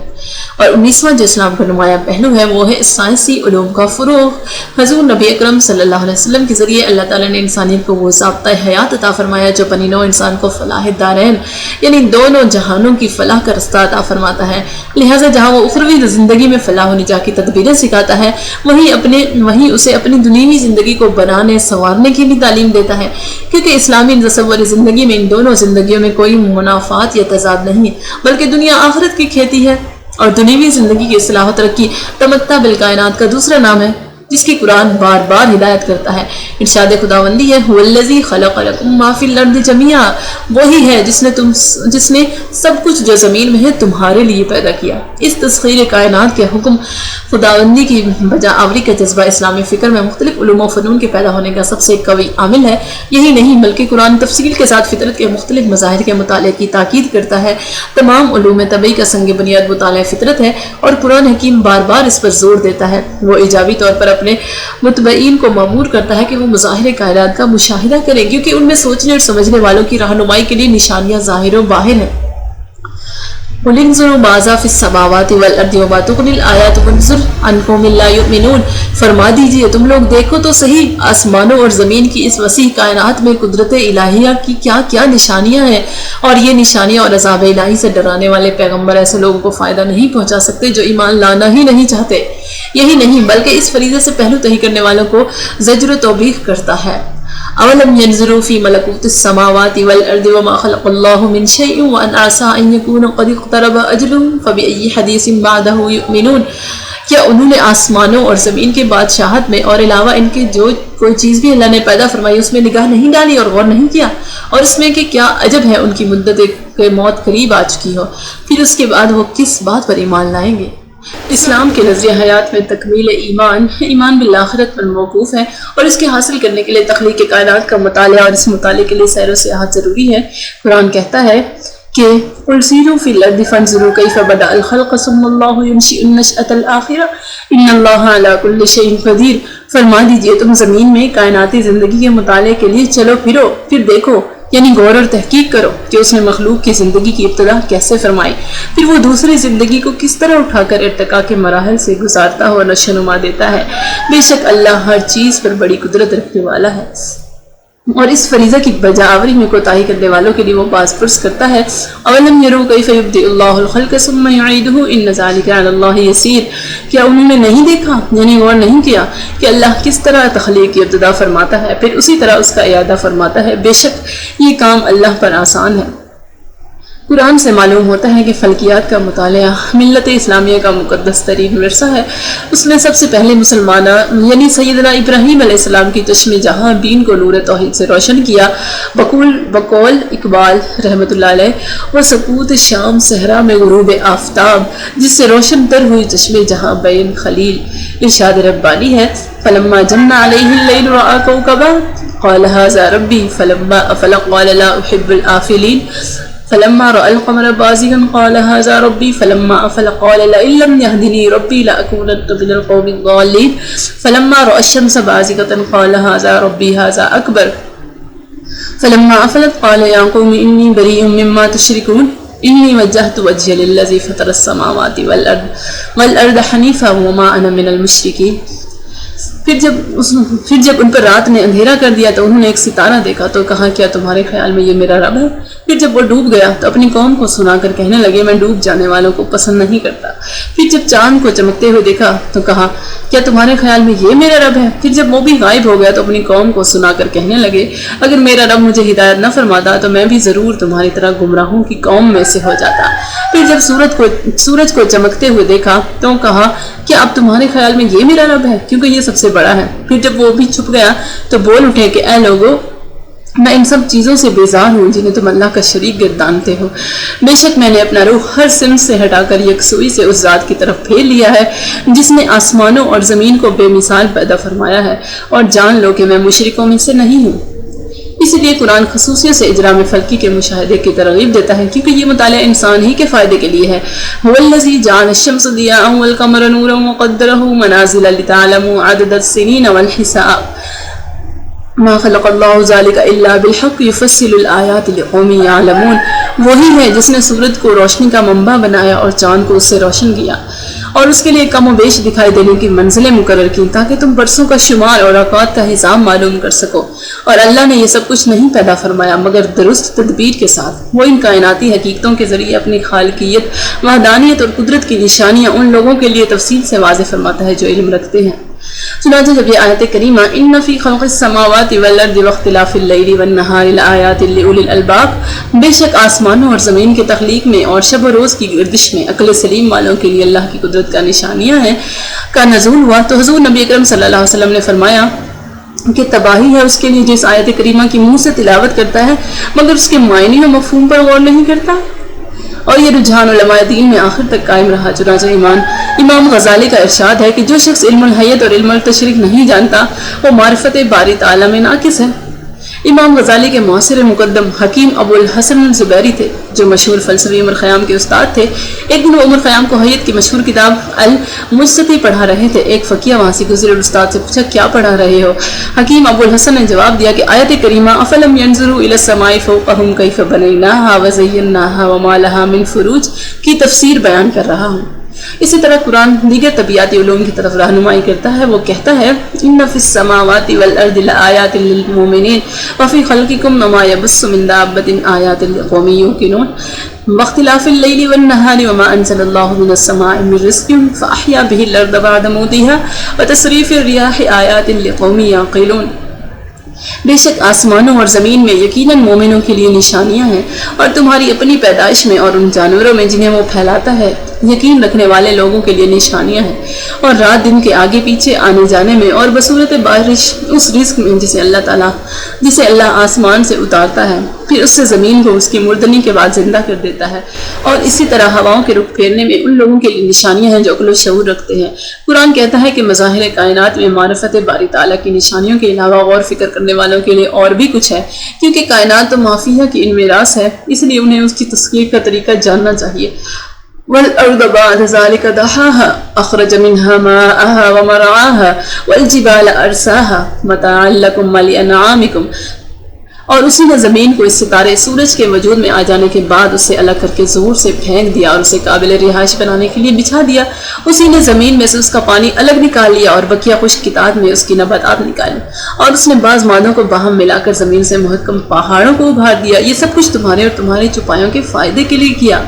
اور 19واں جو اسلام کا نمایاں پہلو ہے وہ ہے سائنسی علوم کا فروغ۔ حضور نبی اکرم صلی اللہ علیہ وسلم کے ذریعے اللہ تعالیٰ نے انسانیت کو وہ ضابطۂ حیات عطا فرمایا جو بنی نوع انسان کو فلاح دارین یعنی دونوں جہانوں کی فلاح کا رستہ عطا فرماتا ہے، لہٰذا جہاں وہ اخروی زندگی میں فلاح و نجات کی تدبیریں سکھاتا ہے، وہیں اسے اپنی دنیوی زندگی کو بنانے سنوارنے کی بھی تعلیم دیتا ہے، کیونکہ اسلامی تصور زندگی میں ان دونوں زندگیوں میں کوئی منافات یا تضاد نہیں، بلکہ دنیا آخرت کی کھیتی ہے، اور دنیوی زندگی کی اصلاح و ترقی تمتع بالکائنات کا دوسرا نام ہے جس کی قرآن بار بار ہدایت کرتا ہے۔ ارشاد خداوندی ہے هو الذی خلق لکم ما فی الارض جمیعا، وہی ہے جس نے سب کچھ جو زمین میں ہے تمہارے لیے پیدا کیا۔ اس تسخیر کائنات کے حکم خداوندی کی بجا آوری کا جذبہ اسلامی فکر میں مختلف علوم و فنون کے پیدا ہونے کا سب سے قوی عامل ہے۔ یہی نہیں بلکہ قرآن تفصیل کے ساتھ فطرت کے مختلف مظاہر کے مطالعے کی تاکید کرتا ہے۔ تمام علوم طبعی کا سنگ بنیاد مطالعہ فطرت ہے اور قرآن حکیم بار بار اس پر زور دیتا ہے۔ وہ ایجابی طور پر اپنے متبعین کو مامور کرتا ہے کہ وہ مظاہر کائنات کا مشاہدہ کریں کیونکہ ان میں سوچنے اور سمجھنے والوں کی رہنمائی کے لیے نشانیاں ظاہر و باہر ہیں۔ قُلِ انظُرُوا مَاذَا فِي السَّمَاوَاتِ وَالْأَرْضِ وَمَا تُغْنِي الْآيَاتُ وَانظُرْ عَنْ قَوْمٍ لَا يُؤْمِنُونَ، فرما دیجئے تم لوگ دیکھو تو صحیح آسمانوں اور زمین کی اس وسیع کائنات میں قدرت الہیہ کی کیا کیا نشانیاں ہیں، اور یہ نشانیاں اور عذاب الہی سے ڈرانے والے پیغمبر ایسے لوگوں کو فائدہ نہیں پہنچا سکتے جو ایمان لانا ہی نہیں چاہتے۔ یہی نہیں بلکہ اس فریضے سے پہلو تہی کرنے والوں کو زجر و توبیخ کرتا ہے۔ اولم ينظروا في ملكوت السماوات والارض وما خلق الله من شيء وان عسى ان يكون قد اقترب اجلهم فبأي حديث بعده يؤمنون، کیا انہوں نے آسمانوں اور زمین کے بادشاہت میں اور علاوہ ان کے جو کوئی چیز بھی اللہ نے پیدا فرمائی اس میں نگاہ نہیں ڈالی اور غور نہیں کیا، اور اس میں کہ کیا عجب ہے ان کی مدت کہ موت قریب آ چکی ہو، پھر اس کے بعد وہ کس بات پر ایمان لائیں گے۔ اسلام کے نظریہ حیات میں تکمیل ایمان بالآخرت پر موقوف ہے، اور اس کے حاصل کرنے کے لیے تخلیق کائنات کا مطالعہ اور اس مطالعے کے لیے سیر و سیاحت ضروری ہے۔ قرآن کہتا ہے کہ قُلْ سِیرُوا فِی الْأَرْضِ فَانظُرُوا کَیْفَ بَدَأَ الْخَلْقَ ثُمَّ اللَّهُ يُنشِئُ النَّشْأَةَ الْآخِرَةَ إِنَّ اللَّهَ عَلَىٰ كُلِّ شَیْءٍ قَدِیر، فرما دیجئے تم زمین میں کائناتی زندگی کے مطالعے کے لیے چلو پھرو، پھر دیکھو یعنی غور اور تحقیق کرو کہ اس نے مخلوق کی زندگی کی ابتدا کیسے فرمائی، پھر وہ دوسری زندگی کو کس طرح اٹھا کر ارتقاء کے مراحل سے گزارتا ہوا نشوونما دیتا ہے۔ بے شک اللہ ہر چیز پر بڑی قدرت رکھنے والا ہے، اور اس فریضہ کی بجا آوری میں کوتاہی کرنے والوں کے لیے وہ باز پرس کرتا ہے۔ اولم یروا کیف یبدئ اللہ الخلق ثم یعیدہ ان ذلک علی اللہ یسیر، کیا انہوں نے نہیں دیکھا یعنی غور نہیں کیا کہ اللہ کس طرح تخلیق کی ابتدا فرماتا ہے پھر اسی طرح اس کا اعادہ فرماتا ہے، بے شک یہ کام اللہ پر آسان ہے۔ قرآن سے معلوم ہوتا ہے کہ فلکیات کا مطالعہ ملت اسلامیہ کا مقدس ترین ورثہ ہے۔ اس نے سب سے پہلے مسلمانہ یعنی سیدنا ابراہیم علیہ السلام کی چشم جہاں دین کو نور توحید سے روشن کیا، بقول اقبال رحمۃ اللہ علیہ، وہ سکوت شام صحرا میں غروب آفتاب جس سے روشن تر ہوئی چشم جہاں بین خلیل۔ ارشاد ربانی ہے فلما جن علیہ اللیل رأى کوکبا قال هذا ربی فلما افل قال لا احب الآفلین، فلما رأى القمر بازغا قال هذا ربي فلما أفل قال لئن لم يهدني ربي لأكونن من القوم الضالين، فلما رأى الشمس بازغة قال هذا ربي هذا أكبر، فلما أفلت قال يا قوم إني بريء مما تشركون إني وجهت وجهي للذي فطر السماوات والأرض حنيفا وما أنا من المشركين۔ پھر جب ان پر رات نے اندھیرا کر دیا تو انہوں نے ایک ستارہ دیکھا تو کہا کیا تمہارے خیال میں یہ میرا رب ہے؟ پھر جب وہ ڈوب گیا تو اپنی قوم کو سنا کر کہنے لگے میں ڈوب جانے والوں کو پسند نہیں کرتا۔ پھر جب چاند کو چمکتے ہوئے دیکھا تو کہا کیا تمہارے خیال میں یہ میرا رب ہے؟ پھر جب وہ بھی غائب ہو گیا تو اپنی قوم کو سنا کر کہنے لگے اگر میرا رب مجھے ہدایت نہ فرماتا تو میں بھی ضرور تمہاری طرح گمراہوں کی قوم میں سے ہو جاتا۔ پھر جب سورج کو چمکتے ہوئے دیکھا تو کہا کیا اب تمہارے خیال میں یہ میرا رب ہے کیونکہ یہ سب سے بڑا ہے۔ پھر جب وہ بھی چھپ گیا تو بول اٹھے کہ اے لوگو میں ان سب چیزوں سے بیزار ہوں جنہیں تم اللہ کا شریک گردانتے ہو، بے شک میں نے اپنا روح ہر سمت سے ہٹا کر یکسوئی سے اس ذات کی طرف پھیر لیا ہے جس نے آسمانوں اور زمین کو بے مثال پیدا فرمایا ہے، اور جان لو کہ میں مشرکوں میں سے نہیں ہوں۔ اسی لیے قرآن خصوصیت سے اجرام فلکی کے مشاہدے کی ترغیب دیتا ہے کیونکہ یہ مطالعہ انسان ہی کے فائدے کے لیے ہے۔ هو الذی جعل الشمس ضیاء والقمر نورا وقدره منازل لتعلموا عدد السنین والحساب ما خلق اللہ ذلک الا بالحق یفصل الآیات لقوم یعلمون، وہی ہے جس نے سورج کو روشنی کا منبع بنایا اور چاند کو اس سے روشن کیا اور اس کے لیے کم و بیش دکھائی دینے کی منزلیں مقرر کی تاکہ تم برسوں کا شمار اور اوقات کا حساب معلوم کر سکو، اور اللہ نے یہ سب کچھ نہیں پیدا فرمایا مگر درست تدبیر کے ساتھ۔ وہ ان کائناتی حقیقتوں کے ذریعے اپنی خالقیت، وحدانیت اور قدرت کی نشانیاں ان لوگوں کے لیے تفصیل سے واضح فرماتا ہے جو علم رکھتے ہیں۔ چنانچہ جب یہ آیت کریمہ ان فی خلق السماوات والارض واختلاف اللیل والنہار لآیات لأولی الالباب، بے شک آسمانوں اور زمین کے تخلیق میں اور شب و روز کی گردش میں عقل سلیم والوں کے لیے اللہ کی قدرت کا نشانیاں ہیں کا نزول ہوا، تو حضور نبی اکرم صلی اللہ علیہ وسلم نے فرمایا کہ تباہی ہے اس کے لیے جو اس آیت کریمہ کی منہ سے تلاوت کرتا ہے مگر اس کے معنی و مفہوم پر غور نہیں کرتا۔ اور یہ رجحان علماء دین میں آخر تک قائم رہا، چنانچہ امام غزالی کا ارشاد ہے کہ جو شخص علم الحیت اور علم التشریق نہیں جانتا وہ معرفت باری تعالیٰ میں ناقص ہے۔ امام غزالی کے معاصر مقدم حکیم ابو الحسن الزبیری تھے جو مشہور فلسفی عمر خیام کے استاد تھے۔ ایک دن وہ عمر خیام کو حیت کی مشہور کتاب المجتبی پڑھا رہے تھے۔ ایک فقیہ وہاں سے گزرے اور استاد سے پوچھا کیا پڑھا رہے ہو؟ حکیم ابو الحسن نے جواب دیا کہ آیت کریمہ افلم ينظروا الى السماء فوقهم كيف بنيناها وزيناها وما لها من فروج کی تفسیر بیان کر رہا ہوں۔ اسی طرح قرآن دیگر طبیعتی علوم کی طرف رہنمائی کرتا ہے۔ وہ کہتا ہے ان فی السماوات والارض لآیات للمؤمنین وفی خلقکم وما یبث من دابۃ آیات لقوم یوقنون واختلاف اللیل والنہار وما انزل اللہ من السماء من رزق فاحیا به الارض بعد موتها وتصریف الریاح آیات لقوم یعقلون۔ بے شک آسمانوں اور زمین میں یقیناً مومنوں کے لیے نشانیاں ہیں، اور تمہاری اپنی پیدائش میں اور ان جانوروں میں جنہیں وہ پھیلاتا ہے یقین رکھنے والے لوگوں کے لیے نشانیاں ہیں، اور رات دن کے آگے پیچھے آنے جانے میں اور بصورت بارش اس رزق میں جسے اللہ آسمان سے اتارتا ہے پھر اس سے زمین کو اس کی مردنی کے بعد زندہ کر دیتا ہے، اور اسی طرح ہواؤں کے رخ پھیرنے میں ان لوگوں کے لیے نشانیاں ہیں جو عقل و شعور رکھتے ہیں۔ قرآن کہتا ہے کہ مظاہر کائنات میں معرفت باری تعالیٰ کی نشانیوں کے علاوہ غور فکر کرنے والوں کے لیے اور بھی کچھ ہے، کیونکہ کائنات تو مافیہ کی انمیراث ہے، اس لیے انہیں اس کی تسخیر کا طریقہ جاننا چاہیے۔ والأرض بعد ذلك دحاها أخرج منها ماءها ومرعاها والجبال أرساها متاعا لكم ولأنعامكم، اور اسی نے زمین کو اس ستارے سورج کے وجود میں آ جانے کے بعد اسے الگ کر کے زور سے پھینک دیا اور اسے قابل رہائش بنانے کے لیے بچھا دیا۔ اسی نے زمین میں سے اس کا پانی الگ نکال لیا اور بقیہ خشک کتاب میں اس کی نباتات نکالی، اور اس نے بعض مادوں کو باہم ملا کر زمین سے محکم پہاڑوں کو ابھار دیا۔ یہ سب کچھ تمہارے اور تمہارے چوپایوں کے فائدے کے لیے کیا۔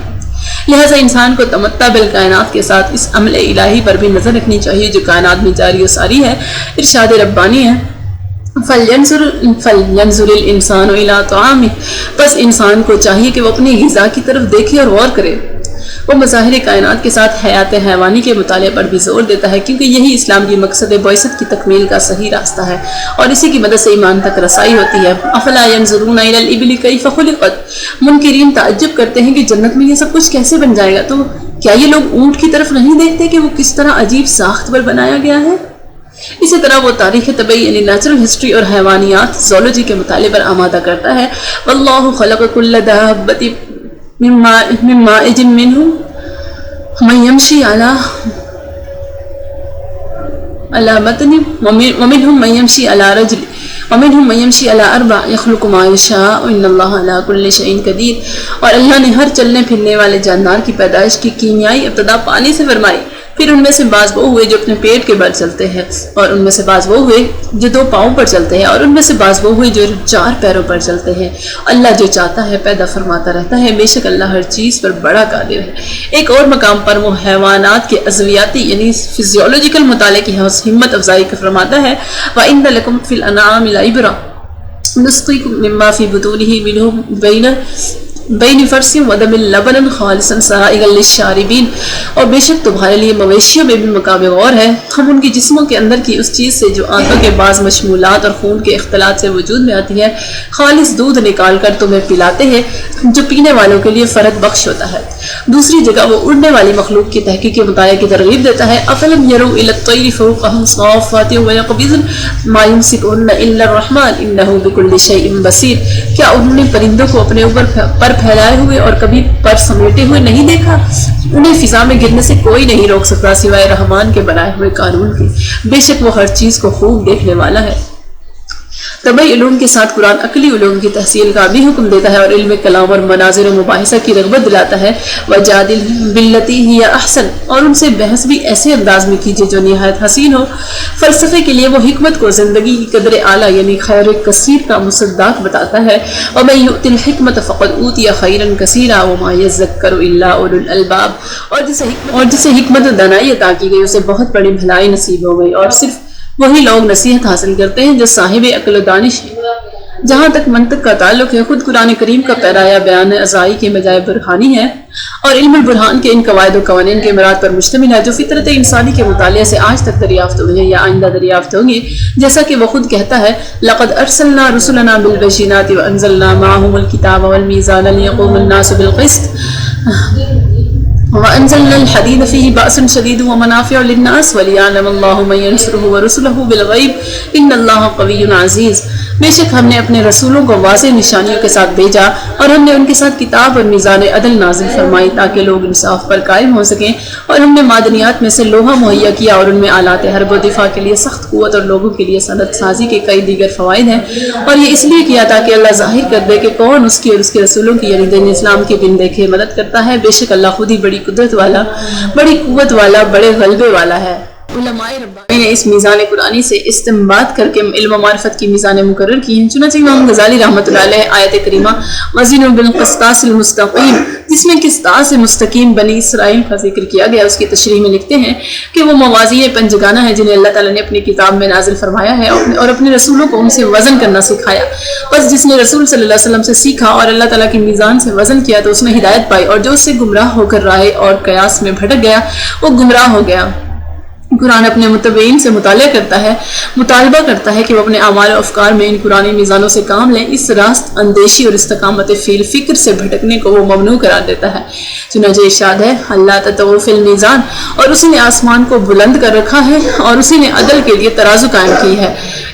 لہٰذا انسان کو تمتع بالکائنات کے ساتھ اس عمل الہی پر بھی نظر رکھنی چاہیے جو کائنات میں جاری و ساری ہے۔ ارشاد ربانی ہے فَلْيَنْظُرِ الْإِنسَانُ إِلَىٰ طَعَامِهِ، بس انسان کو چاہیے کہ وہ اپنی غذا کی طرف دیکھے اور غور کرے۔ وہ مظاہر کائنات کے ساتھ حیات حیوانی کے مطالعے پر بھی زور دیتا ہے، کیونکہ یہی اسلام کی مقصد بعثت کی تکمیل کا صحیح راستہ ہے اور اسی کی مدد سے ایمان تک رسائی ہوتی ہے۔ افلا ينظرون الى الابل كيف خلقت، منکرین تعجب کرتے ہیں کہ جنت میں یہ سب کچھ کیسے بن جائے گا، تو کیا یہ لوگ اونٹ کی طرف نہیں دیکھتے کہ وہ کس طرح عجیب ساخت پر بنایا گیا ہے؟ اسی طرح وہ تاریخ طبعی یعنی نیچرل ہسٹری اور حیوانیات زولوجی کے مطالعے پر آمادہ کرتا ہے۔ واللہ خلق کل دابۃ من ماء منہ من یمشی علی بطن ومنہم من یمشی علی رجل ومنہم من یمشی علی اربع یخلق ما یشاء ان اللہ علی کل شیء قدیر، اور اللہ نے ہر چلنے پھرنے والے جاندار کی پیدائش کی کیمیائی ابتدا پانی سے فرمائی، پھر ان میں سے بعض وہ ہوئے جو اپنے پیٹ کے بل چلتے ہیں، اور ان میں سے بعض وہ ہوئے جو 2 پاؤں پر چلتے ہیں، اور ان میں سے بعض وہ ہوئے جو 4 پیروں پر چلتے ہیں۔ اللہ جو چاہتا ہے پیدا فرماتا رہتا ہے، بے شک اللہ ہر چیز پر بڑا قادر ہے۔ ایک اور مقام پر وہ حیوانات کے عضویاتی یعنی فزیولوجیکل مطالعے کی ہمت افزائی فرماتا ہے۔ وَإِنَّ لَكُمْ فِي الْأَنْعَامِ لَعِبْرَةً نُسْقِيكُم مِّمَّا فِي بُطُونِهِ مِنْهُ بین فرس ودم لبنا خالصا سائغا للشاربین، اور بے شک تمہارے لیے مویشیوں میں بھی مقام غور ہے۔ ہم ان کی جسموں کے اندر کی اس چیز سے جو آنتوں کے بعض مشمولات اور خون کے اختلاط سے وجود میں آتی ہے خالص دودھ نکال کر تمہیں پلاتے ہیں جو پینے والوں کے لیے فرد بخش ہوتا ہے۔ دوسری جگہ وہ اڑنے والی مخلوق کی تحقیق کے مطالعے کی ترغیب دیتا ہے۔ افلم یروا الی الطیر فوقہم صافات ویقبضن ما یمسکہن الا الرحمن انہ بکل شیء بصیر، کیا انہوں نے پرندوں کو اپنے اوپر پر پھیلائے ہوئے اور کبھی پر سمیٹے ہوئے نہیں دیکھا؟ انہیں فضا میں گرنے سے کوئی نہیں روک سکتا سوائے رحمان کے بنائے ہوئے قانون کے، بے شک وہ ہر چیز کو خوب دیکھنے والا ہے۔ طبعی علوم کے ساتھ قرآن عقلی علوم کی تحصیل کا بھی حکم دیتا ہے اور علم کلام اور مناظر و مباحثہ کی رغبت دلاتا ہے۔ وَجَادِلْهُم بِالَّتِي هِيَ أَحْسَنُ، اور ان سے بحث بھی ایسے انداز میں کیجیے جو نہایت حسین ہو۔ فلسفے کے لیے وہ حکمت کو زندگی کی قدر اعلیٰ یعنی خیر کثیر کا مصداق بتاتا ہے۔ وَمَن يُؤْتِ الْحِكْمَةَ فَقَدْ أُوتِيَ خَيْرًا كَثِيرًا وَمَا يَذَّكَّرُ إِلَّا أُولُو الْأَلْبَابِ، اور جسے حکمت و دانائی عطا کی گئی اسے بہت بڑی بھلائی نصیب ہو گئی اور صرف وہی لوگ نصیحت حاصل کرتے ہیں جو صاحب عقل و دانش ہیں۔ جہاں تک منطق کا تعلق ہے، خود قرآن کریم کا پیرایا بیان ازائی کے بجائے برہانی ہے، اور علم البرہان کے ان قواعد و قوانین کے مراد پر مشتمل ہے جو فطرت انسانی کے مطالعے سے آج تک دریافت ہوئے ہیں یا آئندہ دریافت ہوں گے، جیسا کہ وہ خود کہتا ہے لقد ارسلنا رسلنا بالبشینات وانزلنا معهم الكتاب والمیزان لیقوم الناس بالقسط وَأَنزَلْنَا الْحَدِيدَ فِيهِ بَأْسٌ شَدِيدٌ وَمَنَافِعُ لِلنَّاسِ وَلِيَعْلَمَ اللَّهُ مَن يَنصُرُهُ وَرُسُلَهُ بِالْغَيْبِ إِنَّ اللَّهَ قَوِيٌّ عَزِيزٌ۔ بے شک ہم نے اپنے رسولوں کو واضح نشانیوں کے ساتھ بھیجا اور ہم نے ان کے ساتھ کتاب اور میزان عدل نازل فرمائی تاکہ لوگ انصاف پر قائم ہو سکیں، اور ہم نے معدنیات میں سے لوہا مہیا کیا اور ان میں آلات حرب و دفاع کے لیے سخت قوت اور لوگوں کے لیے صنعت سازی کے کئی دیگر فوائد ہیں، اور یہ اس لیے کیا تاکہ اللہ ظاہر کر دے کہ کون اس کی اور اس کے رسولوں کی یعنی دین اسلام کے بن دیکھے مدد کرتا ہے۔ بے شک اللہ خود ہی بڑی قدرت والا، بڑی قوت والا، بڑے غلبے والا ہے۔ علماء ربانی نے اس میزان قرآنی سے استنباط کر کے علم و معرفت کی میزانیں مقرر کی ہیں۔ چنانچہ امام غزالی رحمۃ اللہ علیہ آیت کریمہ وزین بالقسطاس المستقیم، جس میں قسطاس مستقیم بنی اسرائیل کا ذکر کیا گیا، اس کی تشریح میں لکھتے ہیں کہ وہ موازین پنجگانہ ہیں جنہیں اللہ تعالیٰ نے اپنی کتاب میں نازل فرمایا ہے اور اپنے رسولوں کو ان سے وزن کرنا سکھایا۔ بس جس نے رسول صلی اللہ علیہ وسلم سے سیکھا اور اللہ تعالیٰ کی میزان سے وزن کیا تو اس نے ہدایت پائی، اور جو اس سے گمراہ ہو کر رائے اور قیاس میں بھٹک گیا وہ گمراہ ہو گیا۔ قرآن اپنے متبعین سے مطالبہ کرتا ہے کہ وہ اپنے اعمال و افکار میں ان قرآنی میزانوں سے کام لیں۔ اس راست اندیشی اور استقامت فکر سے بھٹکنے کو وہ ممنوع قرار دیتا ہے۔ چنانچہ ارشاد ہے اللہ تطغوا فی المیزان، اور اسی نے آسمان کو بلند کر رکھا ہے اور اسی نے عدل کے لیے ترازو قائم کی ہے۔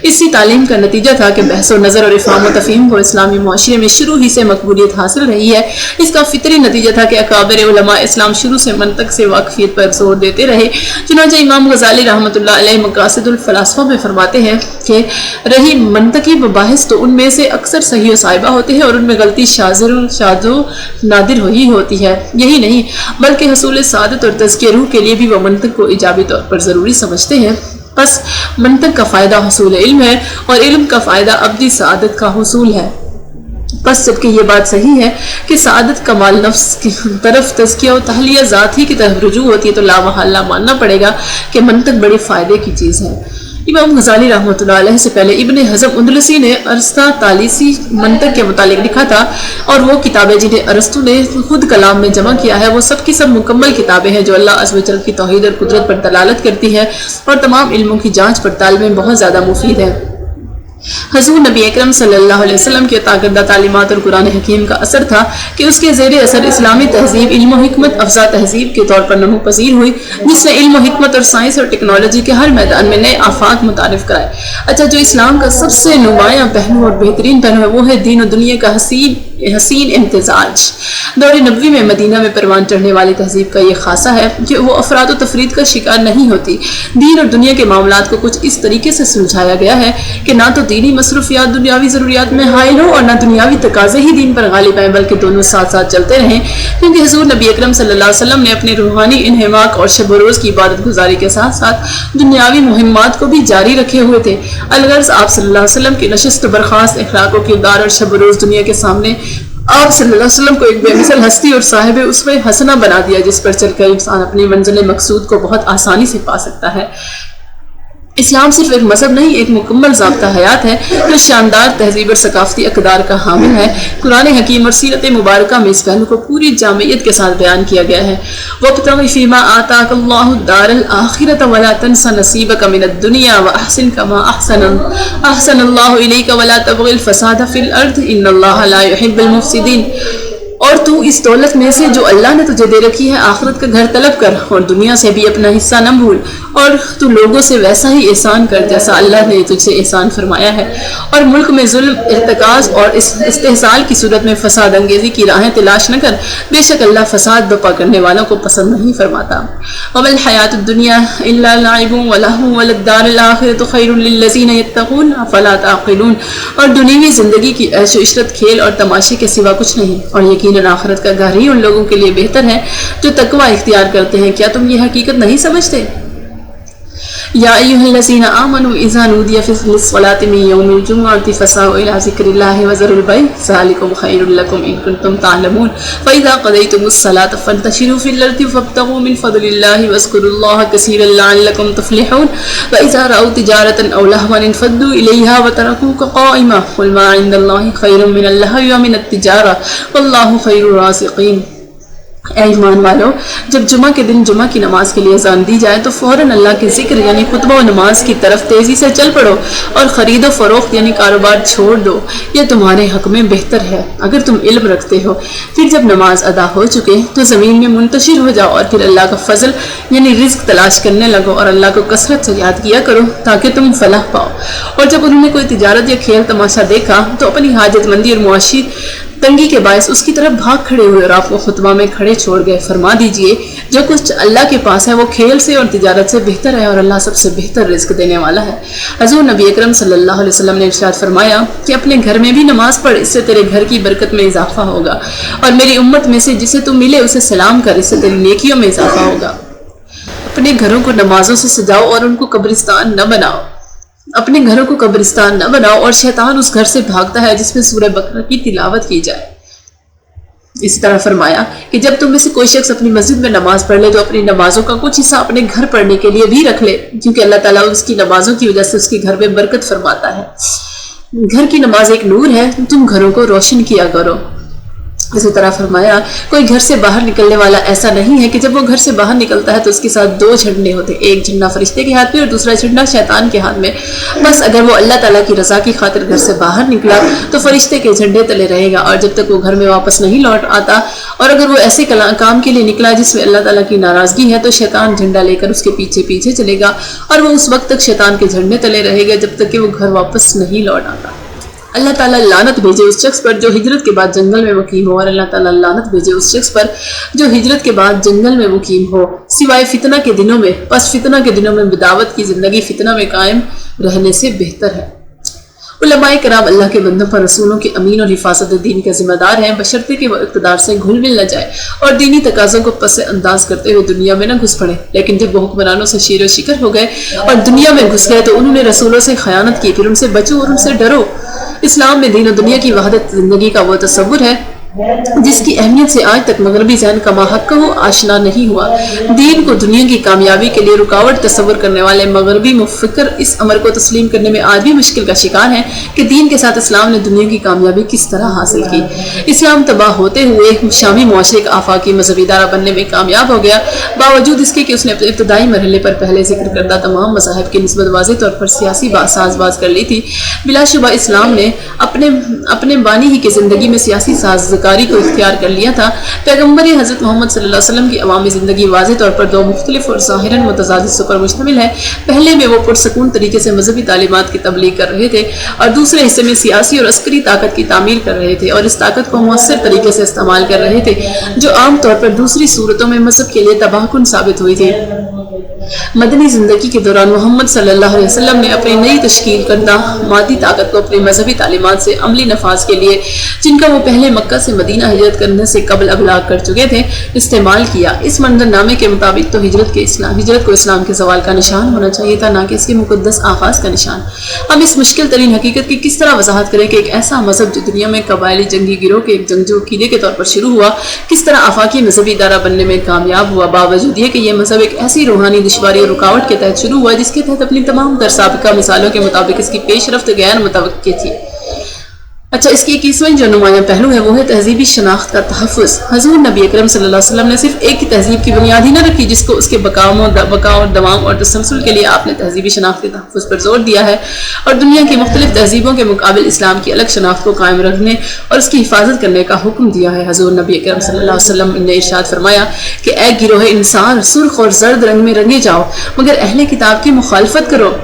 اسی تعلیم کا نتیجہ تھا کہ بحث و نظر اور افہام و تفہیم کو اسلامی معاشرے میں شروع ہی سے مقبولیت حاصل رہی ہے۔ اس کا فطری نتیجہ تھا کہ اکابر علماء اسلام شروع سے منطق سے واقفیت پر زور دیتے رہے۔ چنانچہ امام غزالی رحمۃ اللہ علیہ مقاصد الفلاسفہ میں فرماتے ہیں کہ رہی منطقی مباحث تو ان میں سے اکثر صحیح و صائبہ ہوتے ہیں اور ان میں غلطی شاذ و نادر ہی ہوتی ہے۔ یہی نہیں بلکہ حصول سعادت اور تزکیہ روح کے لیے بھی وہ منطق کو ایجابی طور پر ضروری سمجھتے ہیں۔ بس منطق کا فائدہ حصول علم ہے اور علم کا فائدہ ابدی سعادت کا حصول ہے۔ بس جبکہ یہ بات صحیح ہے کہ سعادت کمال نفس کی طرف تزکیہ و تحلیہ ذات ہی کی طرف رجوع ہوتی ہے تو لا محالہ ماننا پڑے گا کہ منطق بڑی فائدے کی چیز ہے۔ امام غزالی رحمۃ اللہ علیہ سے پہلے ابن حزم اندلسی نے ارسطو طالیسی منطق کے متعلق لکھا تھا، اور وہ کتابیں جنہیں ارسطو نے خود کلام میں جمع کیا ہے وہ سب کی سب مکمل کتابیں ہیں جو اللہ عز و جل کی توحید اور قدرت پر دلالت کرتی ہے اور تمام علموں کی جانچ پڑتال میں بہت زیادہ مفید ہے۔ حضور نبی اکرم صلی اللہ علیہ وسلم کے عطا کردہ تعلیمات اور قرآن حکیم کا اثر تھا کہ اس کے زیر اثر اسلامی تہذیب علم و حکمت افزا تہذیب کے طور پر نمو پذیر ہوئی، جس نے علم و حکمت اور سائنس اور ٹیکنالوجی کے ہر میدان میں نئے آفاق متعارف کرائے۔ اچھا، جو اسلام کا سب سے نمایاں پہلو اور بہترین پہلو ہے وہ ہے دین و دنیا کا حسین امتزاج۔ دور نبوی میں مدینہ میں پروان چڑھنے والی تہذیب کا یہ خاصہ ہے کہ وہ افراد و تفرید کا شکار نہیں ہوتی۔ دین اور دنیا کے معاملات کو کچھ اس طریقے سے سلجھایا گیا ہے کہ نہ تو دینی مصروفیات دنیاوی ضروریات میں حائل ہو اور نہ دنیاوی تقاضے ہی دین پر غالب آئیں، بلکہ دونوں ساتھ ساتھ چلتے رہیں، کیونکہ حضور نبی اکرم صلی اللہ علیہ وسلم نے اپنے روحانی انہماک اور شب و روز کی عبادت گزاری کے ساتھ ساتھ دنیاوی مہمات کو بھی جاری رکھے ہوئے تھے۔ الغرض آپ صلی اللہ علیہ وسلم کی نشست برخاست اخلاق و کردار اور شب و روز دنیا کے سامنے آپ صلی اللہ علیہ وسلم کو ایک بے مثل ہستی اور صاحب اسوہ حسنہ بنا دیا جس پر چل کر انسان اپنی منزل مقصود کو بہت آسانی سے پا سکتا ہے۔ اسلام صرف ایک مذہب نہیں، ایک مکمل ضابطہ حیات ہے جو شاندار تہذیب اور ثقافتی اقدار کا حامل ہے۔ قرآن حکیم اور سیرت مبارکہ میں اس پہلو کو پوری جامعیت کے ساتھ بیان کیا گیا ہے۔ وَابْتَغِ فِيمَا آتَاكَ اللَّهُ الدَّارَ الْآخِرَةَ وَلَا تَنْسَ نَصِيبَكَ مِنَ الدُّنْيَا وَأَحْسِنْ كَمَا أَحْسَنَ اللَّهُ إِلَيْكَ وَلَا تَبْغِ الْفَسَادَ فِي الْأَرْضِ إِنَّ اللَّهَ لَا يُحِبُّ الْمُفْسِدِينَ۔ اور تو اس دولت میں سے جو اللہ نے تجھے دے رکھی ہے آخرت کا گھر طلب کر اور دنیا سے بھی اپنا حصہ نہ بھول، اور تو لوگوں سے ویسا ہی احسان کر جیسا اللہ نے تجھ سے احسان فرمایا ہے، اور ملک میں ظلم، ارتکاز اور استحصال کی صورت میں فساد انگیزی کی راہیں تلاش نہ کر، بے شک اللہ فساد بپا کرنے والوں کو پسند نہیں فرماتا۔ وَمَا الْحَيَاةُ الدُّنْيَا إِلَّا لَعِبٌ وَلَهْوٌ وَلَلدَّارُ الْآخِرَةُ خَيْرٌ لِلَّذِينَ يَتَّقُونَ أَفَلَا تَعْقِلُونَ۔ اور دنیوی زندگی کی عیش و عشرت کھیل اور تماشے کے سوا کچھ نہیں، اور یقیناً آخرت کا گھر ہی ان لوگوں کے لیے بہتر ہے جو تقوی اختیار کرتے ہیں۔ کیا تم یہ حقیقت نہیں سمجھتے؟ یا ایھا الذین آمنوا اذا نودی للصلاۃ من یوم الجمعۃ فاسعوا الی ذکر اللہ وذروا البیع ذلکم خیر لکم ان کنتم تعلمون فاذا قضیتم الصلاۃ فانتشروا فی الارض وابتغوا من فضل اللہ واذکروا اللہ کثیرا لعلکم تفلحون واذا رأوا تجارۃ او لہوا انفضوا الیہا وترکوک قائما قل ما عند اللہ خیر من اللہو ومن التجارہ واللہ خیر الرازقین۔ اے ایمان والو، جب جمعہ کے دن جمعہ کی نماز کے لیے اذان دی جائے تو فوراً اللہ کے ذکر یعنی خطبہ و نماز کی طرف تیزی سے چل پڑو اور خرید و فروخت یعنی کاروبار چھوڑ دو، یہ تمہارے حق میں بہتر ہے اگر تم علم رکھتے ہو۔ پھر جب نماز ادا ہو چکے تو زمین میں منتشر ہو جاؤ اور پھر اللہ کا فضل یعنی رزق تلاش کرنے لگو اور اللہ کو کثرت سے یاد کیا کرو تاکہ تم فلاح پاؤ۔ اور جب انہوں نے کوئی تجارت یا کھیل تماشا دیکھا تو اپنی حاجت مندی اور معاشی تنگی کے باعث اس کی طرف بھاگ کھڑے ہوئے اور آپ کو خطبہ میں کھڑے چھوڑ گئے۔ فرما دیجئے جو کچھ اللہ کے پاس ہے وہ کھیل سے اور تجارت سے بہتر ہے اور اللہ سب سے بہتر رزق دینے والا ہے۔ حضور نبی اکرم صلی اللہ علیہ وسلم نے ارشاد فرمایا کہ اپنے گھر میں بھی نماز پڑھ، اس سے تیرے گھر کی برکت میں اضافہ ہوگا، اور میری امت میں سے جسے تو ملے اسے سلام کر، اس سے تیری نیکیوں میں اضافہ ہوگا۔ اپنے گھروں کو نمازوں سے سجاؤ اور ان کو قبرستان نہ بناؤ، اپنے گھروں کو قبرستان نہ بناؤ، اور شیطان اس گھر سے بھاگتا ہے جس میں سورہ بقرہ کی تلاوت کی جائے۔ اسی طرح فرمایا کہ جب تم میں سے کوئی شخص اپنی مسجد میں نماز پڑھ لے تو اپنی نمازوں کا کچھ حصہ اپنے گھر پڑھنے کے لیے بھی رکھ لے، کیونکہ اللہ تعالیٰ اس کی نمازوں کی وجہ سے اس کے گھر میں برکت فرماتا ہے۔ گھر کی نماز ایک نور ہے، تم گھروں کو روشن کیا کرو۔ اسی طرح فرمایا کوئی گھر سے باہر نکلنے والا ایسا نہیں ہے کہ جب وہ گھر سے باہر نکلتا ہے تو اس کے ساتھ دو جھنڈے ہوتے، ایک جھنڈا فرشتے کے ہاتھ میں اور دوسرا جھنڈا شیطان کے ہاتھ میں۔ بس اگر وہ اللہ تعالیٰ کی رضا کی خاطر گھر سے باہر نکلا تو فرشتے کے جھنڈے تلے رہے گا، اور جب تک وہ گھر میں واپس نہیں لوٹ آتا، اور اگر وہ ایسے کام کے لیے نکلا جس میں اللہ تعالیٰ کی ناراضگی ہے تو شیطان جھنڈا لے کر اس کے پیچھے پیچھے چلے گا، اور وہ اس وقت تک شیطان کے جھنڈے تلے رہے گا جب تک کہ وہ گھر واپس نہیں لوٹ آتا۔ اللہ تعالیٰ لعنت بھیجے اس شخص پر جو ہجرت کے بعد جنگل میں مقیم ہو، اور اللہ تعالیٰ لعنت بھیجے اس شخص پر جو ہجرت کے بعد جنگل میں مقیم ہو، سوائے فتنہ کے دنوں میں۔ پس فتنہ کے دنوں میں بدعوت کی زندگی فتنہ میں قائم رہنے سے بہتر ہے۔ علماء کرام اللہ کے بندوں پر رسولوں کے امین اور حفاظت دین کے ذمہ دار ہیں، بشرطے کہ وہ اقتدار سے گھل مل نہ جائے اور دینی تقاضوں کو پس انداز کرتے ہوئے دنیا میں نہ گھس پڑے۔ لیکن جب وہ حکمرانوں سے شیر و شکر ہو گئے اور دنیا میں گھس گئے تو انہوں نے رسولوں سے خیانت کی، پھر ان سے بچو اور ان سے ڈرو۔ اسلام میں دین و دنیا کی وحدت زندگی کا وہ تصور ہے جس کی اہمیت سے آج تک مغربی ذہن کما حق ہو آشنا نہیں ہوا۔ دین کو دنیا کی کامیابی کے لیے رکاوٹ تصور کرنے والے مغربی مفکر اس امر کو تسلیم کرنے میں آج بھی مشکل کا شکار ہیں کہ دین کے ساتھ اسلام نے دنیا کی کامیابی کس طرح حاصل کی۔ اسلام تباہ ہوتے ہوئے شامی معاشرے کا آفاقی مذہبی ادارہ بننے میں کامیاب ہو گیا، باوجود اس کے کہ اس نے اپنے ابتدائی مرحلے پر پہلے ذکر کردہ تمام مذاہب کی نسبت واضح طور پر سیاسی ساز باز کر لی تھی۔ بلا شبہ اسلام نے اپنے بانی ہی کی زندگی میں سیاسی سازگاری کو اختیار کر لیا تھا۔ پیغمبر حضرت محمد صلی اللہ علیہ وسلم کی عوامی زندگی واضح طور پر دو مختلف اور ظاہراً متضاد حصوں پر مشتمل ہے۔ پہلے میں وہ پرسکون طریقے سے مذہبی تعلیمات کی تبلیغ کر رہے تھے، اور دوسرے حصے میں سیاسی اور عسکری طاقت کی تعمیر کر رہے تھے، اور اس طاقت کو مؤثر طریقے سے استعمال کر رہے تھے جو عام طور پر دوسری صورتوں میں مذہب کے لیے تباہ کن ثابت ہوئی تھی۔ مدنی زندگی کے دوران محمد صلی اللہ علیہ وسلم نے اپنی نئی تشکیل کردہ مادی طاقت کو اپنی مذہبی تعلیمات سے عملی نفاذ کے لیے، جن کا وہ پہلے مکہ سے مدینہ ہجرت کرنے سے قبل ابلاغ کر چکے تھے، استعمال کیا۔ اس منظر نامے کے مطابق تو ہجرت کو اسلام کے زوال کا نشان ہونا چاہیے تھا، نہ کہ اس کے مقدس آغاز کا نشان۔ ہم اس مشکل ترین حقیقت کی کس طرح وضاحت کریں کہ ایک ایسا مذہب جو دنیا میں قبائلی جنگی گروہ کے ایک جنگجو عقیدے کے طور پر شروع ہوا، کس طرح آفاقی مذہبی ادارہ بننے میں کامیاب ہوا، باوجود یہ کہ یہ مذہب ایک ایسی روحانی دشواری اور رکاوٹ کے تحت شروع ہوا جس کے تحت اپنی تمام تر سابقہ مثالوں کے مطابق اس کی پیش رفت غیر متوقع تھی۔ اچھا، اس کی 21ویں جو نمایاں پہلو ہے وہ ہے تہذیبی شناخت کا تحفظ۔ حضور نبی اکرم صلی اللہ علیہ وسلم نے صرف ایک ہی تہذیب کی بنیاد ہی نہ رکھی جس کو اس کے بقا اور دوام اور تسلسل کے لیے آپ نے تہذیبی شناخت کے تحفظ پر زور دیا ہے، اور دنیا کی مختلف تہذیبوں کے مقابل اسلام کی الگ شناخت کو قائم رکھنے اور اس کی حفاظت کرنے کا حکم دیا ہے۔ حضور نبی اکرم صلی اللہ علیہ وسلم نے ارشاد فرمایا کہ اے گروہ انصار، سرخ اور زرد رنگ میں رنگے جاؤ مگر اہل کتاب کی مخالفت کرو۔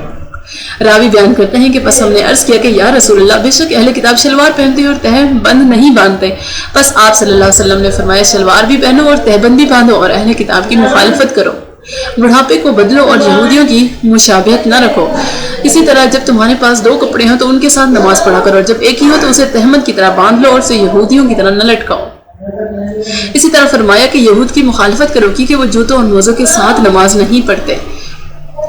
راوی بیان کرتے ہیں کہ پس ہم نے عرض کیا کہ یا رسول اللہ، بے شک اہل کتاب شلوار پہنتے اور تہ بند نہیں باندھتے۔ پس آپ صلی اللہ علیہ وسلم نے فرمایا شلوار بھی پہنو اور تہ بند بھی باندھو اور اہل کتاب کی مخالفت کرو، بڑھاپے کو بدلو اور یہودیوں کی مشابہت نہ رکھو۔ اسی طرح جب تمہارے پاس دو کپڑے ہوں تو ان کے ساتھ نماز پڑھا کرو، اور جب ایک ہی ہو تو اسے تہمت کی طرح باندھ لو اور اسے یہودیوں کی طرح نہ لٹکاؤ۔ اسی طرح فرمایا کہ یہود کی مخالفت کرو کیونکہ وہ جوتوں اور موزوں کے ساتھ نماز نہیں پڑھتے۔